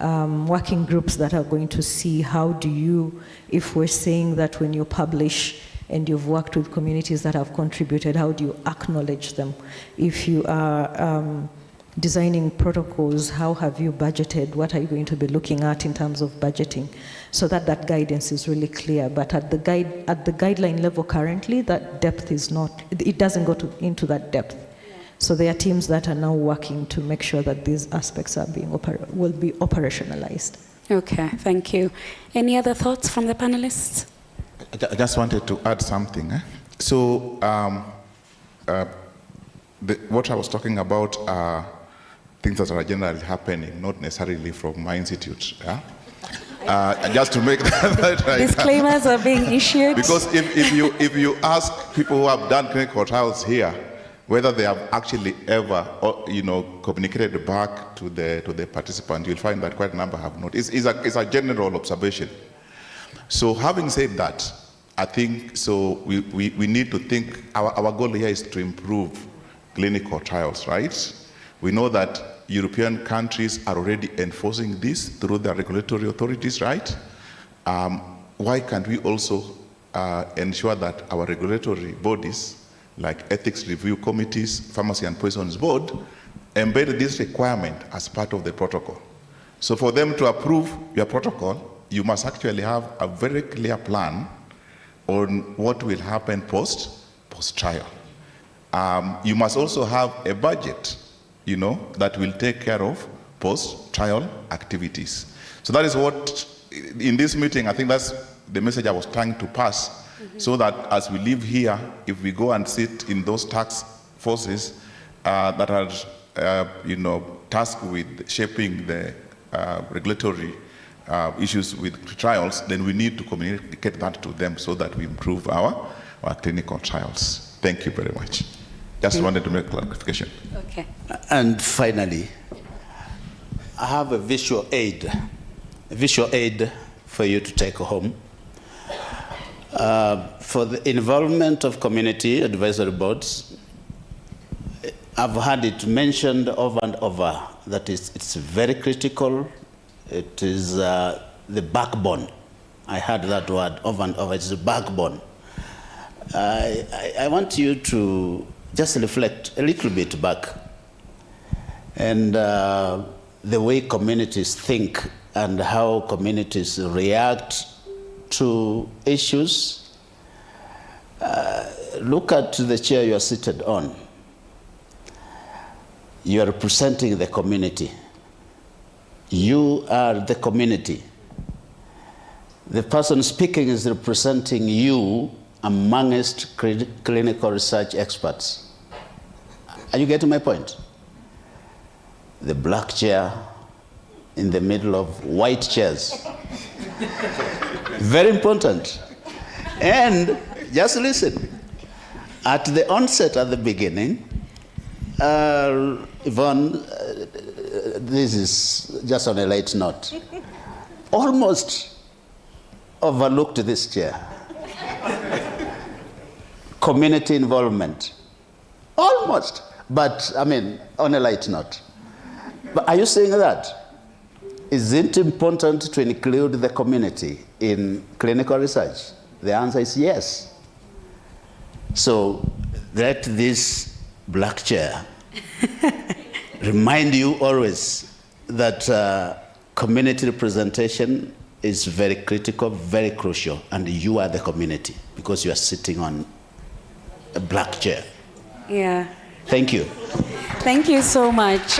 Working groups that are going to see how do you, if we're saying that when you publish and you've worked with communities that have contributed, how do you acknowledge them? If you are designing protocols, how have you budgeted? What are you going to be looking at in terms of budgeting? So that guidance is really clear. But at the guideline level currently, that depth is not, it doesn't go into that depth. Yeah. So there are teams that are now working to make sure that these aspects are will be operationalized. Okay, thank you. Any other thoughts from the panelists? I just wanted to add something. So what I was talking about are things that are generally happening, not necessarily from my institute. Yeah? Just to make that right. Disclaimers are being issued. Because if you ask people who have done clinical trials here whether they have actually ever communicated back to the participant, you'll find that quite a number have not. It's a general observation. So having said that, I think we need to think, our goal here is to improve clinical trials, right? We know that European countries are already enforcing this through their regulatory authorities, right? Why can't we also ensure that our regulatory bodies, like ethics review committees, pharmacy and poisons board, embed this requirement as part of the protocol? So for them to approve your protocol, you must actually have a very clear plan on what will happen post-trial. You must also have a budget, that will take care of post-trial activities. So that is what, in this meeting, I think that's the message I was trying to pass, so that as we live here, if we go and sit in those task forces that are, tasked with shaping the regulatory issues with trials, then we need to communicate that to them so that we improve our clinical trials. Thank you very much. Just wanted to make a clarification. Okay. And finally, I have a visual aid for you to take home. For the involvement of community advisory boards, I've had it mentioned over and over that it's very critical. It is the backbone. I heard that word over and over. It's the backbone. I want you to just reflect a little bit back, and the way communities think and how communities react to issues. Look at the chair you are seated on. You are representing the community. You are the community. The person speaking is representing you amongst clinical research experts. Are you getting my point? The black chair in the middle of white chairs. Very important. And just listen. At the onset, at the beginning, Yvonne, this is just on a light note, almost overlooked this chair. Community involvement. Almost. But, I mean, on a light note. But are you saying that? Is it important to include the community in clinical research? The answer is yes. So let this black chair remind you always that community representation is very critical, very crucial, and you are the community because you are sitting on a black chair. Yeah. Thank you. Thank you so much.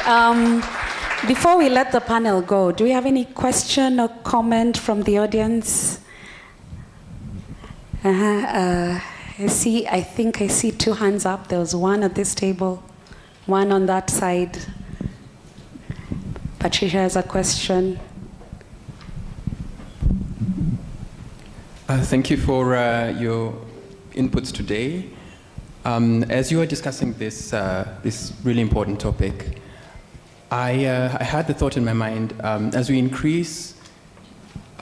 Before we let the panel go, do we have any question or comment from the audience? I think I see two hands up. There was one at this table, one on that side. Patricia has a question. Thank you for your inputs today. As you are discussing this really important topic, I had the thought in my mind, as we increase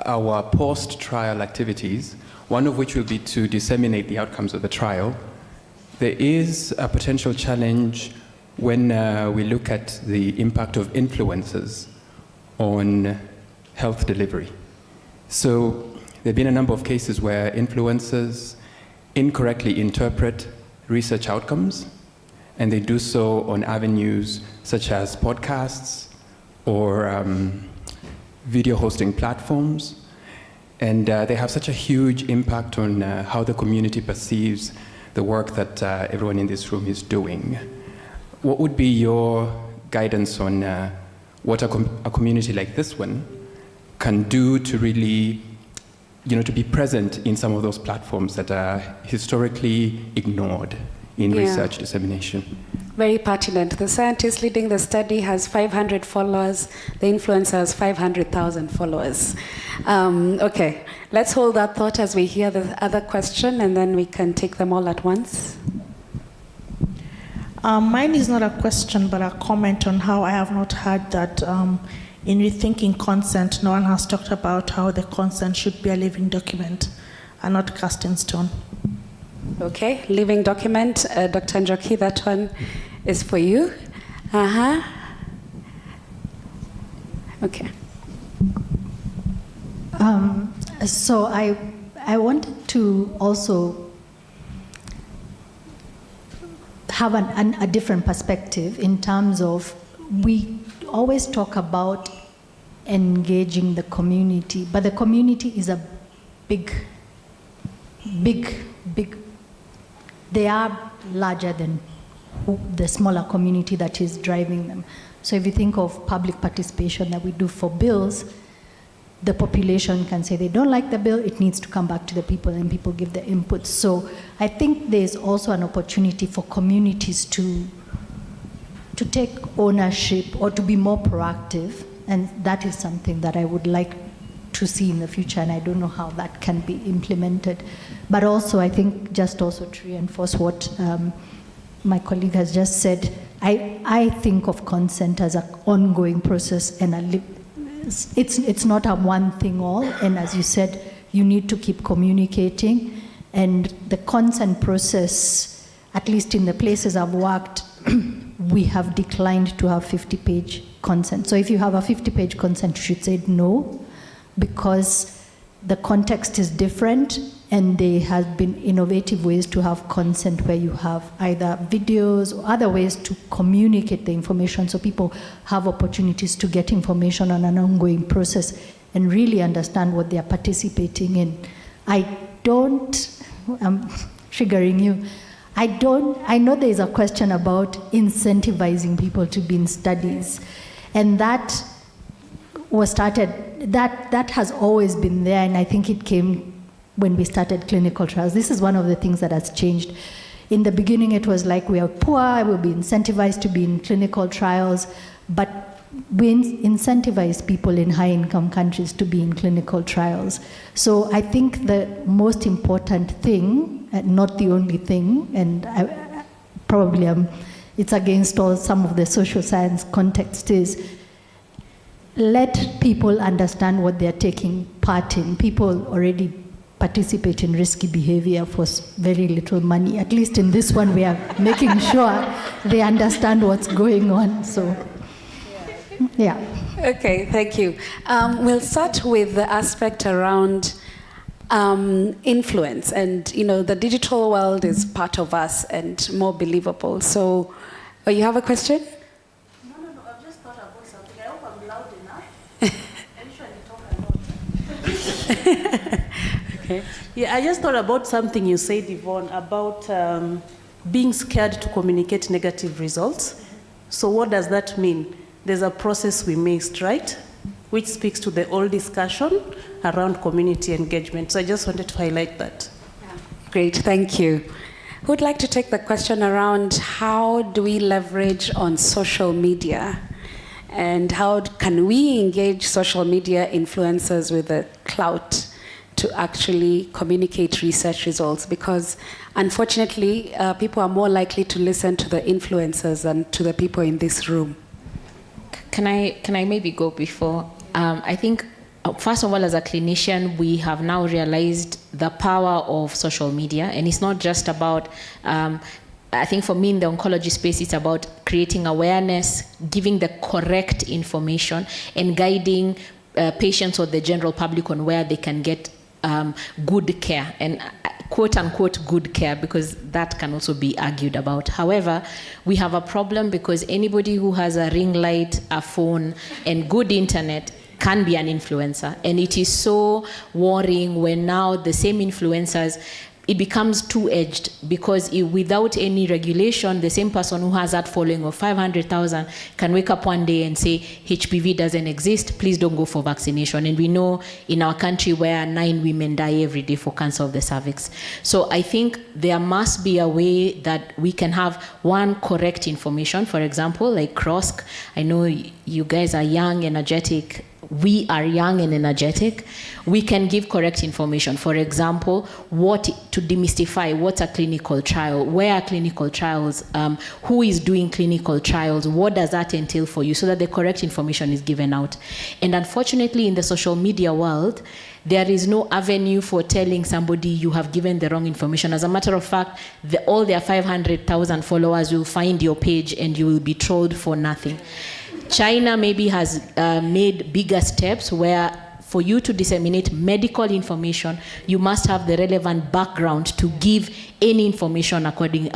our post-trial activities, one of which will be to disseminate the outcomes of the trial, there is a potential challenge when we look at the impact of influencers on health delivery. So there have been a number of cases where influencers incorrectly interpret research outcomes, and they do so on avenues such as podcasts or video hosting platforms. And they have such a huge impact on how the community perceives the work that everyone in this room is doing. What would be your guidance on what a community like this one can do to really, to be present in some of those platforms that are historically ignored in research dissemination? Very pertinent. The scientist leading the study has 500 followers. The influencer has 500,000 followers. Okay, let's hold that thought as we hear the other question, and then we can take them all at once. Mine is not a question, but a comment on how I have not heard that in rethinking consent, no one has talked about how the consent should be a living document and not cast in stone. Okay, living document. Dr. Njoki, that one is for you. Okay. So I wanted to also have a different perspective in terms of, we always talk about engaging the community, but the community is a big, they are larger than the smaller community that is driving them. So if you think of public participation that we do for bills, the population can say they don't like the bill, it needs to come back to the people, and people give their input. So I think there's also an opportunity for communities to take ownership or to be more proactive, and that is something that I would like to see in the future, and I don't know how that can be implemented. But also, I think, just also to reinforce what my colleague has just said, I think of consent as an ongoing process, and it's not a one thing all, and as you said, you need to keep communicating, and the consent process, at least in the places I've worked, we have declined to have 50-page consent. So if you have a 50-page consent, you should say no, because the context is different, and there have been innovative ways to have consent where you have either videos or other ways to communicate the information, so people have opportunities to get information on an ongoing process and really understand what they are participating in. I'm triggering you. I know there is a question about incentivizing people to be in studies, and that was started, that has always been there, and I think it came when we started clinical trials. This is one of the things that has changed. In the beginning, it was like, we are poor, we'll be incentivized to be in clinical trials, but we incentivize people in high-income countries to be in clinical trials. So I think the most important thing, not the only thing, and it's against some of the social science context, is let people understand what they're taking part in. People already participate in risky behavior for very little money. At least in this one, we are making sure they understand what's going on. So, yeah. Okay, thank you. We'll start with the aspect around influence, and the digital world is part of us and more believable. So, you have a question? No, I've just thought about something. I hope I'm loud enough. I usually talk a lot. Okay. Yeah, I just thought about something you said, Yvonne, about being scared to communicate negative results. So what does that mean? There's a process we missed, right? Which speaks to the old discussion around community engagement. So I just wanted to highlight that. Yeah. Great, thank you. Who would like to take the question around how do we leverage on social media? And how can we engage social media influencers with the clout to actually communicate research results? Because unfortunately, people are more likely to listen to the influencers than to the people in this room. Can I maybe go before? I think, first of all, as a clinician, we have now realized the power of social media, and it's not just about, I think for me in the oncology space, it's about creating awareness, giving the correct information, and guiding patients or the general public on where they can get good care, and quote unquote good care, because that can also be argued about. However, we have a problem because anybody who has a ring light, a phone, and good internet can be an influencer. And it is so worrying when now the same influencers, it becomes two-edged, because without any regulation, the same person who has that following of 500,000 can wake up one day and say, HPV doesn't exist, please don't go for vaccination. And we know in our country where 9 women die every day for cancer of the cervix. So I think there must be a way that we can have one correct information. For example, like CRSK, I know you guys are young, energetic. We are young and energetic. We can give correct information. For example, to demystify what's a clinical trial, where are clinical trials, who is doing clinical trials, what does that entail for you, so that the correct information is given out. And unfortunately, in the social media world, there is no avenue for telling somebody you have given the wrong information. As a matter of fact, all their 500,000 followers will find your page and you will be trolled for nothing. China maybe has made bigger steps where for you to disseminate medical information, you must have the relevant background to give any information according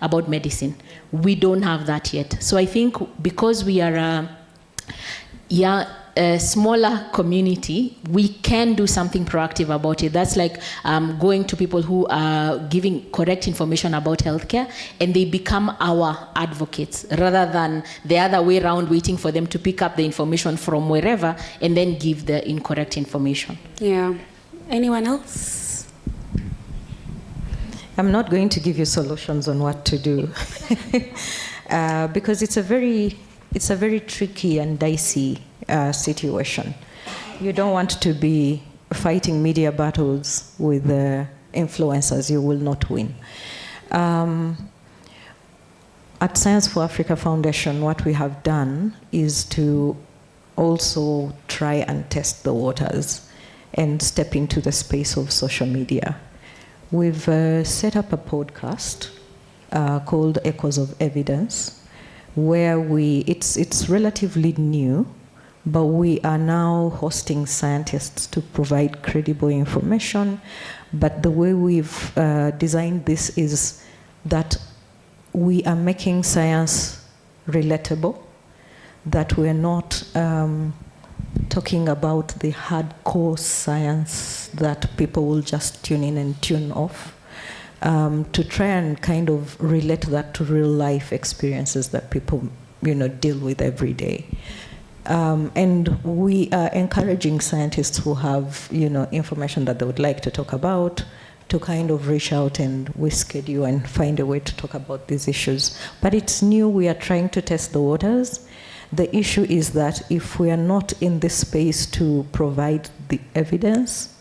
about medicine. We don't have that yet. So I think because we are a smaller community, we can do something proactive about it. That's like going to people who are giving correct information about healthcare, and they become our advocates rather than the other way around, waiting for them to pick up the information from wherever and then give the incorrect information. Yeah. Anyone else? I'm not going to give you solutions on what to do because it's a very tricky and dicey situation. You don't want to be fighting media battles with influencers. You will not win. At Science for Africa Foundation, what we have done is to also try and test the waters and step into the space of social media. We've set up a podcast called Echoes of Evidence, where it's relatively new, but we are now hosting scientists to provide credible information. But the way we've designed this is that we are making science relatable, that we're not talking about the hardcore science that people will just tune in and tune off, to try and kind of relate that to real life experiences that people, deal with every day. And we are encouraging scientists who have, information that they would like to talk about to kind of reach out, and we schedule and find a way to talk about these issues. But it's new, we are trying to test the waters. The issue is that if we are not in this space to provide the evidence,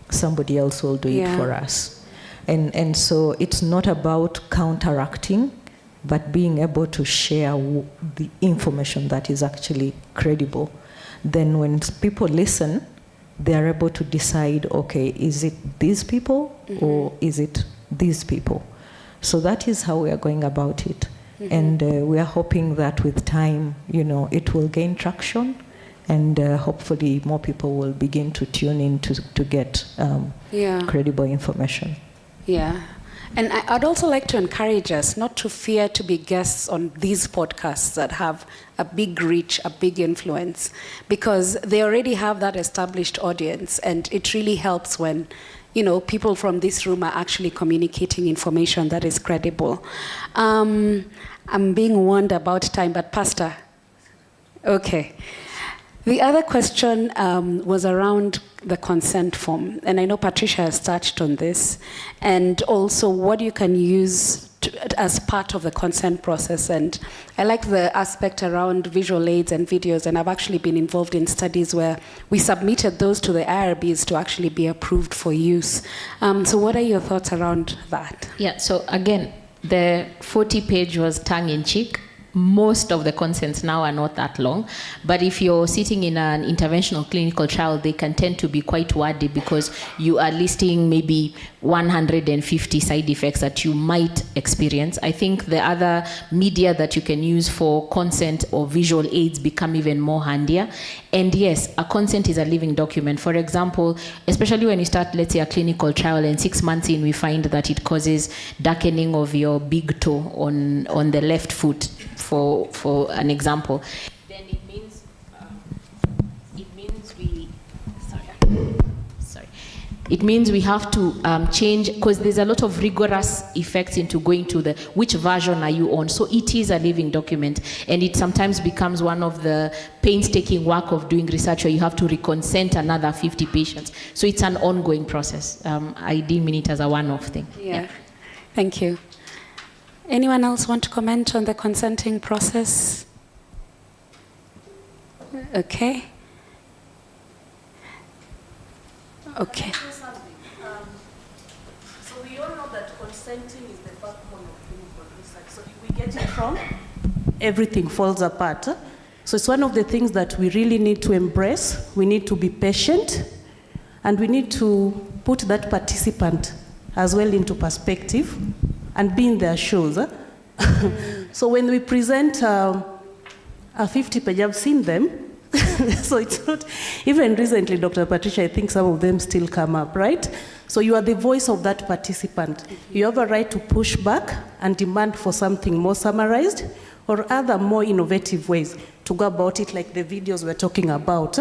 somebody else will do it for us. And so it's not about counteracting, but being able to share the information that is actually credible. Then when people listen, they are able to decide, okay, is it these people or is it these people? So that is how we are going about it. And we are hoping that with time, it will gain traction, and hopefully more people will begin to tune in to get credible information. Yeah. And I'd also like to encourage us not to fear to be guests on these podcasts that have a big reach, a big influence, because they already have that established audience, and it really helps when people from this room are actually communicating information that is credible. I'm being warned about time, but Pastor, okay. The other question was around the consent form, and I know Patricia has touched on this, and also what you can use as part of the consent process. And I like the aspect around visual aids and videos, and I've actually been involved in studies where we submitted those to the IRBs to actually be approved for use. So what are your thoughts around that? Yeah, so again, the 40-page was tongue-in-cheek. Most of the consents now are not that long, but if you're sitting in an interventional clinical trial, they can tend to be quite wordy because you are listing maybe 150 side effects that you might experience. I think the other media that you can use for consent or visual aids become even more handier. And yes, a consent is a living document. For example, especially when you start, let's say, a clinical trial, and 6 months in, we find that it causes darkening of your big toe on the left foot, for an example, then it means It means we have to change, because there's a lot of rigorous effects into going to the which version are you on. So it is a living document, and it sometimes becomes one of the painstaking work of doing research where you have to reconsent another 50 patients. So it's an ongoing process. I deem it as a one-off thing. Yeah. Thank you. Anyone else want to comment on the consenting process? Okay. Okay. So we all know that consenting is the backbone of clinical research. So if we get it wrong, everything falls apart. So it's one of the things that we really need to embrace. We need to be patient, and we need to put that participant as well into perspective and be in their shoes. So when we present a 50-page, I've seen them. So it's not, even recently, Dr. Patricia, I think some of them still come up, right? So you are the voice of that participant. You have a right to push back and demand for something more summarized or other more innovative ways to go about it like the videos we're talking about.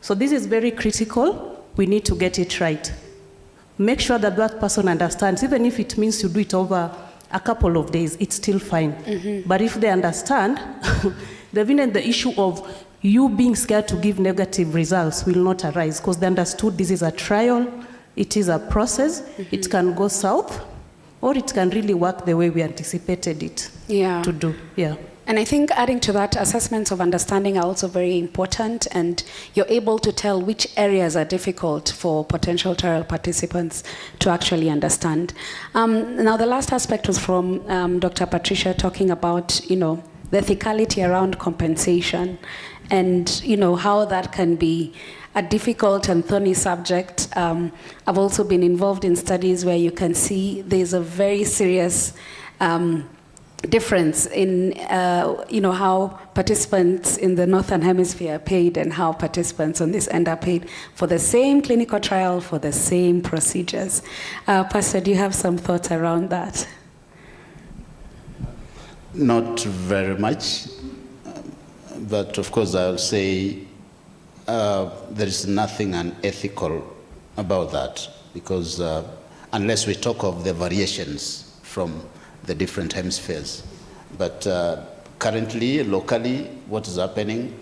So this is very critical. We need to get it right. Make sure that that person understands, even if it means you do it over a couple of days, it's still fine. But if they understand, then the issue of you being scared to give negative results will not arise, because they understood this is a trial, it is a process, it can go south, or it can really work the way we anticipated it to do. Yeah. And I think adding to that, assessments of understanding are also very important, and you're able to tell which areas are difficult for potential trial participants to actually understand. Now, the last aspect was from Dr. Patricia, talking about, the ethicality around compensation, and how that can be a difficult and thorny subject. I've also been involved in studies where you can see there's a very serious difference in how participants in the Northern Hemisphere are paid and how participants on this end are paid for the same clinical trial, for the same procedures. Pastor, do you have some thoughts around that? Not very much, but of course I'll say there is nothing unethical about that, because unless we talk of the variations from the different hemispheres. But currently, locally, what is happening,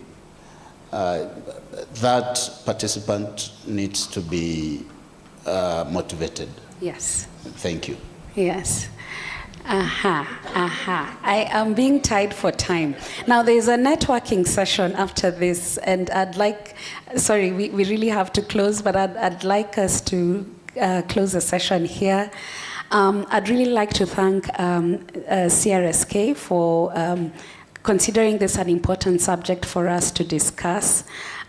that participant needs to be motivated. Yes. Thank you. Yes. I am being tied for time. Now, there's a networking session after this, and I'd like, sorry, we really have to close, but I'd like us to close the session here. I'd really like to thank CRSK for considering this an important subject for us to discuss.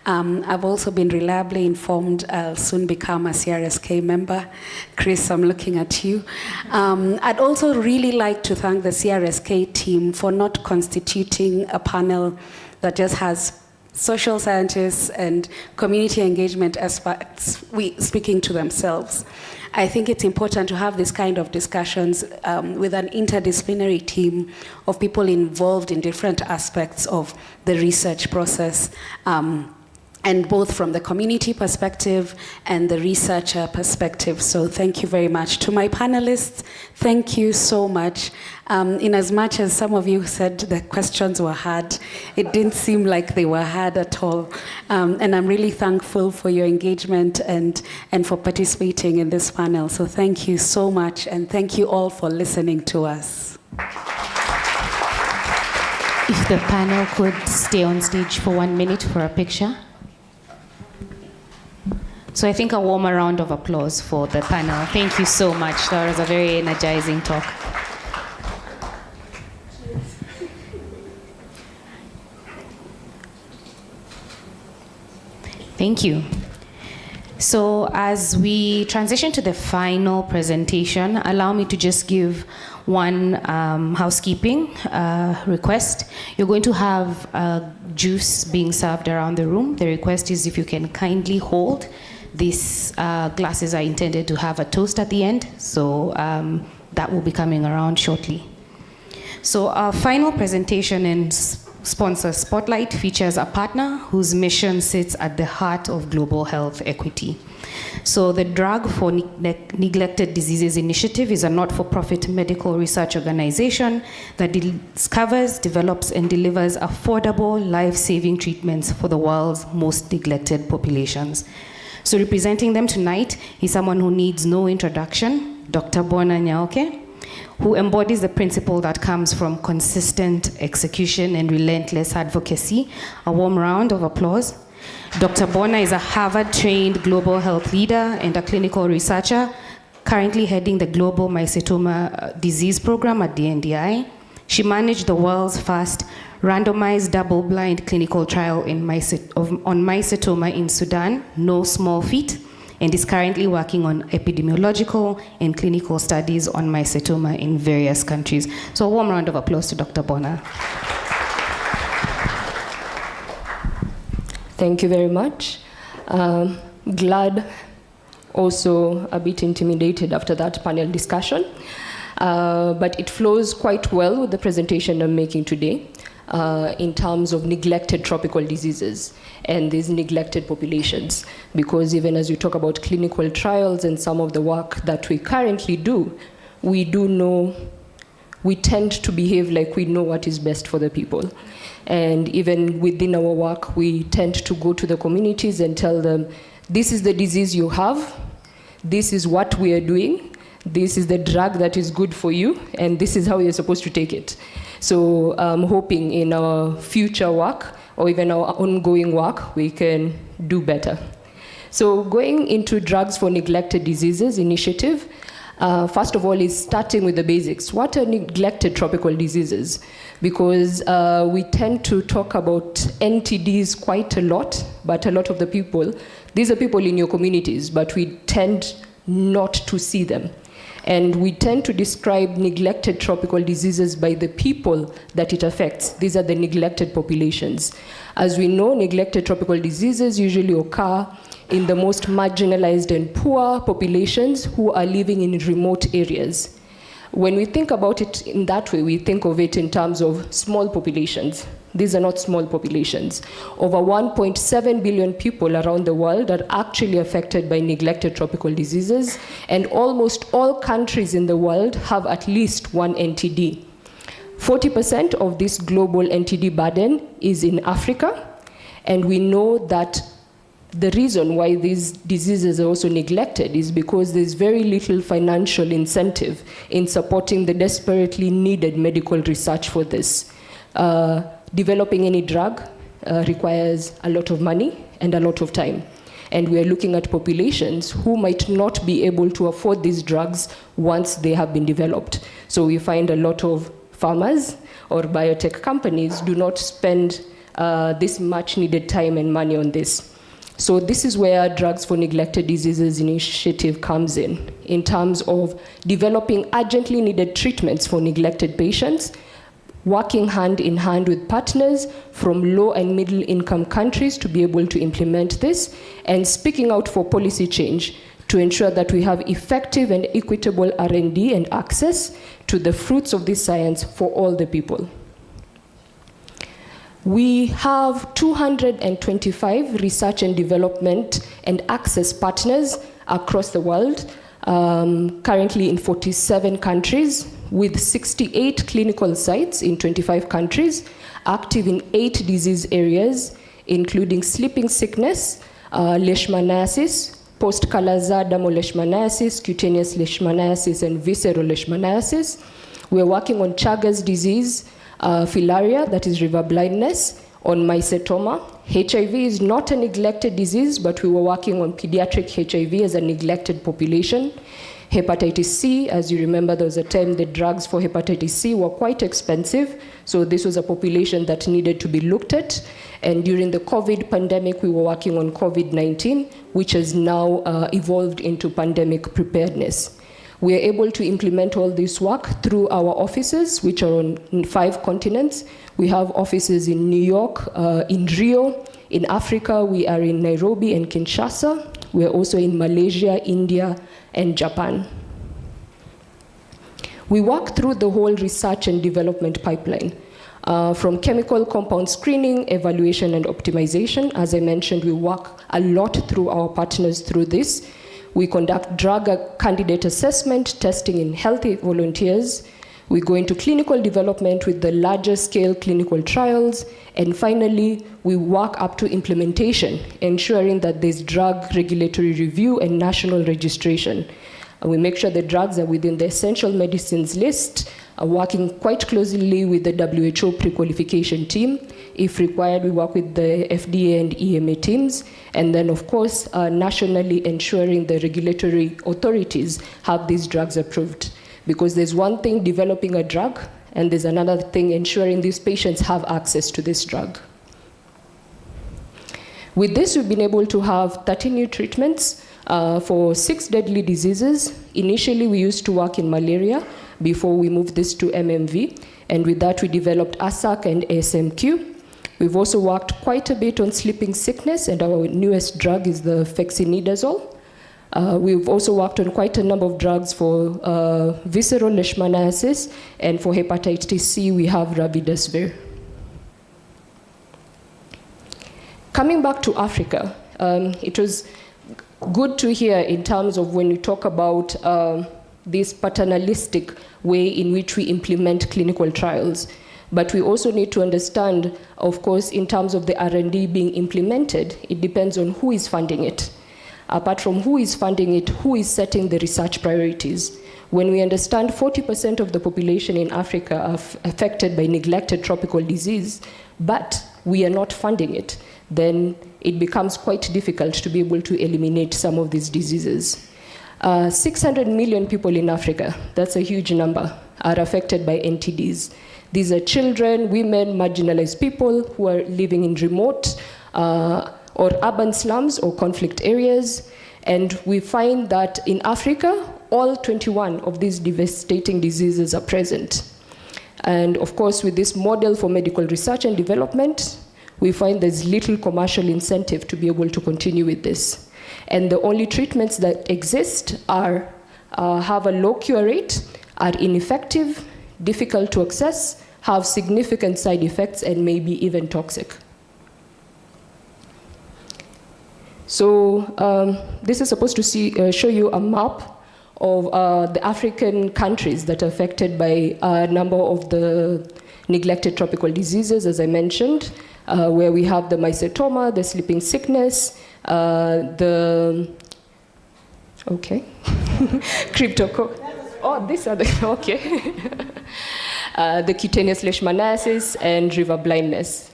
I've also been reliably informed I'll soon become a CRSK member. Chris, I'm looking at you. I'd also really like to thank the CRSK team for not constituting a panel that just has social scientists and community engagement experts speaking to themselves. I think it's important to have this kind of discussions with an interdisciplinary team of people involved in different aspects of the research process, and both from the community perspective and the researcher perspective. So thank you very much. To my panelists, thank you so much. In as much as some of you said the questions were hard, it didn't seem like they were hard at all. And I'm really thankful for your engagement and for participating in this panel. So thank you so much, and thank you all for listening to us. If the panel could stay on stage for 1 minute for a picture. So I think a warmer round of applause for the panel. Thank you so much. That was a very energizing talk. Thank you. So as we transition to the final presentation, allow me to just give one housekeeping request. You're going to have juice being served around the room. The request is if you can kindly hold. These glasses are intended to have a toast at the end, so that will be coming around shortly. So our final presentation and sponsor Spotlight features a partner whose mission sits at the heart of global health equity. So the Drug for Neglected Diseases Initiative is a not-for-profit medical research organization that discovers, develops, and delivers affordable, life-saving treatments for the world's most neglected populations. So representing them tonight is someone who needs no introduction, Dr. Bona Nyaoke, who embodies the principle that comes from consistent execution and relentless advocacy. A warm round of applause. Dr. Bona is a Harvard-trained global health leader and a clinical researcher, currently heading the Global Mycetoma Disease Program at the NDI. She managed the world's first randomized double-blind clinical trial on mycetoma in Sudan, no small feat, and is currently working on epidemiological and clinical studies on mycetoma in various countries. So a warm round of applause to Dr. Bona. Thank you very much. Glad, also a bit intimidated after that panel discussion, but it flows quite well with the presentation I'm making today. in terms of neglected tropical diseases and these neglected populations. Because even as you talk about clinical trials and some of the work that we currently do, we tend to behave like we know what is best for the people. And even within our work, we tend to go to the communities and tell them, this is the disease you have, this is what we are doing, this is the drug that is good for you, and this is how you're supposed to take it. So I'm hoping in our future work, or even our ongoing work, we can do better. So going into Drugs for Neglected Diseases initiative, first of all, is starting with the basics. What are neglected tropical diseases? Because we tend to talk about NTDs quite a lot, but a lot of the people, these are people in your communities, but we tend not to see them. And we tend to describe neglected tropical diseases by the people that it affects. These are the neglected populations. As we know, neglected tropical diseases usually occur in the most marginalized and poor populations who are living in remote areas. When we think about it in that way, we think of it in terms of small populations. These are not small populations. Over 1.7 billion people around the world are actually affected by neglected tropical diseases, and almost all countries in the world have at least one NTD. 40% of this global NTD burden is in Africa, and we know that the reason why these diseases are also neglected is because there's very little financial incentive in supporting the desperately needed medical research for this. Developing any drug requires a lot of money and a lot of time. And we are looking at populations who might not be able to afford these drugs once they have been developed. So we find a lot of farmers or biotech companies do not spend this much needed time and money on this. So this is where Drugs for Neglected Diseases initiative comes in terms of developing urgently needed treatments for neglected patients, working hand in hand with partners from low and middle income countries to be able to implement this, and speaking out for policy change to ensure that we have effective and equitable R&D and access to the fruits of this science for all the people. We have 225 research and development and access partners across the world, currently in 47 countries, with 68 clinical sites in 25 countries, active in 8 disease areas, including sleeping sickness, leishmaniasis, post-Kala-Azar dermoleishmaniasis, cutaneous leishmaniasis, and visceral leishmaniasis. We're working on Chagas disease, filaria, that is river blindness, on mycetoma. HIV is not a neglected disease, but we were working on pediatric HIV as a neglected population. Hepatitis C, as you remember, there was a time the drugs for hepatitis C were quite expensive, so this was a population that needed to be looked at. And during the COVID pandemic, we were working on COVID-19, which has now evolved into pandemic preparedness. We are able to implement all this work through our offices, which are on 5 continents. We have offices in New York, in Rio. In Africa, we are in Nairobi and Kinshasa. We are also in Malaysia, India, and Japan. We work through the whole research and development pipeline, from chemical compound screening, evaluation, and optimization. As I mentioned, we work a lot through our partners through this. We conduct drug candidate assessment, testing in healthy volunteers. We go into clinical development with the larger scale clinical trials. And finally, we work up to implementation, ensuring that there's drug regulatory review and national registration. And we make sure the drugs are within the essential medicines list, working quite closely with the WHO pre-qualification team. If required, we work with the FDA and EMA teams. And then, of course, nationally ensuring the regulatory authorities have these drugs approved. Because there's one thing developing a drug, and there's another thing ensuring these patients have access to this drug. With this, we've been able to have 30 new treatments for 6 deadly diseases. Initially, we used to work in malaria before we moved this to MMV. And with that, we developed ASAC and ASMQ. We've also worked quite a bit on sleeping sickness, and our newest drug is the fexinidazole. We've also worked on quite a number of drugs for visceral leishmaniasis, and for hepatitis C, we have ravidasvir. Coming back to Africa, it was good to hear in terms of when you talk about this paternalistic way in which we implement clinical trials. But we also need to understand, of course, in terms of the R&D being implemented, it depends on who is funding it. Apart from who is funding it, who is setting the research priorities. When we understand 40% of the population in Africa are affected by neglected tropical disease, but we are not funding it, then it becomes quite difficult to be able to eliminate some of these diseases. 600 million people in Africa, that's a huge number, are affected by NTDs. These are children, women, marginalized people who are living in remote or urban slums or conflict areas. And we find that in Africa, all 21 of these devastating diseases are present. And of course, with this model for medical research and development, we find there's little commercial incentive to be able to continue with this. And the only treatments that exist are, have a low cure rate, are ineffective, difficult to access, have significant side effects, and may be even toxic. So this is supposed to show you a map of the African countries that are affected by a number of the neglected tropical diseases, as I mentioned, where we have the mycetoma, the sleeping sickness, the cutaneous leishmaniasis and river blindness.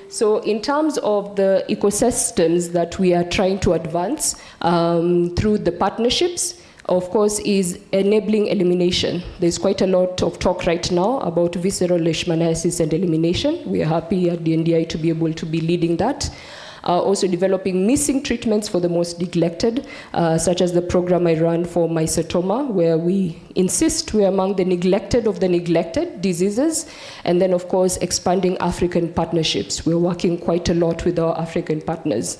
So in terms of the ecosystems that we are trying to advance through the partnerships, of course, is enabling elimination. There's quite a lot of talk right now about visceral leishmaniasis and elimination. We are happy at the NDI to be able to be leading that. Also developing missing treatments for the most neglected, such as the program I run for mycetoma, where we insist we're among the neglected of the neglected diseases. And then, of course, expanding African partnerships. We're working quite a lot with our African partners.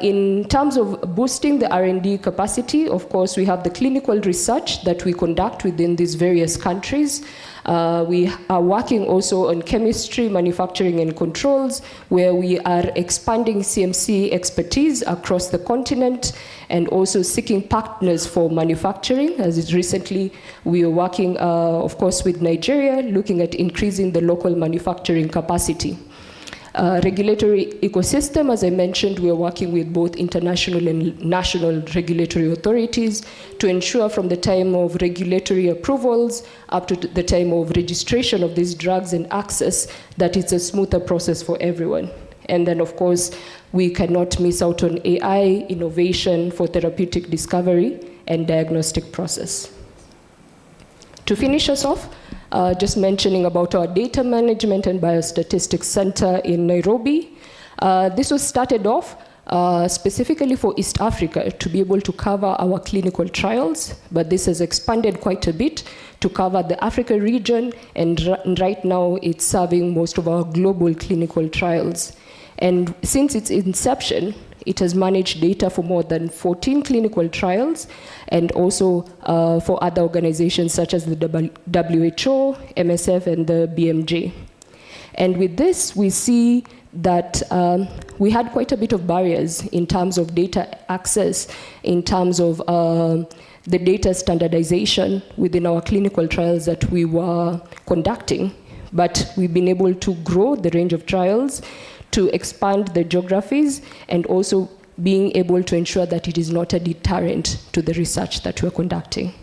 In terms of boosting the R&D capacity, of course, we have the clinical research that we conduct within these various countries. We are working also on chemistry, manufacturing, and controls, where we are expanding CMC expertise across the continent and also seeking partners for manufacturing. As recently, we are working, of course, with Nigeria, looking at increasing the local manufacturing capacity. Regulatory ecosystem, as I mentioned, we are working with both international and national regulatory authorities to ensure from the time of regulatory approvals up to the time of registration of these drugs and access that it's a smoother process for everyone. And then, of course, we cannot miss out on AI, innovation for therapeutic discovery and diagnostic process. To finish us off, just mentioning about our data management and biostatistics center in Nairobi. This was started off specifically for East Africa to be able to cover our clinical trials, but this has expanded quite a bit to cover the Africa region, and right now it's serving most of our global clinical trials. And since its inception, it has managed data for more than 14 clinical trials, and also for other organizations such as the WHO, MSF, and the BMJ. And with this, we see that we had quite a bit of barriers in terms of data access, in terms of the data standardization within our clinical trials that we were conducting. But we've been able to grow the range of trials, to expand the geographies, and also being able to ensure that it is not a deterrent to the research that we're conducting.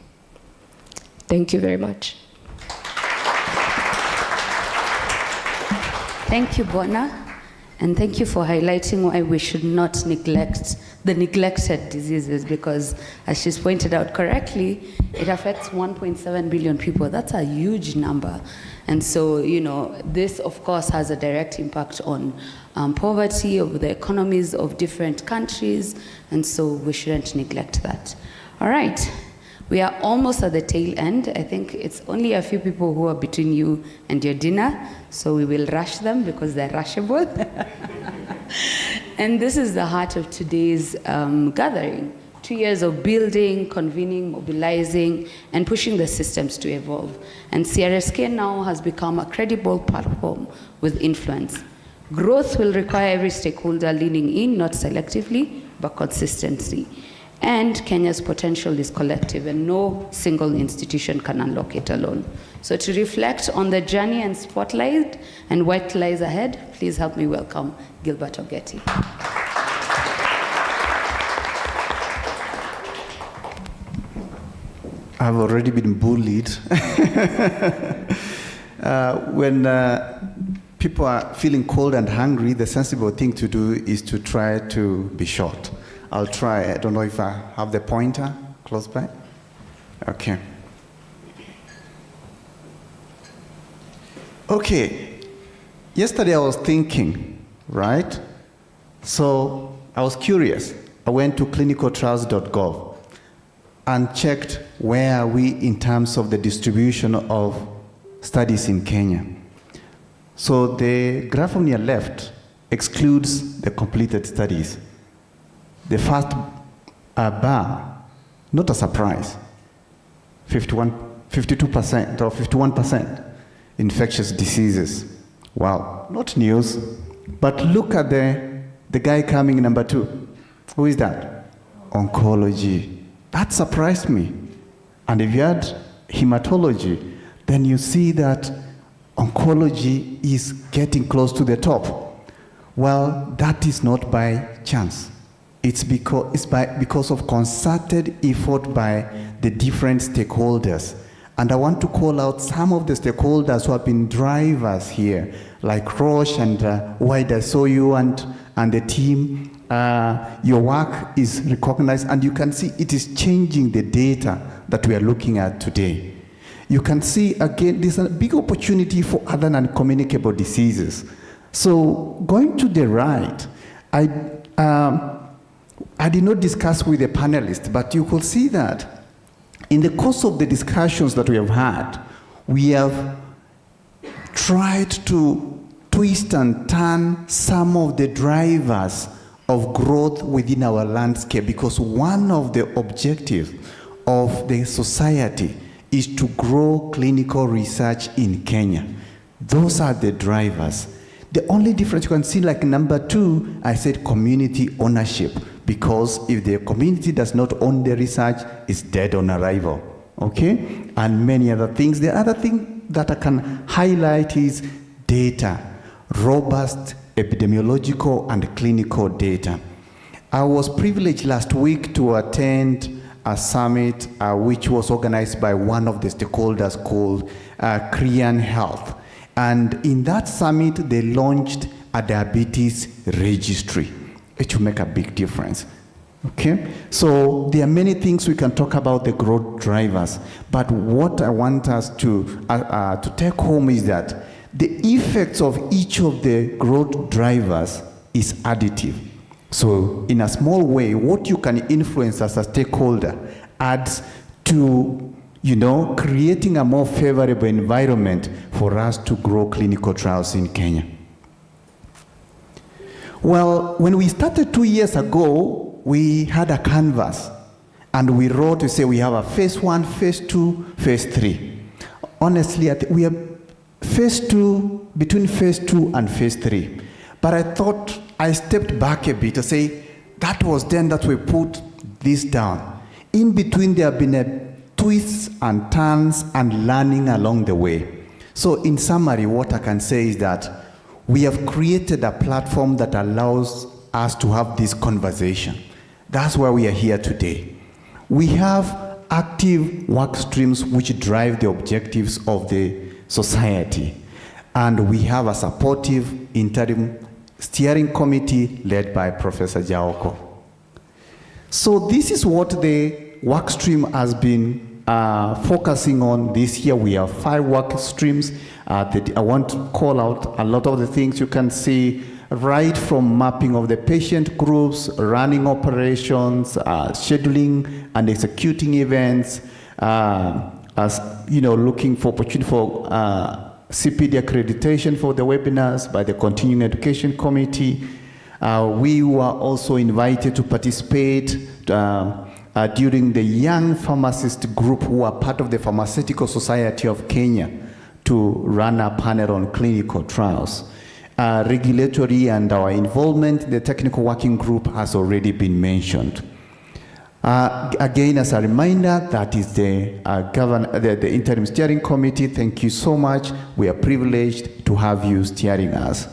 Thank you very much. Thank you, Bona, and thank you for highlighting why we should not neglect the neglected diseases, because as she's pointed out correctly, it affects 1.7 billion people. That's a huge number. And so, you know, this of course has a direct impact on poverty, of the economies of different countries, and so we shouldn't neglect that. All right, we are almost at the tail end. I think it's only a few people who are between you and your dinner, so we will rush them because they're rushable. And this is the heart of today's gathering. 2 years of building, convening, mobilizing, and pushing the systems to evolve. And CRSK now has become a credible platform with influence. Growth will require every stakeholder leaning in, not selectively, but consistently. And Kenya's potential is collective, and no single institution can unlock it alone. So to reflect on the journey and spotlight and what lies ahead, please help me welcome Gilbert Ogeti. I've already been bullied. When people are feeling cold and hungry, the sensible thing to do is to try to be short. I'll try. I don't know if I have the pointer close by. Okay. Okay. Yesterday I was thinking, right? So I was curious. I went to clinicaltrials.gov and checked where are we in terms of the distribution of studies in Kenya. So the graph on your left excludes the completed studies. The first bar, not a surprise, 52% or 51% infectious diseases. Wow, not news. But look at the guy coming number 2. Who is that? Oncology. That surprised me. And if you add hematology, then you see that oncology is getting close to the top. Well, that is not by chance. It's because of concerted effort by the different stakeholders. And I want to call out some of the stakeholders who have been drivers here, like Roche and Wide. I saw you and the team. Your work is recognized, and you can see it is changing the data that we are looking at today. You can see, again, there's a big opportunity for other non-communicable diseases. So going to the right, I did not discuss with the panelists, but you could see that in the course of the discussions that we have had, we have tried to twist and turn some of the drivers of growth within our landscape, because one of the objectives of the society is to grow clinical research in Kenya. Those are the drivers. The only difference you can see, like number 2, I said community ownership, because if the community does not own the research, it's dead on arrival, okay? And many other things. The other thing that I can highlight is data, robust epidemiological and clinical data. I was privileged last week to attend a summit which was organized by one of the stakeholders called Korean Health. And in that summit, they launched a diabetes registry. It will make a big difference. Okay? So there are many things we can talk about the growth drivers, but what I want us to take home is that the effects of each of the growth drivers is additive. So in a small way, what you can influence as a stakeholder adds to, creating a more favorable environment for us to grow clinical trials in Kenya. Well, when we started 2 years ago, we had a canvas, and we wrote to say we have a phase 1, phase 2, phase 3. Honestly, we are phase 2, between phase 2 and phase 3. But I thought, I stepped back a bit to say, that was then that we put this down. In between, there have been twists and turns and learning along the way. So in summary, what I can say is that we have created a platform that allows us to have this conversation. That's why we are here today. We have active work streams which drive the objectives of the society. And we have a supportive interim steering committee led by Professor Jaoko. So this is what the work stream has been focusing on this year. We have 5 work streams that I want to call out a lot of the things you can see, right from mapping of the patient groups, running operations, scheduling and executing events, looking for opportunity for CPD accreditation for the webinars by the Continuing Education Committee. We were also invited to participate during the young pharmacist group who are part of the Pharmaceutical Society of Kenya to run a panel on clinical trials. regulatory and our involvement in the technical working group has already been mentioned. Again, as a reminder, that is the interim steering committee. Thank you so much. We are privileged to have you steering us.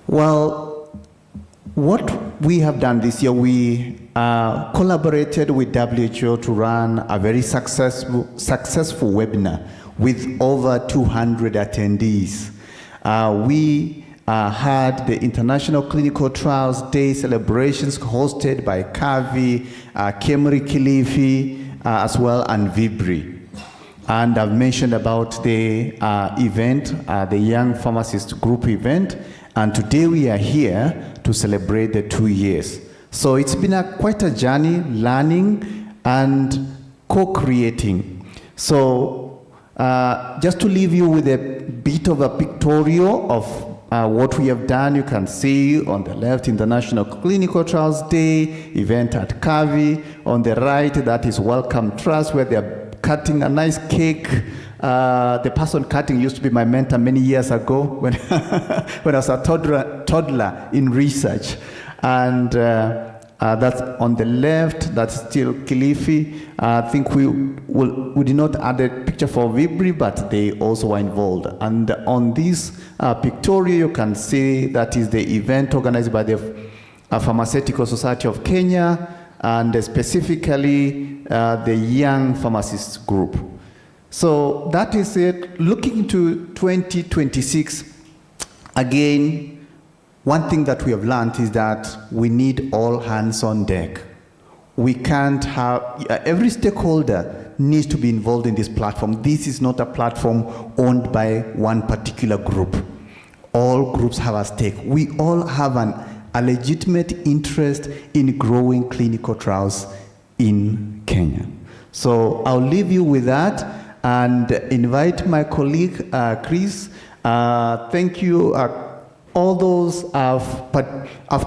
Well, what we have done this year, we collaborated with WHO to run a very successful webinar with over 200 attendees. We had the International Clinical Trials Day celebrations hosted by CAVI, Kemri Kilifi, as well, and Vibri. And I've mentioned about the event, the Young Pharmacist Group event, and today we are here to celebrate the 2 years. So it's been quite a journey, learning and co-creating. So just to leave you with a bit of a pictorial of what we have done, you can see on the left, International Clinical Trials Day event at CAVI. On the right, that is Welcome Trust, where they're cutting a nice cake. The person cutting used to be my mentor many years ago when, when I was a toddler in research. And that's on the left, that's still Kilifi. I think we did not add a picture for Vibri, but they also were involved. And on this pictorial, you can see that is the event organized by the Pharmaceutical Society of Kenya, and specifically the Young Pharmacists Group. So that is it. Looking to 2026, again, one thing that we have learned is that we need all hands on deck. We can't have, every stakeholder needs to be involved in this platform. This is not a platform owned by one particular group. All groups have a stake. We all have a legitimate interest in growing clinical trials in Kenya. So I'll leave you with that and invite my colleague, Chris. Thank you. All those have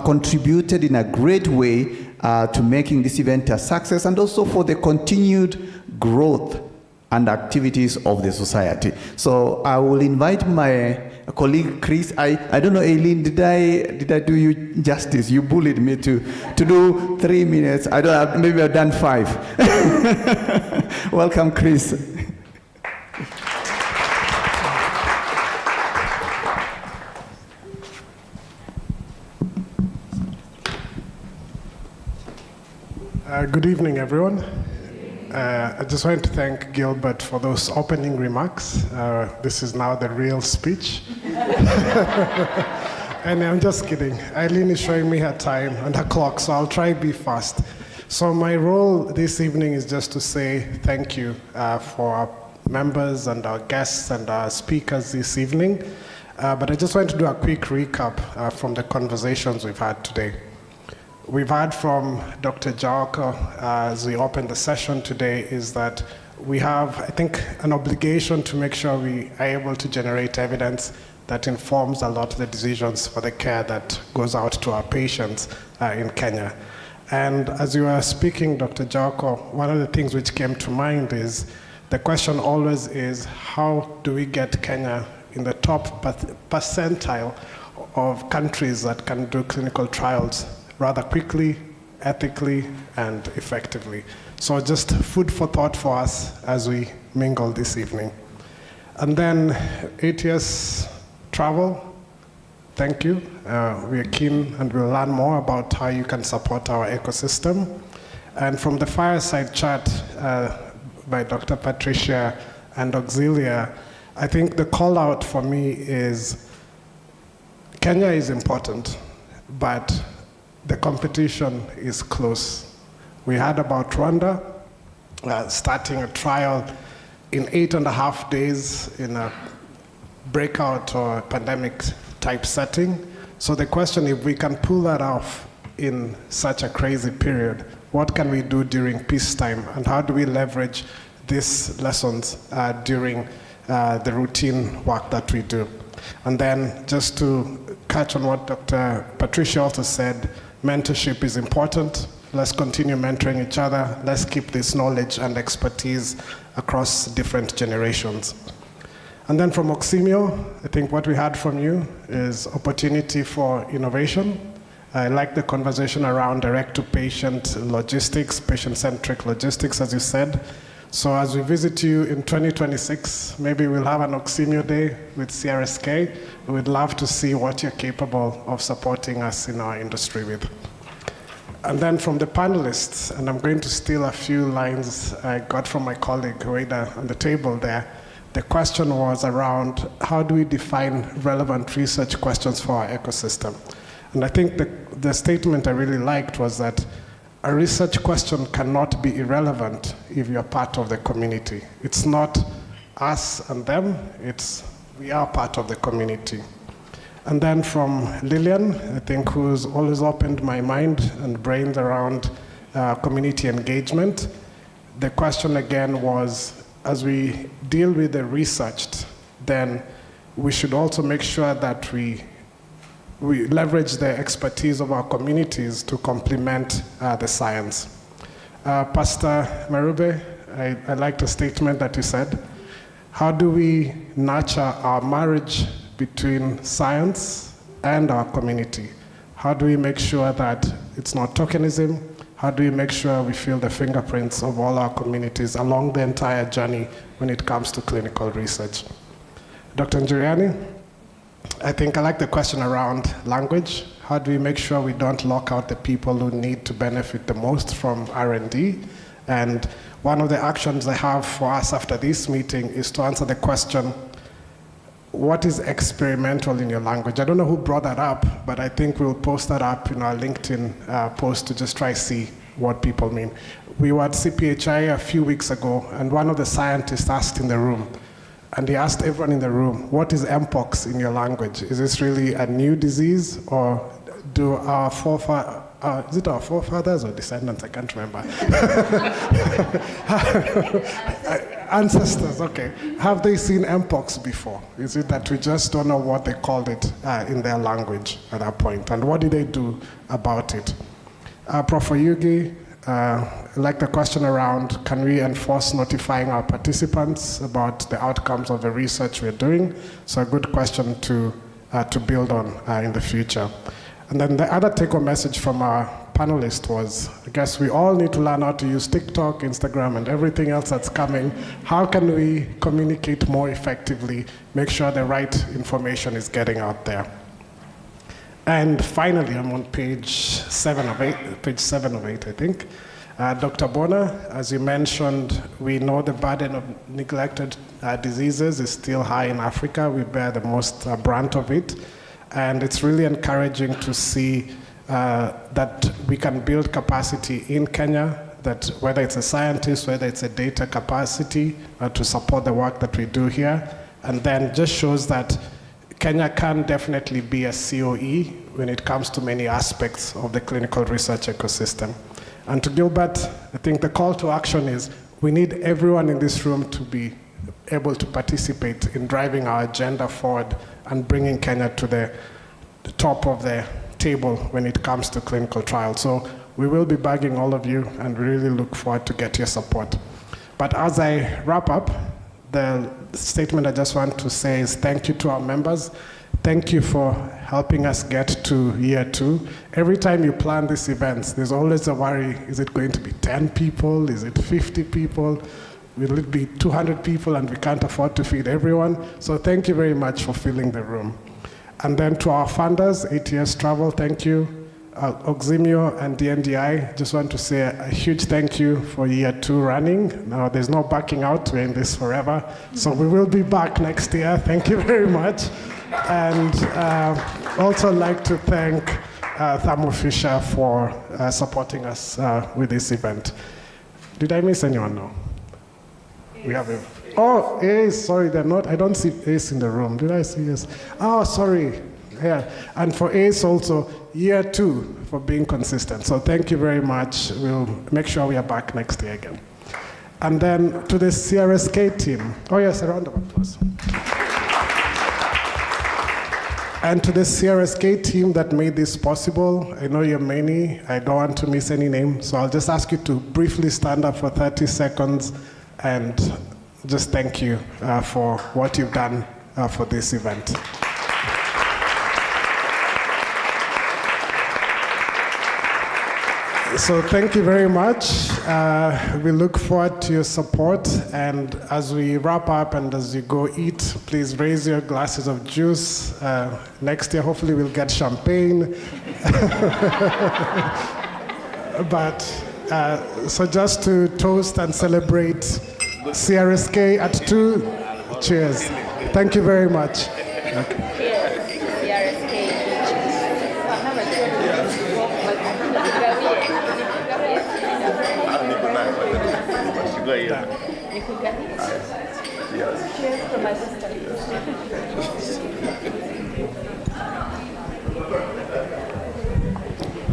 contributed in a great way to making this event a success, and also for the continued growth and activities of the society. So I will invite my colleague Chris. I don't know, Aileen, did I do you justice? You bullied me to do 3 minutes. I don't have, maybe I've done 5. Welcome, Chris. Good evening, everyone. I just want to thank Gilbert for those opening remarks. This is now the real speech. And I'm just kidding. Eileen is showing me her time and her clock, so I'll try to be fast. So my role this evening is just to say thank you for our members and our guests and our speakers this evening. But I just want to do a quick recap from the conversations we've had today. We've heard from Dr. Jawako as we open the session today is that we have, I think, an obligation to make sure we are able to generate evidence that informs a lot of the decisions for the care that goes out to our patients in Kenya. And as you were speaking, Dr. Jawako, one of the things which came to mind is the question always is, how do we get Kenya in the top percentile of countries that can do clinical trials rather quickly, ethically, and effectively? So just food for thought for us as we mingle this evening. And then ATS travel, thank you. We are keen and we'll learn more about how you can support our ecosystem. And from the fireside chat by Dr. Patricia and Auxilia, I think the call out for me is Kenya is important, but the competition is close. We heard about Rwanda starting a trial in 8.5 days in a breakout or pandemic type setting. So the question, if we can pull that off in such a crazy period, what can we do during peacetime, and how do we leverage these lessons during the routine work that we do? And then just to catch on what Dr. Patricia also said, mentorship is important. Let's continue mentoring each other. Let's keep this knowledge and expertise across different generations. And then from Oximio, I think what we had from you is opportunity for innovation. I like the conversation around direct-to-patient logistics, patient-centric logistics, as you said. So as we visit you in 2026, maybe we'll have an Oximio Day with CRSK. We'd love to see what you're capable of supporting us in our industry with. And then from the panelists, and I'm going to steal a few lines I got from my colleague Rueda on the table there. The question was around how do we define relevant research questions for our ecosystem? And I think the statement I really liked was that a research question cannot be irrelevant if you're part of the community. It's not us and them, we are part of the community. And then from Lillian, I think, who's always opened my mind and brains around community engagement. The question again was, as we deal with the research, then we should also make sure that we leverage the expertise of our communities to complement the science. Pastor Marube, I liked the statement that you said. How do we nurture our marriage between science and our community? How do we make sure that it's not tokenism? How do we make sure we feel the fingerprints of all our communities along the entire journey when it comes to clinical research? Dr. Njuriani, I think I like the question around language. How do we make sure we don't lock out the people who need to benefit the most from R&D? And one of the actions I have for us after this meeting is to answer the question, what is experimental in your language? I don't know who brought that up, but I think we'll post that up in our LinkedIn post to just try to see what people mean. We were at CPHI a few weeks ago, and one of the scientists asked in the room, and he asked everyone in the room, what is Mpox in your language? Is this really a new disease, or do our forefathers, is it our forefathers or descendants? I can't remember. Ancestors, okay. Have they seen Mpox before? Is it that we just don't know what they called it in their language at that point? And what did they do about it? Prof. Yugi, I like the question around, can we enforce notifying our participants about the outcomes of the research we're doing? So a good question to build on in the future. And then the other take-home message from our panelist was, I guess we all need to learn how to use TikTok, Instagram, and everything else that's coming. How can we communicate more effectively, make sure the right information is getting out there? And finally, I'm on page 7 of 8, I think. Dr. Bona, as you mentioned, we know the burden of neglected diseases is still high in Africa. We bear the most brunt of it. And it's really encouraging to see that we can build capacity in Kenya, that whether it's a scientist, whether it's a data capacity to support the work that we do here, and then just shows that Kenya can definitely be a COE when it comes to many aspects of the clinical research ecosystem. And to Gilbert, I think the call to action is we need everyone in this room to be able to participate in driving our agenda forward and bringing Kenya to the top of the table when it comes to clinical trials. So we will be bugging all of you and really look forward to get your support. But as I wrap up, the statement I just want to say is thank you to our members. Thank you for helping us get to year 2. Every time you plan these events, there's always a worry, is it going to be 10 people? Is it 50 people? Will it be 200 people and we can't afford to feed everyone? So thank you very much for filling the room. And then to our funders, ATS Travel, thank you. Oximio and DNDI, just want to say a huge thank you for year 2 running. Now there's no backing out, we're in this forever. So we will be back next year. Thank you very much. And also like to thank Thermo Fisher for supporting us with this event. Did I miss anyone? No. We have a, oh, Ace, sorry, they're not, I don't see Ace in the room. Did I see Ace? Oh, sorry. Yeah. And for Ace also, year 2 for being consistent. So thank you very much. We'll make sure we are back next year again. And then to the CRSK team. Oh yes, a round of applause. And to the CRSK team that made this possible, I know you're many, I don't want to miss any name, so I'll just ask you to briefly stand up for 30 seconds and just thank you for what you've done for this event. So thank you very much. We look forward to your support. And as we wrap up and as you go eat, please raise your glasses of juice. Next year, hopefully we'll get champagne. But so just to toast and celebrate CRSK at 2. Cheers. Thank you very much.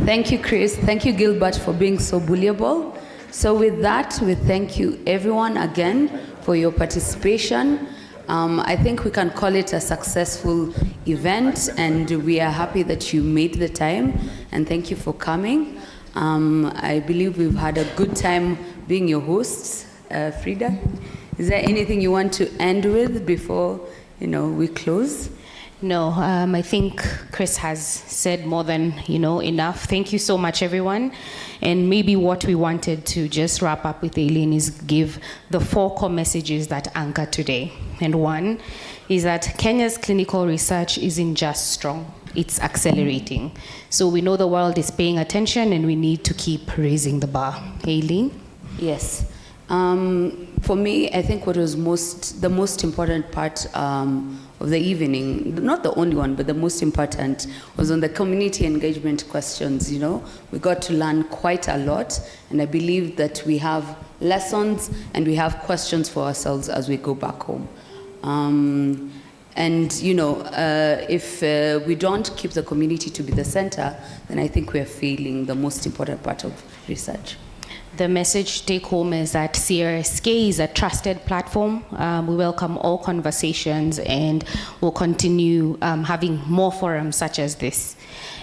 Thank you, Chris. Thank you, Gilbert, for being so bullyable. So with that, we thank you everyone again for your participation. I think we can call it a successful event, and we are happy that you made the time, and thank you for coming. I believe we've had a good time being your hosts. Frida, is there anything you want to end with before we close? No, I think Chris has said more than enough. Thank you so much, everyone. And maybe what we wanted to just wrap up with, Aileen, is give the 4 core messages that anchor today. And one is that Kenya's clinical research isn't just strong, it's accelerating. So we know the world is paying attention and we need to keep raising the bar. Aileen? Yes. For me, I think what was the most important part of the evening, not the only one, but the most important, was on the community engagement questions. We got to learn quite a lot, and I believe that we have lessons and we have questions for ourselves as we go back home. If we don't keep the community to be the center, then I think we're failing the most important part of research. The message take home is that CRSK is a trusted platform. We welcome all conversations and we'll continue having more forums such as this.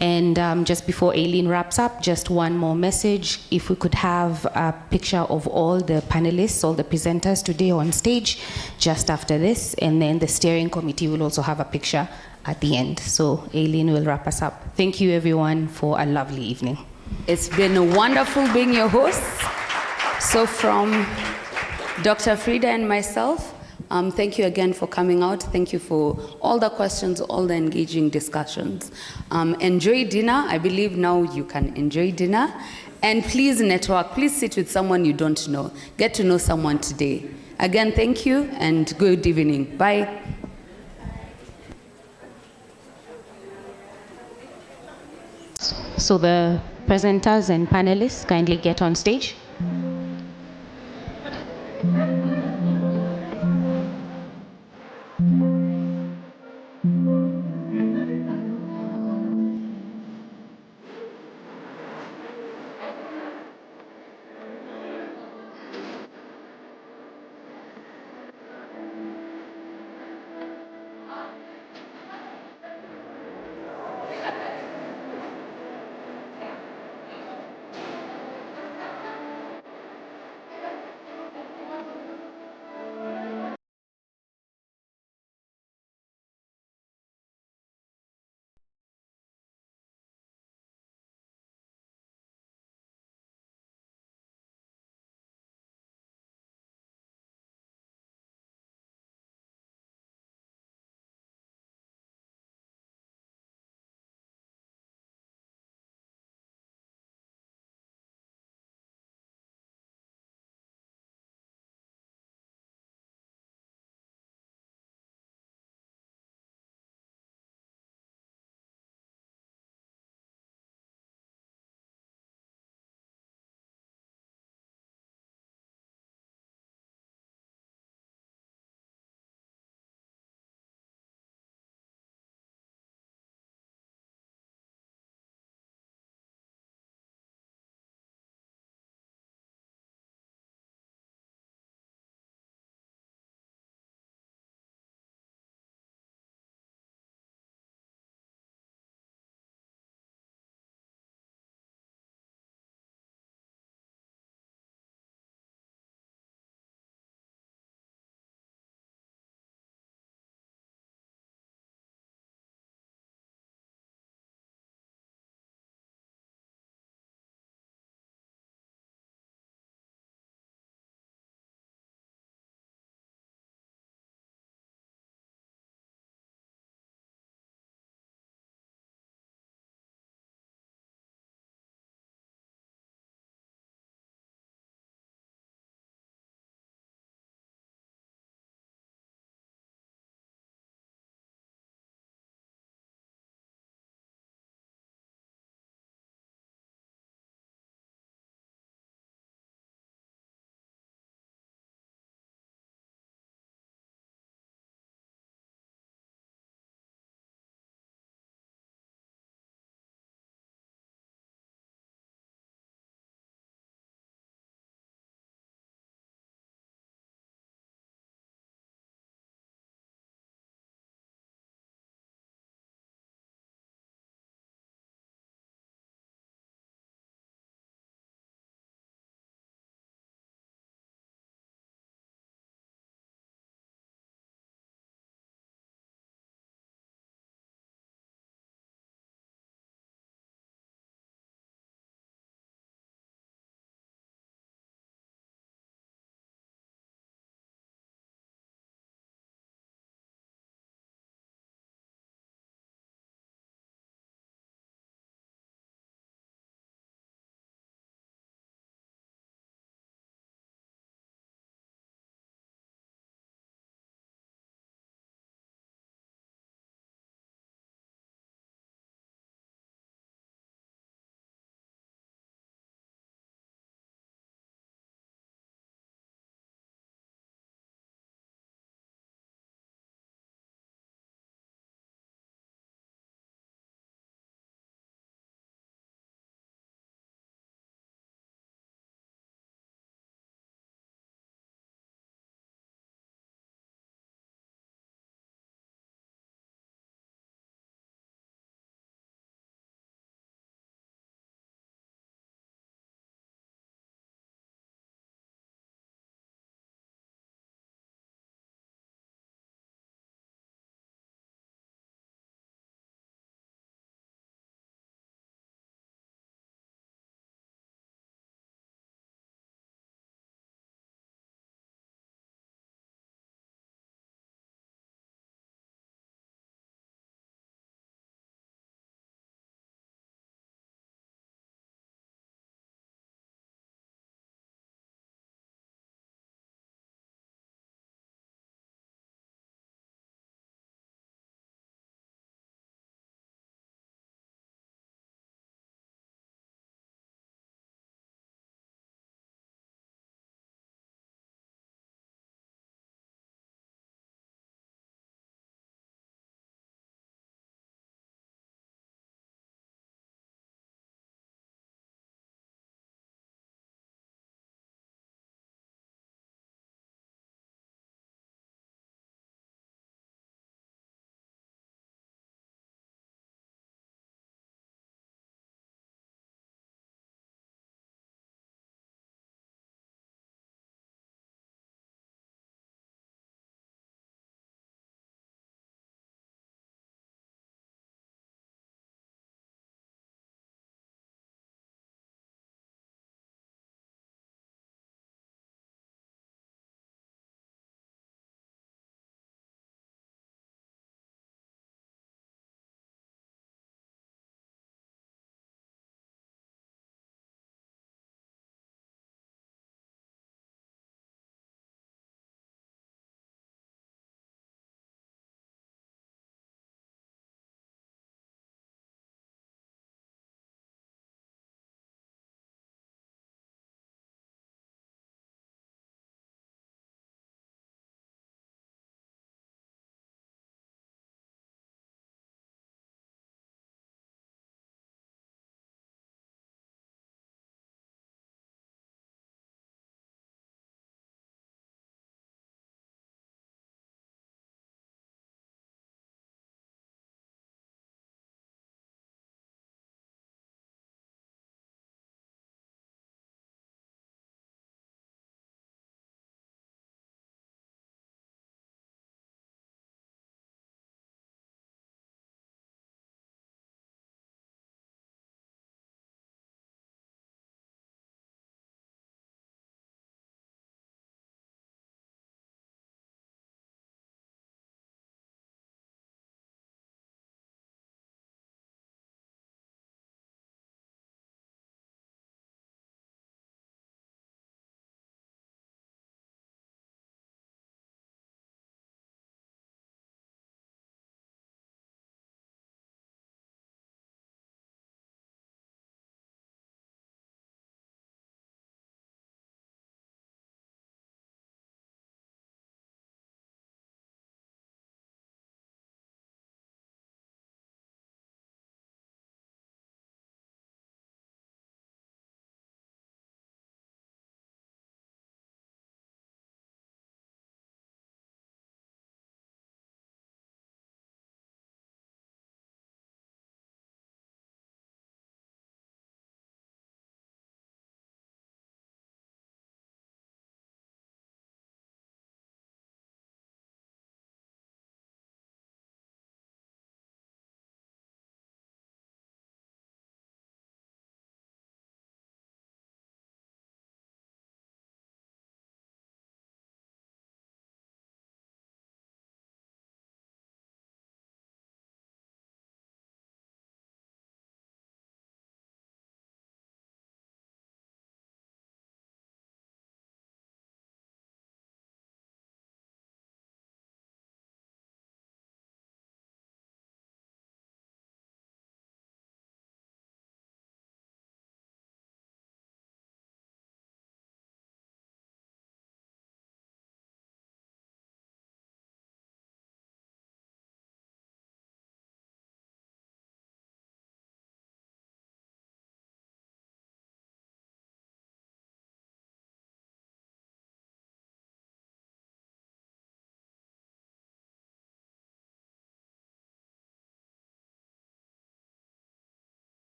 And just before Aileen wraps up, just one more message. If we could have a picture of all the panelists, all the presenters today on stage, just after this, and then the steering committee will also have a picture at the end. So Aileen will wrap us up. Thank you everyone for a lovely evening. It's been wonderful being your host. So from Dr. Frida and myself, thank you again for coming out. Thank you for all the questions, all the engaging discussions. Enjoy dinner. I believe now you can enjoy dinner. And please network. Please sit with someone you don't know. Get to know someone today. Again, thank you and good evening. Bye. So the presenters and panelists kindly get on stage.